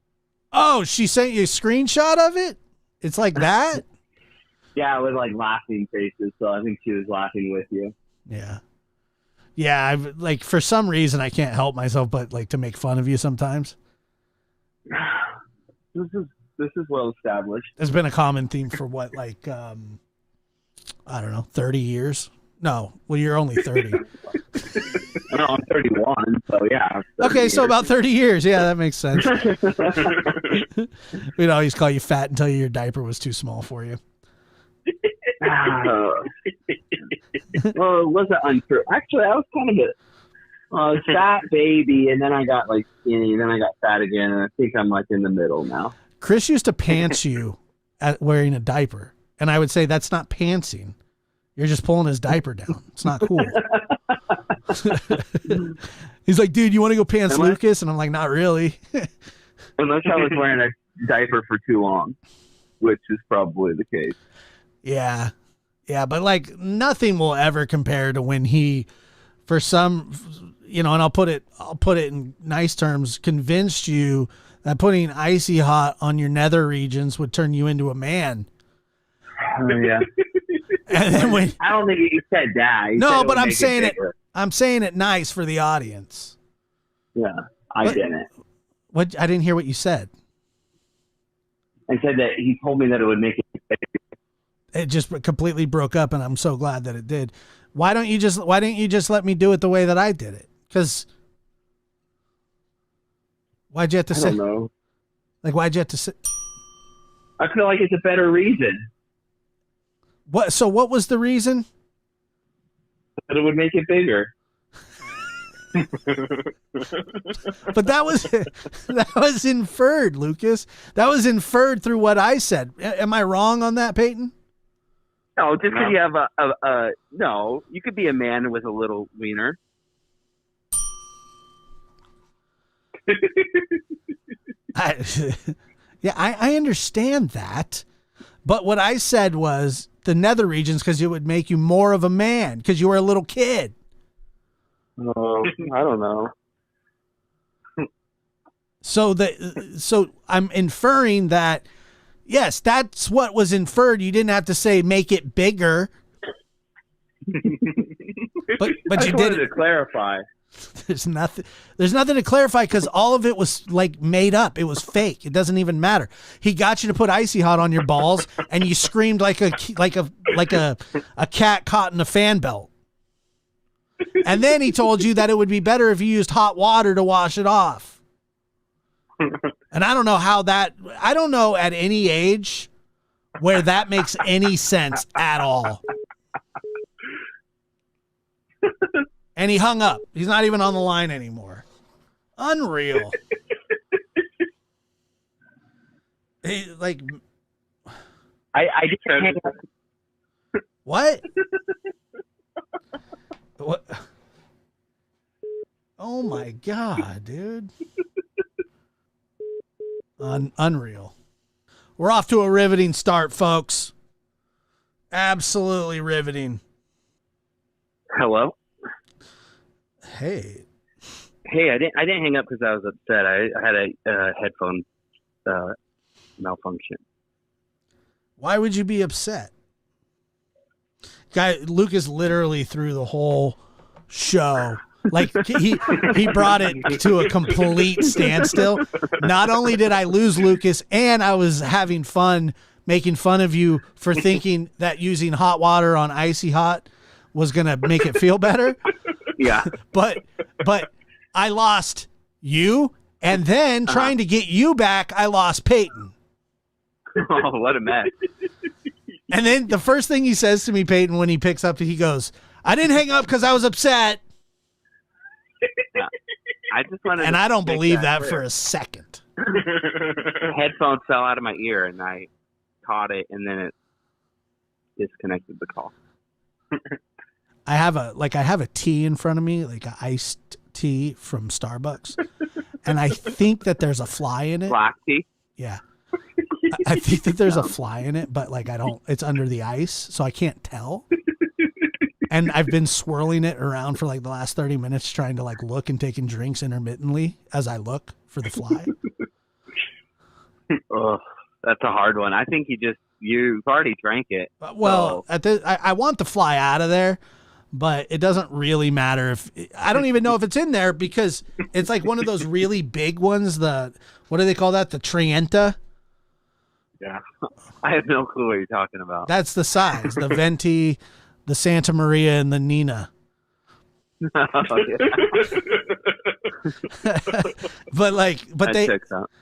Oh, she sent you a screenshot of it? It's like that? Yeah, it was like laughing faces, so I think she was laughing with you. Yeah. Yeah, I've like for some reason I can't help myself but like to make fun of you sometimes. This is well established. It's been a common theme for what, like I don't know, 30 years? No, well, you're only 30. No, I'm 31, so yeah. Okay, so about 30 years. Yeah, that makes sense. We'd always call you fat until your diaper was too small for you. Well, it wasn't untrue. Actually, I was kind of a fat baby, and then I got like skinny, and then I got fat again, and I think I'm like in the middle now. Chris used to pants you at wearing a diaper, and I would say that's not pantsing. You're just pulling his diaper down. It's not cool. He's like, dude, you want to go pants Lucas? And I'm like, not really. Unless I was wearing a diaper for too long, which is probably the case. Yeah. Yeah, but like nothing will ever compare to when he, for some, and I'll put it in nice terms, convinced you that putting icy hot on your nether regions would turn you into a man. Oh, yeah. And then I don't think you said that. No, but I'm saying it. I'm saying it nice for the audience. Yeah, I didn't. What? I didn't hear what you said. I said that he told me that it would make it bigger. It just completely broke up, and I'm so glad that it did. Why didn't you just let me do it the way that I did it? Because why'd you have to say? I don't know. Like, why'd you have to say? I feel like it's a better reason. What? So what was the reason? That it would make it bigger. But that was inferred, Lucas. That was inferred through what I said. Am I wrong on that, Peyton? No, just because you have no, you could be a man with a little wiener. I understand that. But what I said was the nether regions because it would make you more of a man because you were a little kid. Oh, I don't know. So I'm inferring that, yes, that's what was inferred. You didn't have to say make it bigger. but you did to clarify. There's nothing to clarify because all of it was like made up. It was fake. It doesn't even matter. He got you to put icy hot on your balls, and you screamed like a cat caught in a fan belt. And then he told you that it would be better if you used hot water to wash it off. And I don't know I don't know at any age where that makes any sense at all. And he hung up. He's not even on the line anymore. Unreal. I just hang up. What? What? Oh my God, dude. Unreal. We're off to a riveting start, folks. Absolutely riveting. Hello? Hey, I didn't hang up because I was upset. I had a headphone malfunction. Why would you be upset? Lucas literally threw the whole show. Like he brought it to a complete standstill. Not only did I lose Lucas, and I was having fun making fun of you for thinking that using hot water on icy hot was going to make it feel better. Yeah. But I lost you, and then trying to get you back, I lost Peyton. Oh, what a mess. And then the first thing he says to me, Peyton, when he picks up, he goes, I didn't hang up because I was upset. I just wanted and I don't believe that for a second. Headphone fell out of my ear, and I caught it, and then it disconnected the call. I have a tea in front of me, like an iced tea from Starbucks, and I think that there's a fly in it. Black tea? Yeah. I think that there's a fly in it, but like it's under the ice, so I can't tell. And I've been swirling it around for like the last 30 minutes trying to like look and taking drinks intermittently as I look for the fly. Oh, that's a hard one. I think you've already drank it. Well, so. I want the fly out of there, but it doesn't really matter I don't even know if it's in there because it's like one of those really big ones. What do they call that? The Trienta? Yeah. I have no clue what you're talking about. That's the size, the Venti, the Santa Maria, and the Nina.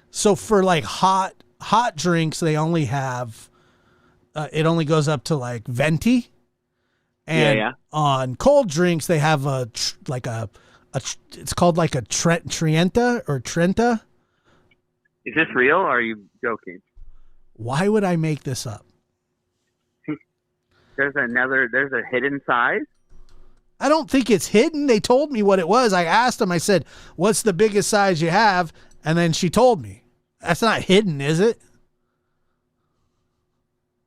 So for like hot drinks, they only have, it only goes up to like Venti. And on cold drinks, they have it's called like a Trienta or Trenta. Is this real or are you joking? Why would I make this up? There's a hidden size. I don't think it's hidden. They told me what it was. I asked them, I said, what's the biggest size you have? And then she told me. That's not hidden, is it?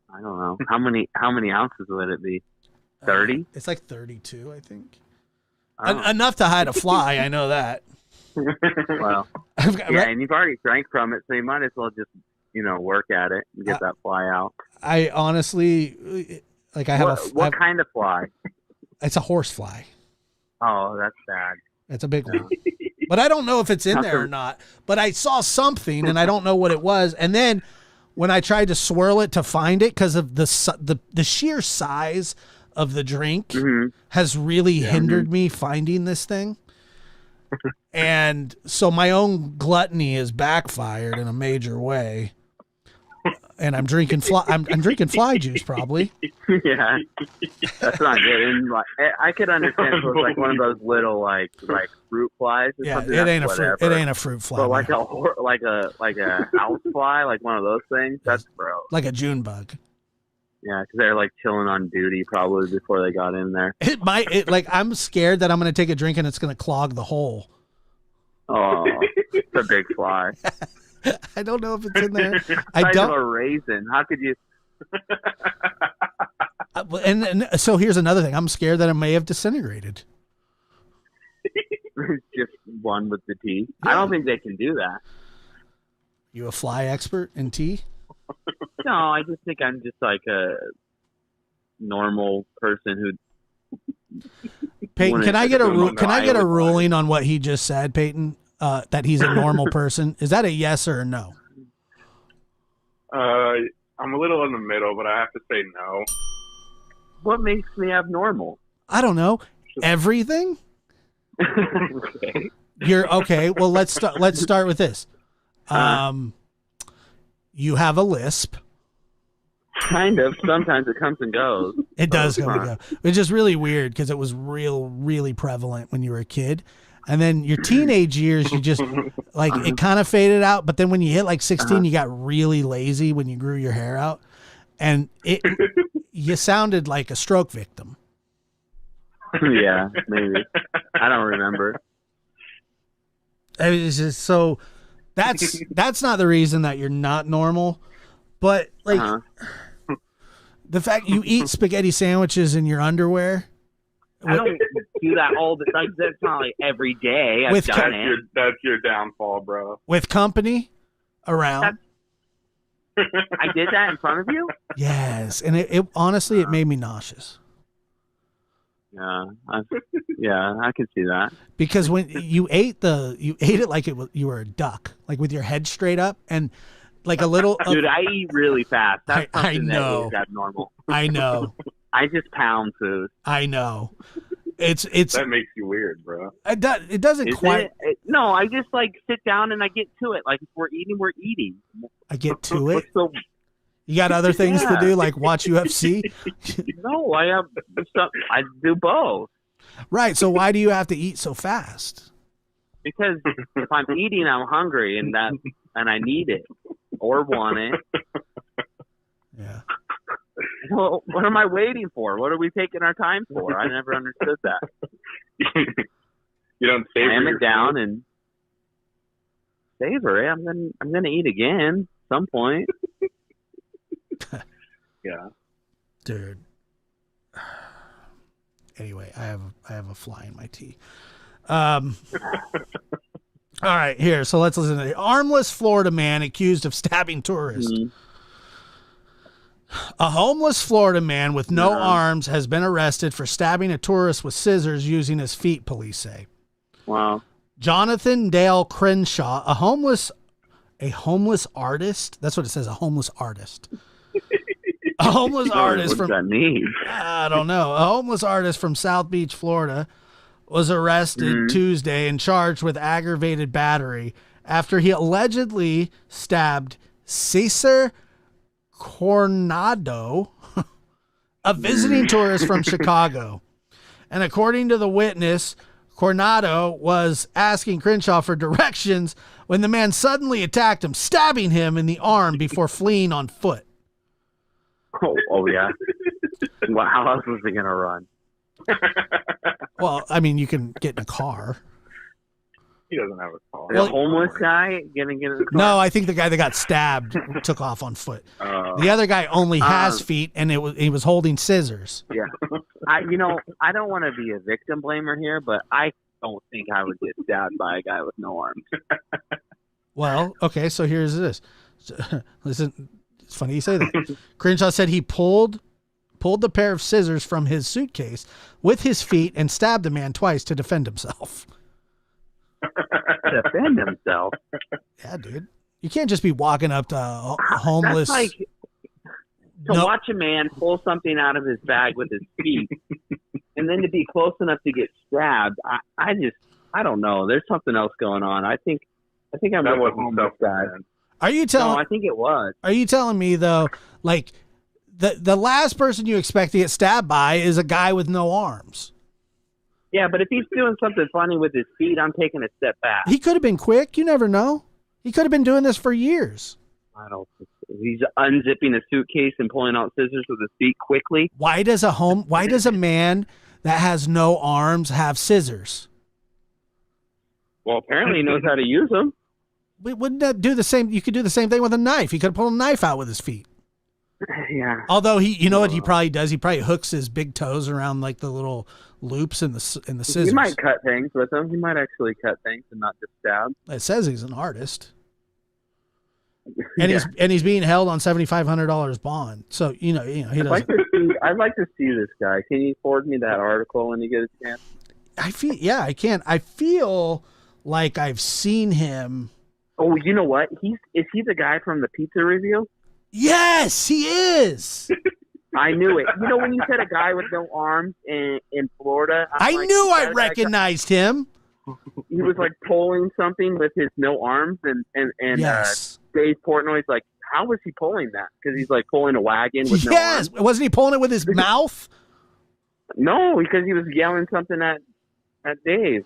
I don't know. How many ounces would it be? 30? It's like 32, I think. Oh. Enough to hide a fly. I know that. Well, yeah, and you've already drank from it, so you might as well just, work at it and get that fly out. I honestly, like, I have what kind of fly? It's a horse fly. Oh, that's sad. It's a big one. But I don't know if it's in there or not. But I saw something, and I don't know what it was. And then when I tried to swirl it to find it, because of the sheer size of the drink has really hindered me finding this thing. And so my own gluttony is backfired in a major way. And I'm drinking I'm drinking fly juice probably. Yeah, that's not good. And I could understand if it was like one of those little like fruit flies. Or something. It ain't a fruit. It ain't a fruit fly. But like a house fly, like one of those things. That's gross. Like a June bug. Yeah, because they're like chilling on duty probably before they got in there. I'm scared that I'm going to take a drink and it's going to clog the hole. Oh, it's a big fly. I don't know if it's in there. I don't. A raisin. How could you? and so here's another thing. I'm scared that it may have disintegrated. Just one with the tea. Yeah. I don't think they can do that. You a fly expert in tea? No, I just think I'm just like a normal person who. Peyton, can I get a ruling on what he just said, Peyton? That he's a normal person. Is that a yes or a no? I'm a little in the middle, but I have to say no. What makes me abnormal? I don't know. Everything? Okay. You're okay. Well, let's start with this. You have a lisp. Kind of. Sometimes it comes and goes. It does come and go. It's just really weird because it was really prevalent when you were a kid. And then your teenage years, you just like it kind of faded out. But then when you hit like 16, you got really lazy when you grew your hair out, and you sounded like a stroke victim. Yeah, maybe. I don't remember. It's just so that's not the reason that you're not normal, but like the fact you eat spaghetti sandwiches in your underwear. I don't do that all the time. That's not like every day. That's your downfall, bro. With company around. I did that in front of you? Yes. And it honestly, it made me nauseous. Yeah. I can see that. Because when you ate it like you were a duck, like with your head straight up and like a little. Dude, I eat really fast. That's something I know. that is abnormal. I know. I just pound food. I know. It's that makes you weird, bro. It doesn't quite. No, I just like sit down and I get to it. Like if we're eating, we're eating. I get to it. You got other things to do, like watch UFC? No, I do both. Right. So why do you have to eat so fast? Because if I'm eating, I'm hungry, and I need it or want it. Yeah. Well, what am I waiting for? What are we taking our time for? I never understood that. You don't savor it down and savor it. I'm gonna eat again at some point. Yeah, dude. Anyway, I have a fly in my tea. All right, here. So let's listen to it. Armless Florida man accused of stabbing tourist. Mm-hmm. A homeless Florida man with no arms has been arrested for stabbing a tourist with scissors using his feet, police say. Wow. Jonathan Dale Crenshaw, a homeless artist. That's what it says, a homeless artist. A homeless artist from, what does that mean? I don't know. A homeless artist from South Beach, Florida, was arrested Tuesday and charged with aggravated battery after he allegedly stabbed Cesar Coronado, a visiting tourist from Chicago. And according to the witness, Coronado was asking Crenshaw for directions when the man suddenly attacked him, stabbing him in the arm before fleeing on foot. Oh yeah. Well, how else was he going to run? Well, I mean, you can get in a car. He doesn't have a car. The homeless guy gonna get in the car? No, I think the guy that got stabbed took off on foot. The other guy only has feet, and he was holding scissors. Yeah. I don't want to be a victim blamer here, but I don't think I would get stabbed by a guy with no arms. Well, okay, so here's this. Listen, it's funny you say that. Crenshaw said he pulled the pair of scissors from his suitcase with his feet and stabbed the man twice to defend himself. Defend himself? Yeah, dude. You can't just be walking up to homeless. That's like watch a man pull something out of his bag with his feet, and then to be close enough to get stabbed. I don't know. There's something else going on. I think I'm That with the wasn't homeless guy. Are you telling? No, I think it was. Are you telling me though, like the last person you expect to get stabbed by is a guy with no arms? Yeah, but if he's doing something funny with his feet, I'm taking a step back. He could have been quick. You never know. He could have been doing this for years. I don't think so. He's unzipping a suitcase and pulling out scissors with his feet quickly. Why does a man that has no arms have scissors? Well, apparently he knows how to use them. Wouldn't that do the same? You could do the same thing with a knife. He could have pulled a knife out with his feet. Yeah. Although you know what he probably does? He probably hooks his big toes around like the little loops in the scissors. He might cut things with them. He might actually cut things and not just stab. It says he's an artist. And he's being held on $7,500 bond. So he doesn't. I'd like to see this guy. Can you forward me that article when you get a chance? I can. I feel like I've seen him. Oh, you know what? Is he the guy from the pizza review? Yes, he is. I knew it. You know when you said a guy with no arms in Florida? I knew I recognized him. He was like pulling something with his no arms, and yes. Dave Portnoy's like, how was he pulling that? Because he's like pulling a wagon with no arms. Yes, wasn't he pulling it with his mouth? No, because he was yelling something at Dave.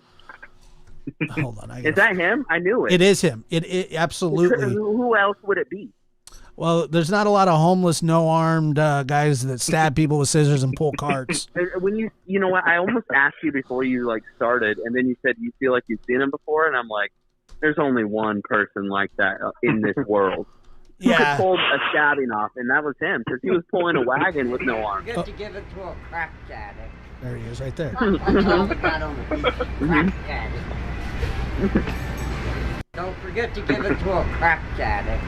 Hold on, is that him? I knew it. It is him. It absolutely. Who else would it be? Well, there's not a lot of homeless, no-armed guys that stab people with scissors and pull carts. When you know what? I almost asked you before you like started, and then you said you feel like you've seen him before, and I'm like, there's only one person like that in this world. Who could pull a stabbing off, and that was him, because he was pulling a wagon with no arms. Forget to give it to a crack addict. There he is, right there. That's all we got on the beach. Crack addict. Don't forget to give it to a crack addict.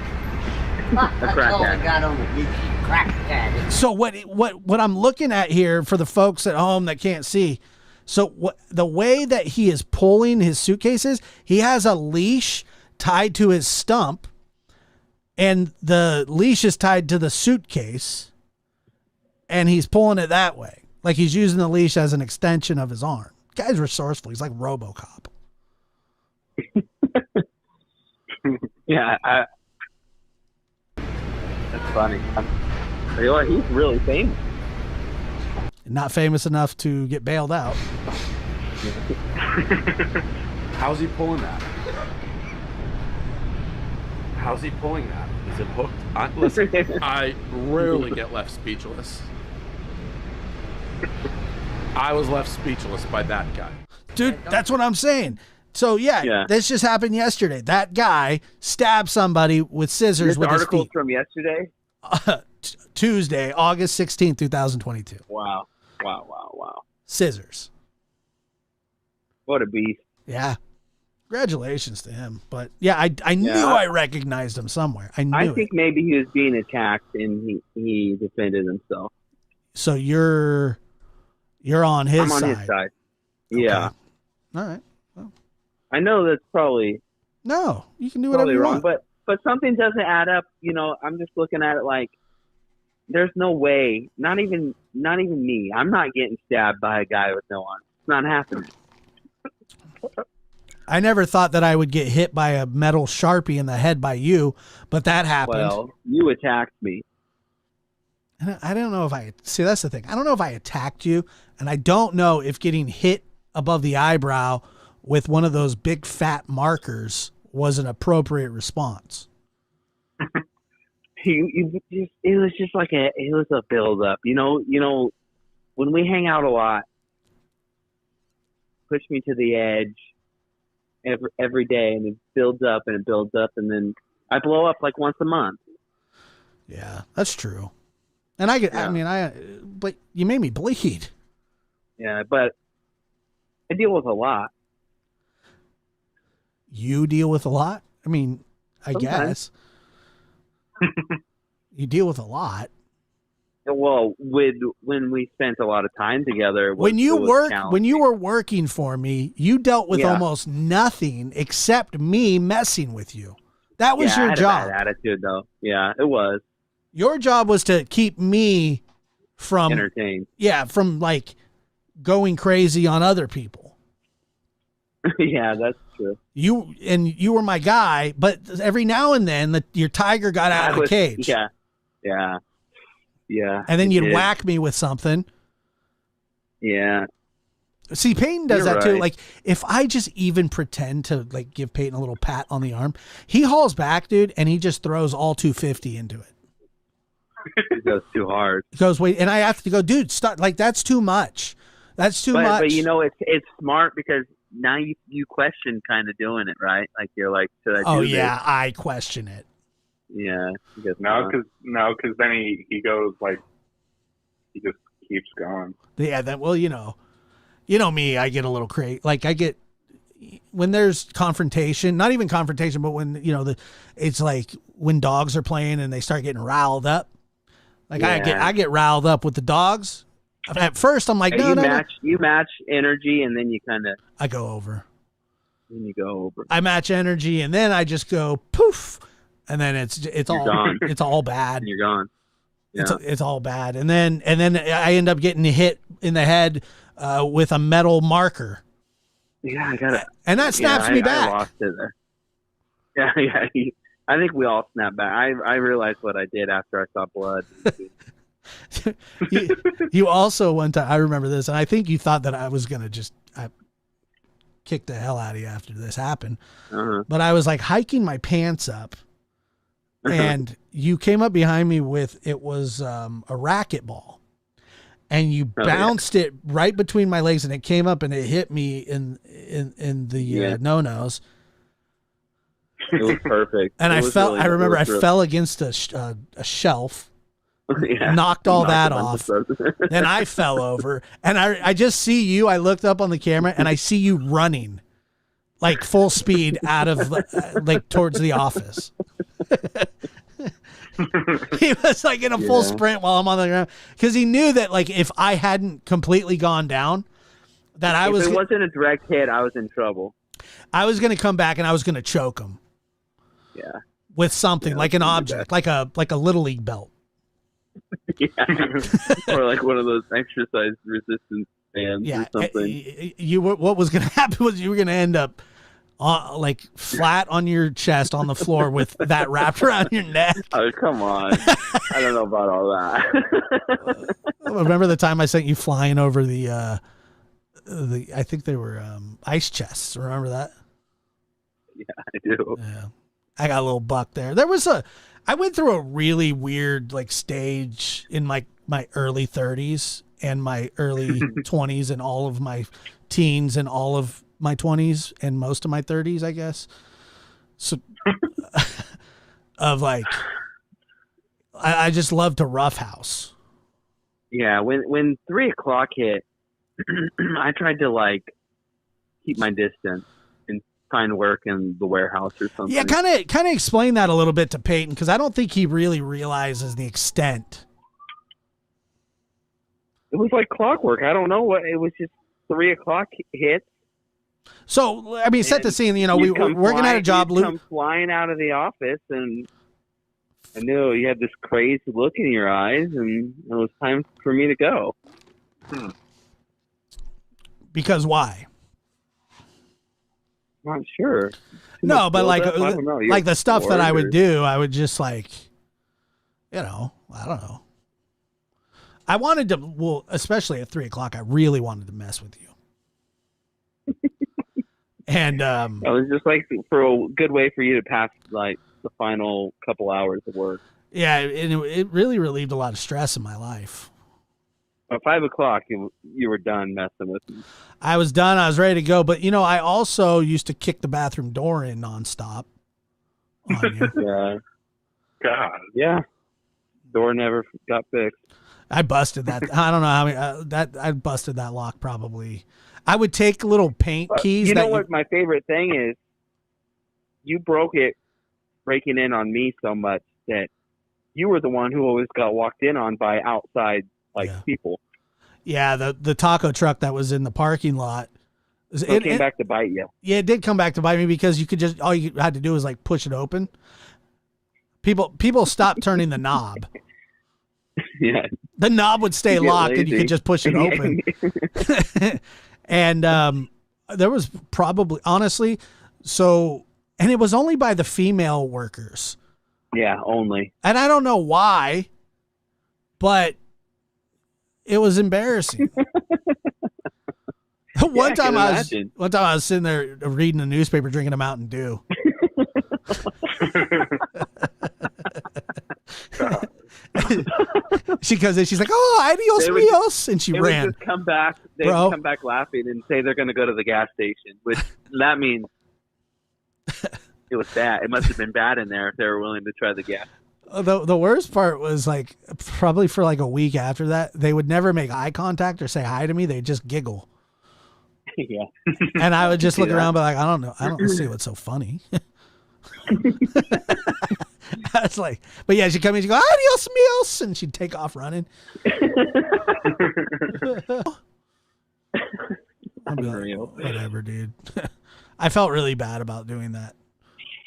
That's all we got on the beach. Crack addict. So what I'm looking at here for the folks at home that can't see, so the way that he is pulling his suitcases, he has a leash tied to his stump, and the leash is tied to the suitcase, and he's pulling it that way. Like he's using the leash as an extension of his arm. Guy's resourceful. He's like RoboCop. Yeah, that's funny. He's really famous. Not famous enough to get bailed out. How's he pulling that? How's he pulling that? Is it hooked? Listen, I rarely get left speechless. I was left speechless by that guy. Dude, that's what I'm saying. So, yeah, this just happened yesterday. That guy stabbed somebody with scissors with his feet. This article from yesterday? Tuesday, August 16th, 2022. Wow. Scissors. What a beast. Yeah. Congratulations to him. But, yeah, I knew I recognized him somewhere. I think maybe he was being attacked and he defended himself. So you're on his side. I'm on his side. Yeah. Okay. All right. Well. I know that's probably no. You can do whatever you wrong, want. but something doesn't add up. You know, I'm just looking at it like there's no way. Not even me. I'm not getting stabbed by a guy with no arms. It's not happening. I never thought that I would get hit by a metal Sharpie in the head by you, but that happened. Well, you attacked me. I don't know if see, that's the thing. I don't know if I attacked you, and I don't know if getting hit above the eyebrow with one of those big fat markers was an appropriate response. It was just like it was a build up. You know, when we hang out a lot, push me to the edge every day, and it builds up and it builds up, and then I blow up like once a month. Yeah, that's true. And but you made me bleed. Yeah, but I deal with a lot. You deal with a lot? I mean, I guess. You deal with a lot. Well, when we spent a lot of time together, when you were working for me, you dealt with almost nothing except me messing with you. That was your job. A bad attitude, though. Yeah, it was. Your job was to keep me from entertained. Yeah, from like going crazy on other people. Yeah, that's true. You were my guy, but every now and then your tiger got out of the cage. Yeah. And then you'd whack me with something. Yeah. See, Peyton does that too. Like, if I just even pretend to like give Peyton a little pat on the arm, he hauls back, dude, and he just throws all 250 into it. It goes too hard. He goes, wait, and I have to go, dude, stop. Like, that's too much. That's too much. But you know, it's smart because now you question kind of doing it, right? Like, you're like, should I do this? I question it. Yeah. Because then he goes like, he just keeps going. Yeah. Well, you know me, I get a little crazy. Like when there's confrontation, not even confrontation, but when, it's like when dogs are playing and they start getting riled up. Like I get riled up with the dogs. At first I'm like, you match energy and then you kind of, I go over. Then you go over. I match energy and then I just go poof. And then it's all gone. It's all bad. And you're gone. Yeah. It's all bad. And then I end up getting hit in the head with a metal marker. Yeah, I got it. And that snaps me back. I lost it there. Yeah. I think we all snapped back. I realized what I did after I saw blood. you also one time, I remember this, and I think you thought that I was gonna just kick the hell out of you after this happened. Uh-huh. But I was like hiking my pants up. And you came up behind me with, it was a racquetball, and you bounced it right between my legs, and it came up and it hit me in the no-nos. It was perfect. And I fell against a shelf, knocked all that off. Then I fell over, and I just see you. I looked up on the camera, and I see you running like full speed out of like towards the office. He was like in a full sprint while I'm on the ground because he knew that like if I hadn't completely gone down, that if it wasn't a direct hit, I was in trouble. I was going to come back and I was going to choke him. Yeah. With something like an object, like a little league belt. Yeah. Or like one of those exercise resistance bands or something. What was going to happen was you were going to end up like flat on your chest on the floor with that wrapped around your neck. Oh, come on. I don't know about all that. Remember the time I sent you flying over the I think they were ice chests. Remember that? Yeah, I do. Yeah. I got a little buck there. I went through a really weird like stage in my early 30s and my early 20s and all of my teens and all of my 20s and most of my 30s, I guess. So of like, I just love to roughhouse. Yeah. When 3 o'clock hit, I tried to like keep my distance and find work in the warehouse or something. Yeah. Kind of explain that a little bit to Peyton. Cause I don't think he really realizes the extent. It was like clockwork. I don't know what, it was just 3 o'clock hits. So, I mean, set the scene, we're working at a job. You'd come flying out of the office, and I knew you had this crazy look in your eyes, and it was time for me to go. Because why? Not sure. No, but like the stuff that I would do, I would just like, I don't know. I wanted to, especially at 3 o'clock, I really wanted to mess with you. And it was just like for a good way for you to pass like the final couple hours of work. Yeah, and it really relieved a lot of stress in my life. At 5 o'clock, you were done messing with me. I was done. I was ready to go. But, I also used to kick the bathroom door in nonstop on you. Yeah. God. Yeah. Door never got fixed. I busted that. I don't know how many, I busted that lock probably. I would take little paint keys. You know what my favorite thing is? You broke it breaking in on me so much that you were the one who always got walked in on by outside people. Yeah, the taco truck that was in the parking lot. It came back to bite you. Yeah, it did come back to bite me because you could just, all you had to do was like push it open. People stopped turning the knob. Yeah. The knob would stay locked and you could just push it open. And there was probably, honestly, and it was only by the female workers. Yeah, only. And I don't know why, but it was embarrassing. One time I was sitting there reading the newspaper, drinking a Mountain Dew. She comes in, she's like, "Oh, adios míos," and she ran. Would just come back. They would come back laughing and say they're going to go to the gas station, which that means it was bad. It must have been bad in there if they were willing to try the gas. The worst part was like probably for like a week after that, they would never make eye contact or say hi to me. They'd just giggle. Yeah. And I would just look around, but like, I don't know. I don't see what's so funny. I was like, but yeah, she'd come in, she'd go, "Adios míos," and she'd take off running. I'd be like, whatever, dude. I felt really bad about doing that.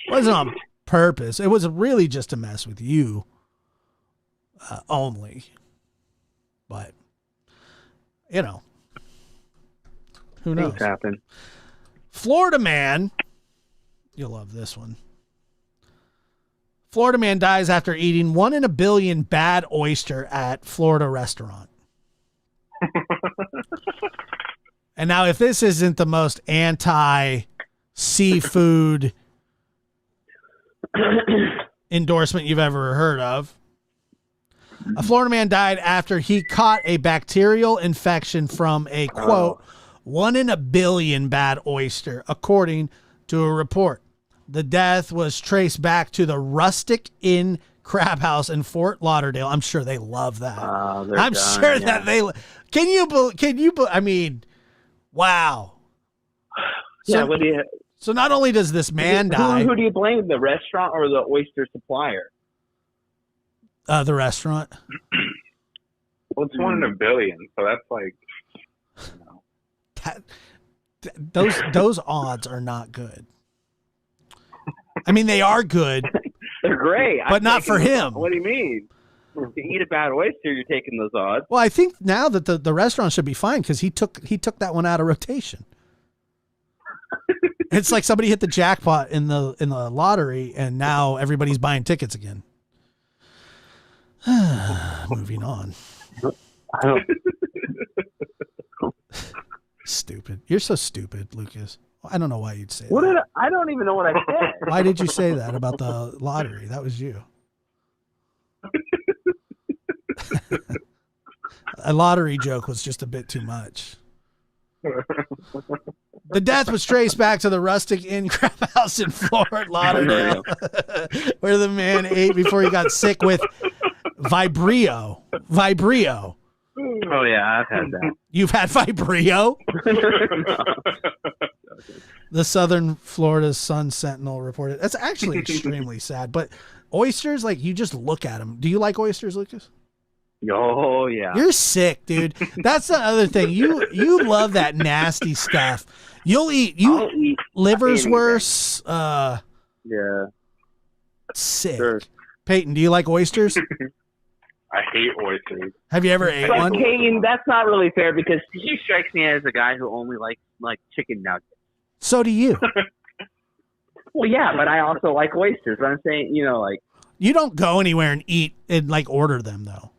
It wasn't on purpose. It was really just to mess with you only. But, who knows? Things happen. Florida man, you'll love this one. Florida man dies after eating 1 in a billion bad oyster at Florida restaurant. And now, if this isn't the most anti-seafood endorsement you've ever heard of, a Florida man died after he caught a bacterial infection from a, quote, 1 in a billion bad oyster, according to a report. The death was traced back to the Rustic Inn Crab House in Fort Lauderdale. I'm sure they love that. I'm sure that they can you I mean, wow. Yeah, so not only does this man die, who do you blame, the restaurant or the oyster supplier? The restaurant. Well, it's 1 in a billion, so that's like, those odds are not good. I mean, they are good. They're great, but not for him. What do you mean? If you eat a bad oyster, you're taking those odds. Well, I think now that the restaurant should be fine because he took that one out of rotation. It's like somebody hit the jackpot in the lottery, and now everybody's buying tickets again. Moving on. Stupid. You're so stupid, Lucas. I don't know why you'd say that. I don't even know what I said. Why did you say that about the lottery? That was you. A lottery joke was just a bit too much. The death was traced back to the Rustic Inn Crab House in Fort Lauderdale, where the man ate before he got sick with Vibrio. Oh, yeah, I've had that. You've had Vibrio? The Southern Florida Sun Sentinel reported. That's actually extremely sad. But oysters, like, you just look at them. Do you like oysters, Lucas? Oh, yeah. You're sick, dude. That's the other thing. You love that nasty stuff. I'll eat liver's anything. worse. Yeah. Sick. Sure. Peyton, do you like oysters? I hate oysters. Have you ever ate But one? Peyton, that's not really fair because he strikes me as a guy who only likes chicken nuggets. So do you. Well, yeah, but I also like oysters. I'm saying, you don't go anywhere and eat and order them though.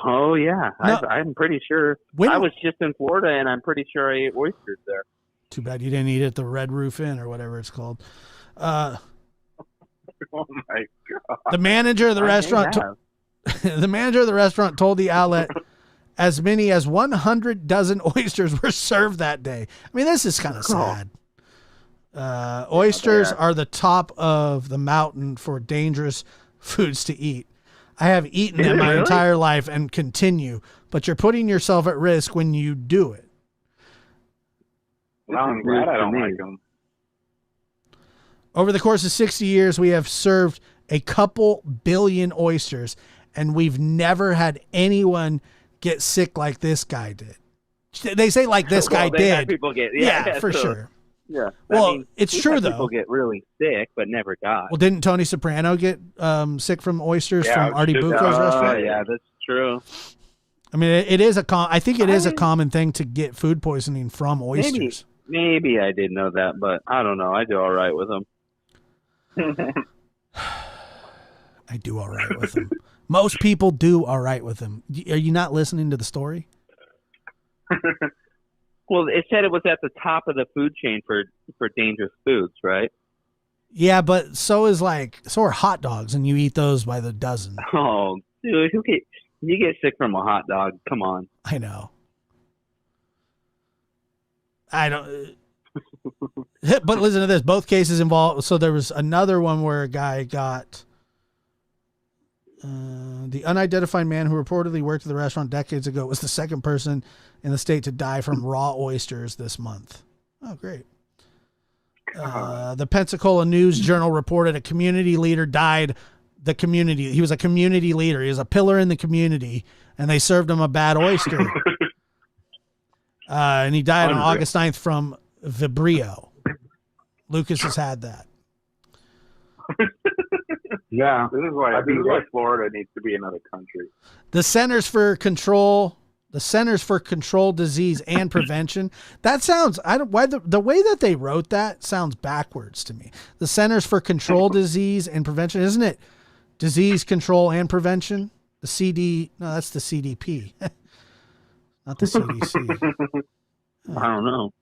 Oh yeah, No. I'm pretty sure. I was just in Florida, and I'm pretty sure I ate oysters there. Too bad you didn't eat at the Red Roof Inn or whatever it's called. Oh my god! The manager of the restaurant. The manager of the restaurant told the outlet as many as 100 dozen oysters were served that day. I mean, this is kind of sad. Oysters are the top of the mountain for dangerous foods to eat. I have eaten them my entire life and continue, but you're putting yourself at risk when you do it. Well, I'm glad I don't like them. Over the course of 60 years, we have served a couple billion oysters, and we've never had anyone get sick like this guy did. They say like this guy did. People get, for sure. Yeah. Well, it's true, though. People get really sick, but never die. Well, didn't Tony Soprano get sick from oysters from Artie Bucco's restaurant? Yeah, that's true. I mean, it is I think it is a common thing to get food poisoning from oysters. Maybe I didn't know that, but I don't know. I do all right with them. I do all right with them. Most people do all right with them. Are you not listening to the story? Well, it said it was at the top of the food chain for dangerous foods, right? Yeah, but so are hot dogs, and you eat those by the dozen. Oh, dude, you get sick from a hot dog? Come on. I know. I don't. But listen to this. Both cases involved. So there was another one where a guy got the unidentified man who reportedly worked at the restaurant decades ago was the second person in the state to die from raw oysters this month. Oh, great. The Pensacola News Journal reported a community leader died. He was a community leader. He was a pillar in the community, and they served him a bad oyster. And he died on August 9th from Vibrio. Lucas has had that. Yeah, this is why Florida needs to be another country. The Centers for Control Disease and Prevention. That sounds the way that they wrote that sounds backwards to me. The Centers for Control Disease and Prevention, isn't it? Disease Control and Prevention. That's the CDP, not the CDC. I don't know.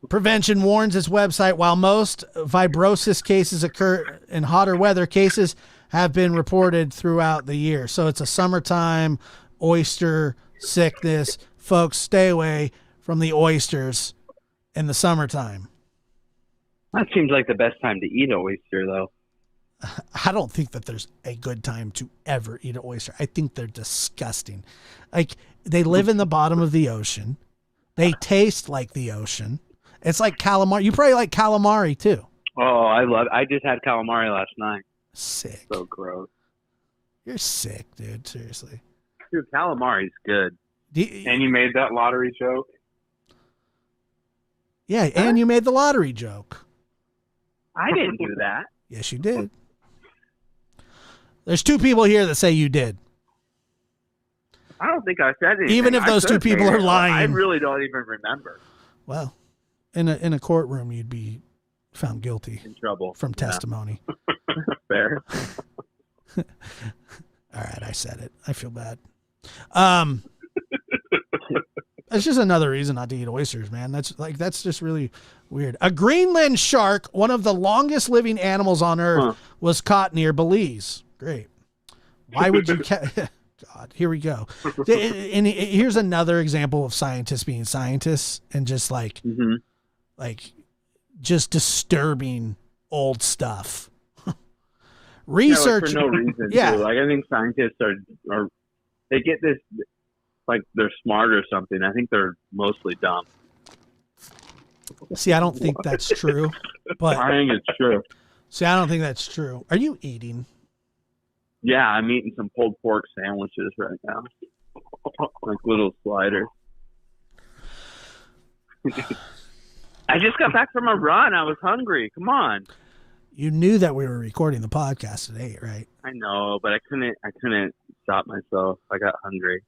Prevention warns its website, while most fibrosis cases occur in hotter weather, cases have been reported throughout the year. So it's a summertime oyster sickness. Folks, stay away from the oysters in the summertime. That seems like the best time to eat an oyster, though. I don't think that there's a good time to ever eat an oyster. I think they're disgusting. Like, they live in the bottom of the ocean. They taste like the ocean. It's like calamari. You probably like calamari too. Oh, I just had calamari last night. Sick. So gross. You're sick, dude. Seriously. Dude, calamari's good. And you made that lottery joke? Yeah, and you made the lottery joke. I didn't do that. Yes, you did. There's two people here that say you did. I don't think I said anything. Even if those two people are lying. I really don't even remember. Well, in a courtroom, you'd be found guilty. In trouble. From testimony. Fair. All right, I said it. I feel bad. That's just another reason not to eat oysters, man. That's just really weird. A Greenland shark, one of the longest living animals on Earth, was caught near Belize. Great. Why would you God, here we go. And here's another example of scientists being scientists and just just disturbing old stuff. Research for no reason. Yeah. Too. Like, I think scientists are they get this like they're smart or something. I think they're mostly dumb. See, I don't think that's true. But I think it's true. See, I don't think that's true. Are you eating? Yeah, I'm eating some pulled pork sandwiches right now. Like little sliders. I just got back from a run. I was hungry. Come on. You knew that we were recording the podcast today, right? I know, but I couldn't stop myself. I got hungry.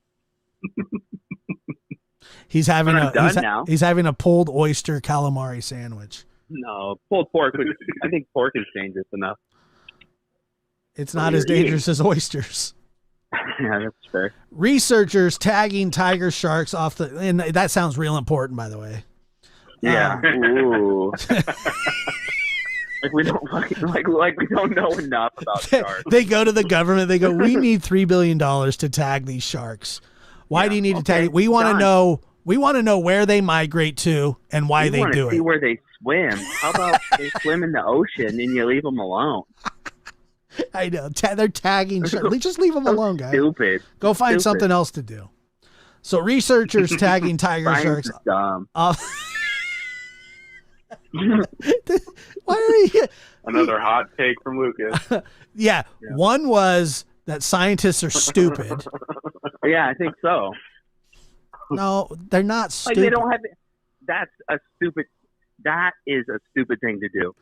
He's having a pulled oyster calamari sandwich. No, pulled pork. I think pork is dangerous enough. It's not as dangerous as oysters. Yeah, that's fair. Researchers tagging tiger sharks off and that sounds real important, by the way. Yeah. Ooh. Like we don't we don't know enough about sharks. They go to the government. They go, we need $3 billion to tag these sharks. Why do you need to tag? We want to know. We want to know where they migrate to and why they do see it. Where they swim. How about they swim in the ocean and you leave them alone? I know. They're tagging. Just leave them alone, guys. Stupid. Go find something else to do. So researchers tagging tiger sharks. Dumb. Why are you? Another hot take from Lucas. Yeah. One was that scientists are stupid. Yeah, I think so. No, they're not stupid. Like they don't have. That's a stupid. That is a stupid thing to do.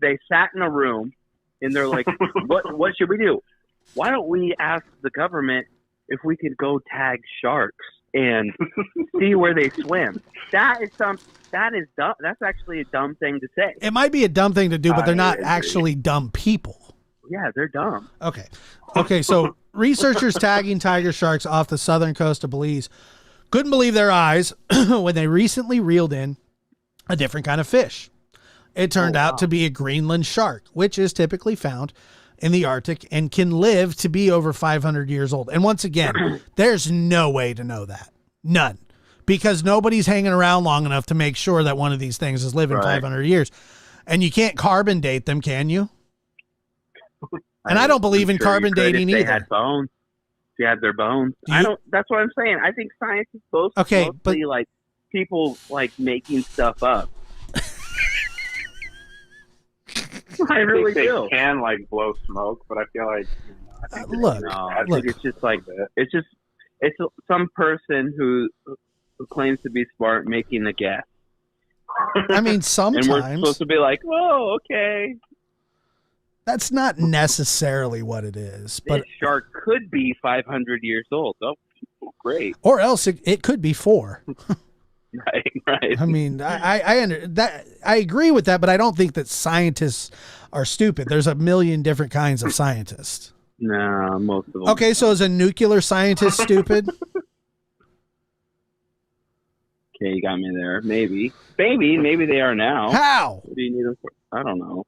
They sat in a room, and they're like, "What should we do? Why don't we ask the government if we could go tag sharks and see where they swim?" That is dumb. That's actually a dumb thing to say. It might be a dumb thing to do, but they're not actually dumb people. Yeah, they're dumb. Okay. So researchers tagging tiger sharks off the southern coast of Belize couldn't believe their eyes when they recently reeled in a different kind of fish. It turned out to be a Greenland shark, which is typically found in the Arctic and can live to be over 500 years old. And once again, there's no way to know that. None. Because nobody's hanging around long enough to make sure that one of these things is living 500 years. And you can't carbon date them, can you? And I don't believe in carbon dating either. They had bones. If you had their bones. That's what I'm saying. I think science is mostly like people like making stuff up. I really do. They can like blow smoke, but I feel like I think it's just like it's some person who claims to be smart making a guess. I mean, sometimes. And we're supposed to be like, "Oh, okay." That's not necessarily what it is. But this shark could be 500 years old. Oh, great. Or else it could be 4. Right. I mean, I agree with that, but I don't think that scientists are stupid. There's a million different kinds of scientists. No, most of them. Okay, so is a nuclear scientist stupid? Okay, you got me there. Maybe they are now. How? What do you need them for? I don't know.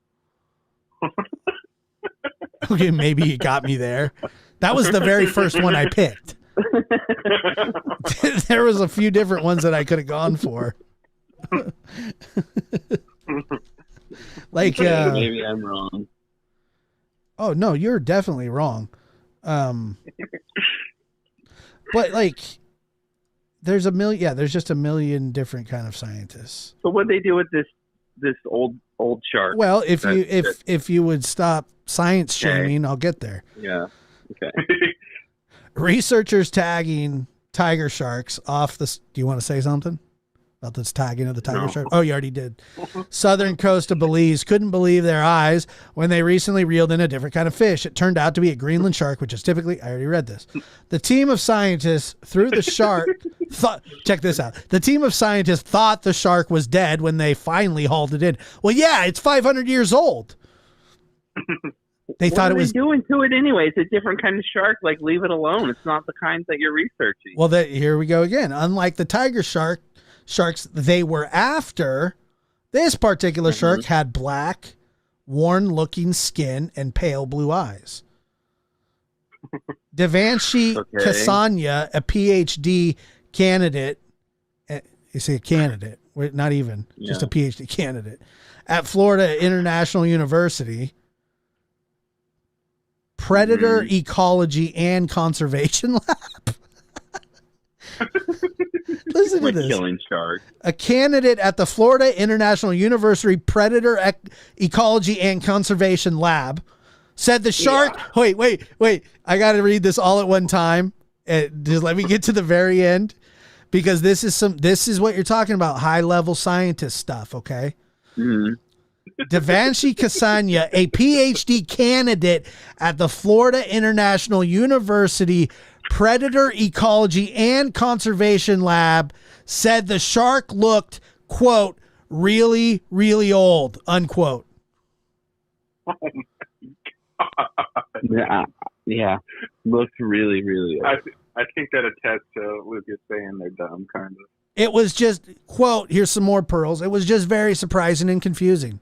Okay, maybe you got me there. That was the very first one I picked. There was a few different ones that I could have gone for. Like maybe I'm wrong. Oh no, you're definitely wrong. But like there's just a million different kind of scientists. So what they do with this old shark? Well, if you would stop science shaming, I'll get there. Yeah. Okay. Researchers tagging tiger sharks off the. Do you want to say something about this tagging of the tiger shark? Oh, you already did. Southern coast of Belize couldn't believe their eyes when they recently reeled in a different kind of fish. It turned out to be a Greenland shark, which is typically. I already read this. The team of scientists threw the shark. Check this out. The team of scientists thought the shark was dead when they finally hauled it in. Well, yeah, it's 500 years old. They thought it was doing to it anyway. It's a different kind of shark. Like, leave it alone. It's not the kind that you're researching. Well, here we go again. Unlike the tiger sharks they were after, this particular shark had black, worn-looking skin and pale blue eyes. Devanshi Kasanya, a PhD candidate, you say a candidate, not even, just a PhD candidate, at Florida International University, Predator Ecology and Conservation Lab. Listen to this. Killing sharks. A candidate at the Florida International University Predator Ecology and Conservation Lab said the shark. Yeah. Wait. I got to read this all at one time. Just let me get to the very end, because this is what you're talking about. High level scientist stuff. Okay. Mm-hmm. Devanshi Kasanya, a PhD candidate at the Florida International University Predator Ecology and Conservation Lab, said the shark looked, quote, really, really old, unquote. Oh my God. Yeah. Looks really, really old. I think that attests to Lucas saying they're dumb, kind of. It was just, quote, here's some more pearls. It was just very surprising and confusing.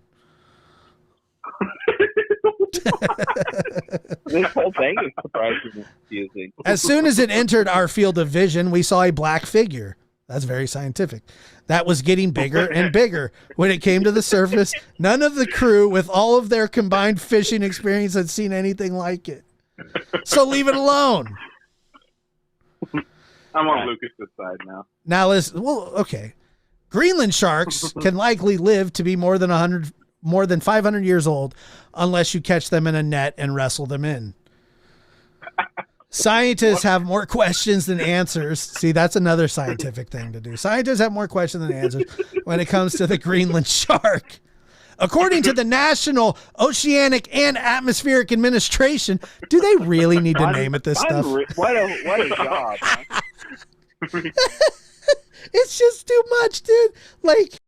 This whole thing is surprisingly confusing. As soon as it entered our field of vision, we saw a black figure. That's very scientific. That was getting bigger and bigger. When it came to the surface, none of the crew, with all of their combined fishing experience, had seen anything like it. So leave it alone. I'm on Lucas's side now. Now listen. Well, okay. Greenland sharks can likely live to be more than 500 years old, unless you catch them in a net and wrestle them in. Scientists have more questions than answers. See, that's another scientific thing to do. Scientists have more questions than answers when it comes to the Greenland shark. According to the National Oceanic and Atmospheric Administration, do they really need to name it this stuff? What a job. It's just too much, dude. Like,